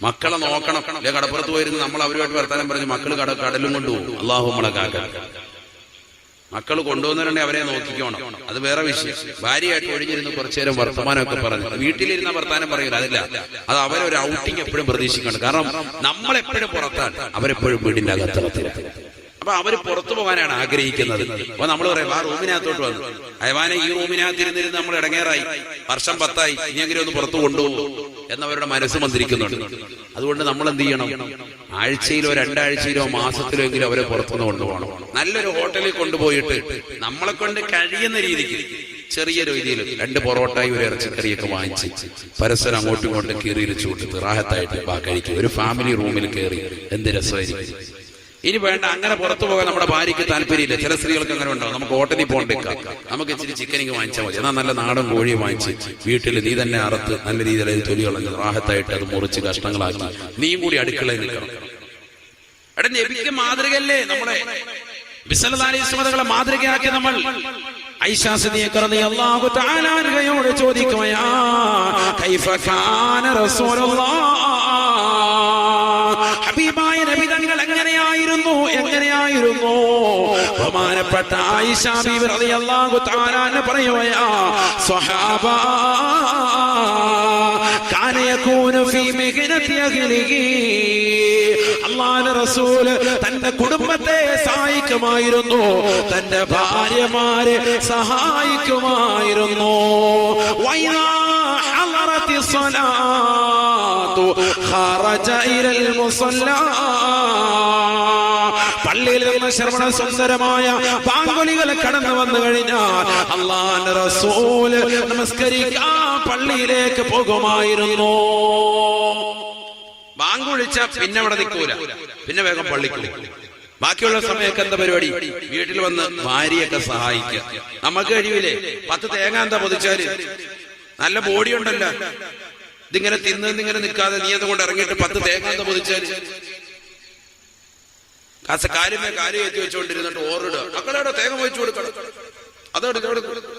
മക്കളെ നോക്കണം. അല്ലെ കടപ്പുറത്ത് പോയിരുന്നു നമ്മൾ അവരുമായിട്ട് വർത്താനം പറഞ്ഞ് മക്കൾ കടലും കൊണ്ടുപോകും. അല്ലാഹു നമ്മളെ കാക്കട്ടെ. മക്കൾ കൊണ്ടുപോകുന്നവരുണ്ടെ അവരെ നോക്കിക്കോണം, അത് വേറെ വിഷയം. ഭാര്യയായിട്ട് ഒഴിഞ്ഞിരുന്ന് കുറച്ചേരം വർത്തമാനമൊക്കെ പറഞ്ഞു വീട്ടിലിരുന്ന വർത്താനം പറയില്ല, അതില്ല. അത് അവരൊരു ഔട്ടിങ് എപ്പോഴും പ്രതീക്ഷിക്കണം. കാരണം നമ്മളെപ്പോഴും പുറത്താണ്, അവരെപ്പോഴും വീടിന്റെ അകത്തളത്തിലാണ്. അപ്പൊ അവര് പുറത്തു പോകാനാണ് ആഗ്രഹിക്കുന്നത്. അപ്പൊ നമ്മൾ പറയാം ആ റൂമിനകത്തോട്ട് വന്നു, അയവാനെ ഈ റൂമിനകത്തിരുന്നിരുന്ന് നമ്മൾ ഇടങ്ങേറായി, വർഷം 10 ഇനിയെങ്കിലും ഒന്ന് പുറത്തു കൊണ്ടുപോകും എന്നവരുടെ മനസ്സ് മന്ത്രിക്കുന്നുണ്ട്. അതുകൊണ്ട് നമ്മൾ എന്ത് ചെയ്യണം? ആഴ്ചയിലോ 2 ആഴ്ചയിലോ മാസത്തിലോ എങ്കിലും അവരെ പുറത്തുനിന്ന് കൊണ്ടുപോകണം. നല്ലൊരു ഹോട്ടലിൽ കൊണ്ടുപോയിട്ട് നമ്മളെ കൊണ്ട് കഴിയുന്ന രീതിക്ക് ചെറിയ രീതിയിൽ 2 പൊറോട്ടയും 1 ഇറച്ചിക്കറിയൊക്കെ വാങ്ങിച്ച് പരസ്പരം അങ്ങോട്ടും ഇങ്ങോട്ടും കീറിയിച്ചു കൊടുത്ത് റാഹത്തായിട്ട് കഴിക്കും. ഒരു ഫാമിലി റൂമിൽ കയറി എന്ത് രസമായിരിക്കും. ഇനി വേണ്ട, അങ്ങനെ പുറത്തു പോകാൻ നമ്മുടെ ഭാര്യയ്ക്ക് താല്പര്യമില്ല. ചില സ്ത്രീകൾക്ക് അങ്ങനെ ഉണ്ടാവും. നമുക്ക് ഹോട്ടലിൽ പോകണ്ടേക്കാം, നമുക്ക് ഇച്ചിരി ചിക്കനിങ് വാങ്ങിച്ചാൽ മതി. എന്നാൽ നല്ല നാടൻ കോഴി വാങ്ങിച്ച് വീട്ടിൽ നീ തന്നെ അറുത്ത് നല്ല രീതിയിൽ അത് തൊലി കളഞ്ഞ് റാഹത്തായിട്ട് അത് മുറിച്ച് കഷ്ണങ്ങളാക്കി നീയും കൂടി അടുക്കളയിൽ നിൽക്കണം. എടാ നബിക്ക് മാതൃകയല്ലേ നമ്മളെ വിസലതാലിസ്മതകളെ മാതൃകയാക്കി നമ്മൾ. ഐഷാ സിദ്ദീഖ റളിയല്ലാഹു തആല അൻഹയോട് ചോദിക്കുകയാ, കൈഫ കാന റസൂലുള്ളാഹ്, ഹബീബായ നബി തങ്ങൾ എങ്ങനെയായിരുന്നു? ബഹുമാനപ്പെട്ട ആയിഷ ബീവി റളിയല്ലാഹു തആല അൻഹ പറയുകയാ, സ്വഹാബ കാന യകൂനു ഫീ മിഹ്നതി അഹ്ലിഹി, അല്ലാഹുവിന്റെ റസൂൽ തന്റെ കുടുംബത്തെ സഹായിക്കുമായിരുന്നു, തന്റെ ഭാര്യമാരെ സഹായിക്കുമായിരുന്നു. വൈദാ ഹളറത്തി സ്വലാത്തു ഖറജ ഇലൽ മുസല്ലാ, പള്ളിയിൽ നിന്ന് ശ്രവണ സുന്ദരമായ ബാങ്കുലികൾ കടന്നു വന്നു കഴിഞ്ഞാൽ അല്ലാഹുവിന്റെ റസൂൽ നമസ്കരിക്കാൻ പള്ളിയിലേക്ക് പോകുമായിരുന്നു. ബാങ്ക് വിളിച്ച പിന്നെ അവിടെ നിൽക്കൂല, പിന്നെ വേഗം പള്ളിക്ക് പോകും. ബാക്കിയുള്ള സമയമൊക്കെ എന്താ പരിപാടി? വീട്ടിൽ വന്ന് ഭാര്യയൊക്കെ സഹായിക്കുക. നമുക്ക് കഴിയൂലേ? 10 തേങ്ങ എന്താ പൊതിച്ചാല്? നല്ല ബോഡി ഉണ്ടല്ലോ, ഇതിങ്ങനെ തിന്നിങ്ങനെ നിൽക്കാതെ നീ അതുകൊണ്ട് ഇറങ്ങിയിട്ട് 10 തേങ്ങ എന്താ പൊതിച്ചാല്? കാലുമേ കാര്യം എത്തി വെച്ചുകൊണ്ടിരുന്നിട്ട് ഓറിടുക, മക്കളെവിടെ തേങ്ങ വെച്ചു കൊടുക്കണം,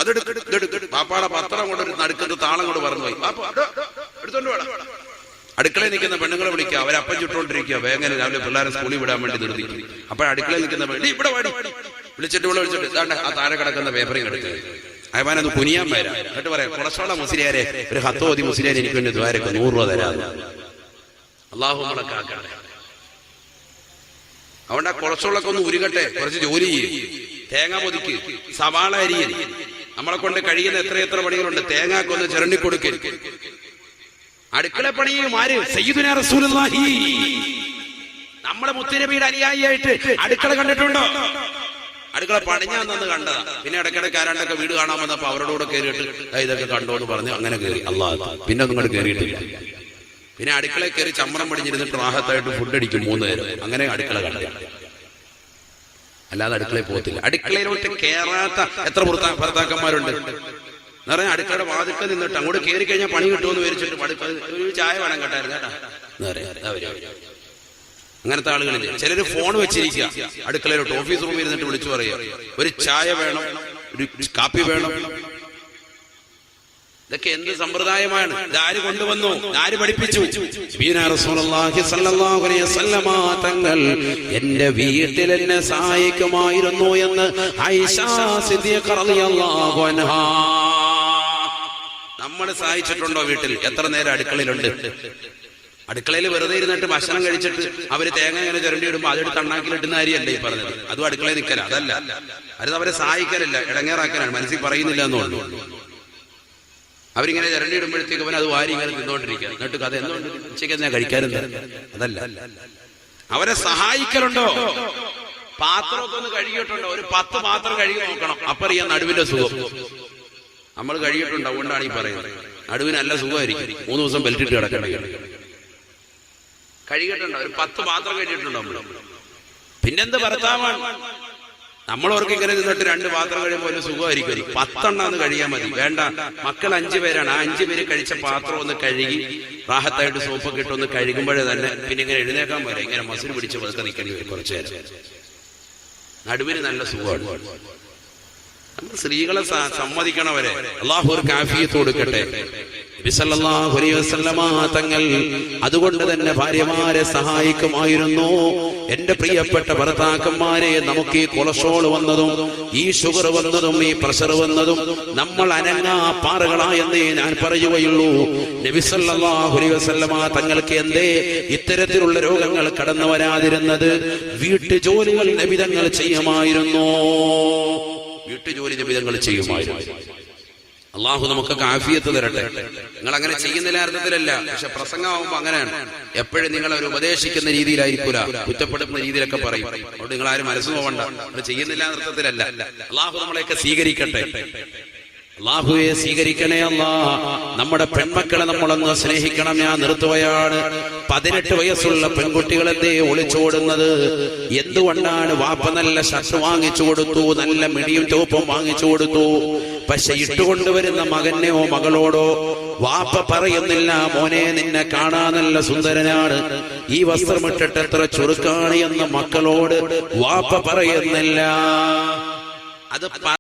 അതെടുത്ത് പാപ്പാടെ പത്രം കൊണ്ട് ഒരു നടുക്കത്ത് താളം കൊണ്ട് പറഞ്ഞു പോയി, എടുത്തോണ്ട് വേണം. അടുക്കളയിൽ നിൽക്കുന്ന പെണ്ണുങ്ങളെ വിളിക്കുക, അവരപ്പം ചുട്ടോണ്ടിരിക്കുക, വേഗം രാവിലെ പിള്ളേരെ സ്കൂളിൽ വിടാൻ വേണ്ടി നിർത്തിക്കും. അപ്പൊ അടുക്കളയിൽ നിൽക്കുന്ന ഇവിടെ വിളിച്ചിട്ട് ഇതാണ്ട് ആ താഴെ കിടക്കുന്ന പേപ്പറിങ് എടുക്കുക, അയവാനത് കുനിയാൻ വരാം. എന്നിട്ട് പറയാം, കൊളസ്ട്രോള മുസ്ലിയാരെ ഒരു 10 ഓതി മുസ്ലിയാരെ എനിക്ക് വേണ്ടി ദ്വാരക്ക് 100 രൂപ തരാതെ. അള്ളാഹു നമ്മളെ കാക്കട്ടെ. അതുകൊണ്ട് ആ കൊളസ്ട്രോളൊക്കെ ഒന്ന് ഉരുകട്ടെ, കുറച്ച് ജോലി ചെയ്യും, തേങ്ങ പൊതിക്ക്, സവാള അരിയൽ, നമ്മളെ കൊണ്ട് കഴിയുന്ന എത്ര പണികളുണ്ട്. തേങ്ങാക്കൊന്ന് ചിരണ്ടി കൊടുക്കൽ, അടുക്കള പണിയും ആര്? സയ്യിദുനാ റസൂലുള്ളാഹി. നമ്മുടെ മുത്തുനബിയുടെ അനുയായിയായിട്ട് അടുക്കള കണ്ടിട്ടുണ്ടോ? അടുക്കള പണിഞ്ഞാന്ന് കണ്ടതാ. പിന്നെ ഇടയ്ക്കിടയ്ക്ക് ആരാണ്ടൊക്കെ വീട് കാണാൻ വന്നപ്പോ അവരോട് കൂടെ കയറിയിട്ട് ഇതൊക്കെ കണ്ടോ എന്ന് പറഞ്ഞ് അങ്ങനെ കയറി. അല്ലാഹ് പിന്നെ ഒന്നും കൂടെ കയറിയിട്ടില്ല. പിന്നെ അടുക്കളയിൽ കയറി ചമ്മണം പടിഞ്ഞിരുന്നിട്ട് റാഹത്തായിട്ട് ഫുഡ് അടിക്കും 3 നേരം. അങ്ങനെ അടുക്കള കണ്ടത്, അല്ലാതെ അടുക്കളയിൽ പോകത്തില്ല. അടുക്കളയിലോട്ട് കയറാത്ത എത്ര ഭർത്താക്കന്മാരുണ്ട് എന്ന് പറഞ്ഞാൽ അടുക്കളയുടെ വാതിൽക്കൽ നിന്നിട്ട് അങ്ങോട്ട് കയറി കഴിഞ്ഞാൽ പണി കിട്ടുമെന്ന് വിചാരിച്ചിട്ട് ഒരു ചായ വേണം കേട്ടായിരുന്നു കേട്ടാ. അങ്ങനത്തെ ആളുകളില്ല. ചിലര് ഫോൺ വെച്ചിരിക്കുക അടുക്കളയിലോട്ട്, ഓഫീസ് റൂമിൽ ഇരുന്നിട്ട് വിളിച്ചു പറയുക ഒരു ചായ വേണം, ഒരു കാപ്പി വേണം. ഇതൊക്കെ എന്ത് സമ്പ്രദായമാണ്? ഇതാര് കൊണ്ടുവന്നു? ആര് പഠിപ്പിച്ചു? തങ്ങൾ എന്റെ വീട്ടിൽ എന്നെ സഹായിക്കുമായിരുന്നു എന്ന് ആയിഷ സിദ്ദീഖ റളിയല്ലാഹു അൻഹാ. നമ്മൾ സഹായിച്ചിട്ടുണ്ടോ? വീട്ടിൽ എത്ര നേരം അടുക്കളയിലുണ്ട്? അടുക്കളയിൽ വെറുതെ ഇരുന്നിട്ട് ഭക്ഷണം കഴിച്ചിട്ട് അവര് തേങ്ങ ഇങ്ങനെ ചിരണ്ടി ഇടുമ്പോ അതെടുത്ത് അണ്ണാക്കിലിട്ടുന്ന കാര്യമല്ല ഈ പറഞ്ഞത്. അതും അടുക്കളയിൽ നിൽക്കല, അതല്ല. അത് അവരെ സഹായിക്കാനല്ല, ഇടങ്ങേറാക്കാനാണ്. മനസ്സിൽ പറയുന്നില്ല എന്നുള്ളൂ. അവരിങ്ങനെ ചിരണ്ടി ഇടുമ്പോഴത്തേക്ക് അവൻ അത് വാരി ഇങ്ങനെ തിന്നോണ്ടിരിക്കുക. എന്നിട്ട് കഥ എന്തുകൊണ്ട് ഉച്ചയ്ക്ക് എന്നാ കഴിക്കാറുണ്ട്? അതല്ല. അവരെ സഹായിക്കലുണ്ടോ? പാത്രമൊക്കെ ഒന്ന് കഴുകിയിട്ടുണ്ടോ? ഒരു 10 പാത്രം കഴുകി നോക്കണം, അപ്പറിയാൻ നടുവിന്റെ സുഖം. നമ്മൾ കഴുകിയിട്ടുണ്ട്, അതുകൊണ്ടാണ് ഈ പറയുന്നത്. നടുവിന് നല്ല സുഖമായിരിക്കും. 3 ദിവസം ബെൽറ്റിട്ട് കിടക്കണ്ടേ. കഴുകിയിട്ടുണ്ടോ? ഒരു 10 പാത്രം കഴുകിയിട്ടുണ്ടോ നമ്മൾ? പിന്നെന്ത് ഭർത്താവാണ്? നമ്മളവർക്ക് ഇങ്ങനെ നിന്നിട്ട് 2 പാത്രം കഴിയുമ്പോൾ ഒരു സുഖമായിരിക്കും. 10 എണ്ണം കഴിയാൻ മതി. വേണ്ട, മക്കൾ 5 പേരാണ്. ആ 5 പേര് കഴിച്ച പാത്രം ഒന്ന് കഴുകി റാഹത്തായിട്ട് സോപ്പൊക്കെ ഇട്ട് ഒന്ന് കഴുകുമ്പോഴേ തന്നെ പിന്നെ ഇങ്ങനെ എഴുന്നേക്കാൻ പോലെ ഇങ്ങനെ മസിൽ പിടിച്ച് പതുക്കെ നിൽക്കേണ്ടി വരും കുറച്ചു നേരം. നടുവിന് നല്ല സുഖമാണ്. നമ്മൾ സ്ത്രീകളെ സമ്മതിക്കണവരെ. അള്ളാഹു ഒരു കാഫിയത്ത് കൊടുക്കട്ടെ. നബി സല്ലല്ലാഹു അലൈഹി വസല്ലമ തങ്ങൾ അതുകൊണ്ട് തന്നെ ഭാര്യമാരെ സഹായിക്കുമായിരുന്നു. എന്റെ പ്രിയപ്പെട്ട ഭർത്താക്കന്മാരെ, നമുക്ക് ഈ കൊളസ്ട്രോൾ വന്നതും ഈ ഷുഗർ വന്നതും ഈ പ്രഷർ വന്നതും നമ്മൾ അനങ്ങാ പാറകളായെന്നേ ഞാൻ പറയുകയുള്ളൂ. നബി സല്ലല്ലാഹു അലൈഹി വസല്ലമ തങ്ങൾക്ക് എന്തേ ഇത്തരത്തിലുള്ള രോഗങ്ങൾ കടന്നു വരാതിരുന്നത്? വീട്ടുജോലികൾ നബി തങ്ങൾ ചെയ്യുമായിരുന്നു. വീട്ടുജോലി നബിതങ്ങൾ ചെയ്യുമായിരുന്നു. അള്ളാഹു നമുക്കൊക്കെ ആഫിയത്ത് തരട്ടെ. നിങ്ങൾ അങ്ങനെ ചെയ്യുന്നില്ല അർത്ഥത്തിലല്ല, പക്ഷെ പ്രസംഗമാകുമ്പോ അങ്ങനെയാണ്. എപ്പോഴും നിങ്ങൾ ഒരു ഉപദേശിക്കുന്ന രീതിയിലായിരിക്കൂല, കുറ്റപ്പെടുത്തുന്ന രീതിയിലൊക്കെ പറയും. അതുകൊണ്ട് നിങ്ങൾ ആരും മനസ്സ് പോകണ്ട. നിങ്ങൾ ചെയ്യുന്നില്ല അർത്ഥത്തിലല്ല. അള്ളാഹു നമ്മളെയൊക്കെ സ്വീകരിക്കട്ടെ. അള്ളാഹുവെ സ്വീകരിക്കണേ അല്ലാ. നമ്മുടെ പെൺമക്കളെ നമ്മളൊന്ന് സ്നേഹിക്കണം. ഞാൻ നിർത്തുകയാണ്. 18 വയസ്സുള്ള പെൺകുട്ടികളെന്തേ ഒളിച്ചോടുന്നത്? എന്തുകൊണ്ടാണ്? വാപ്പ നല്ല ഷർട്ട് വാങ്ങിച്ചു കൊടുത്തു, നല്ല മിടിയും ടോപ്പും വാങ്ങിച്ചു കൊടുത്തു. പക്ഷെ ഇട്ടുകൊണ്ടുവരുന്ന മകനെയോ മകളോടോ വാപ്പ പറയുന്നില്ല, മോനെ നിന്നെ കാണാൻ നല്ല സുന്ദരനാണ്, ഈ വസ്ത്രമിട്ടിട്ട് എത്ര ചുരുക്കാണ് എന്ന് മക്കളോട് വാപ്പ പറയുന്നില്ല. അത്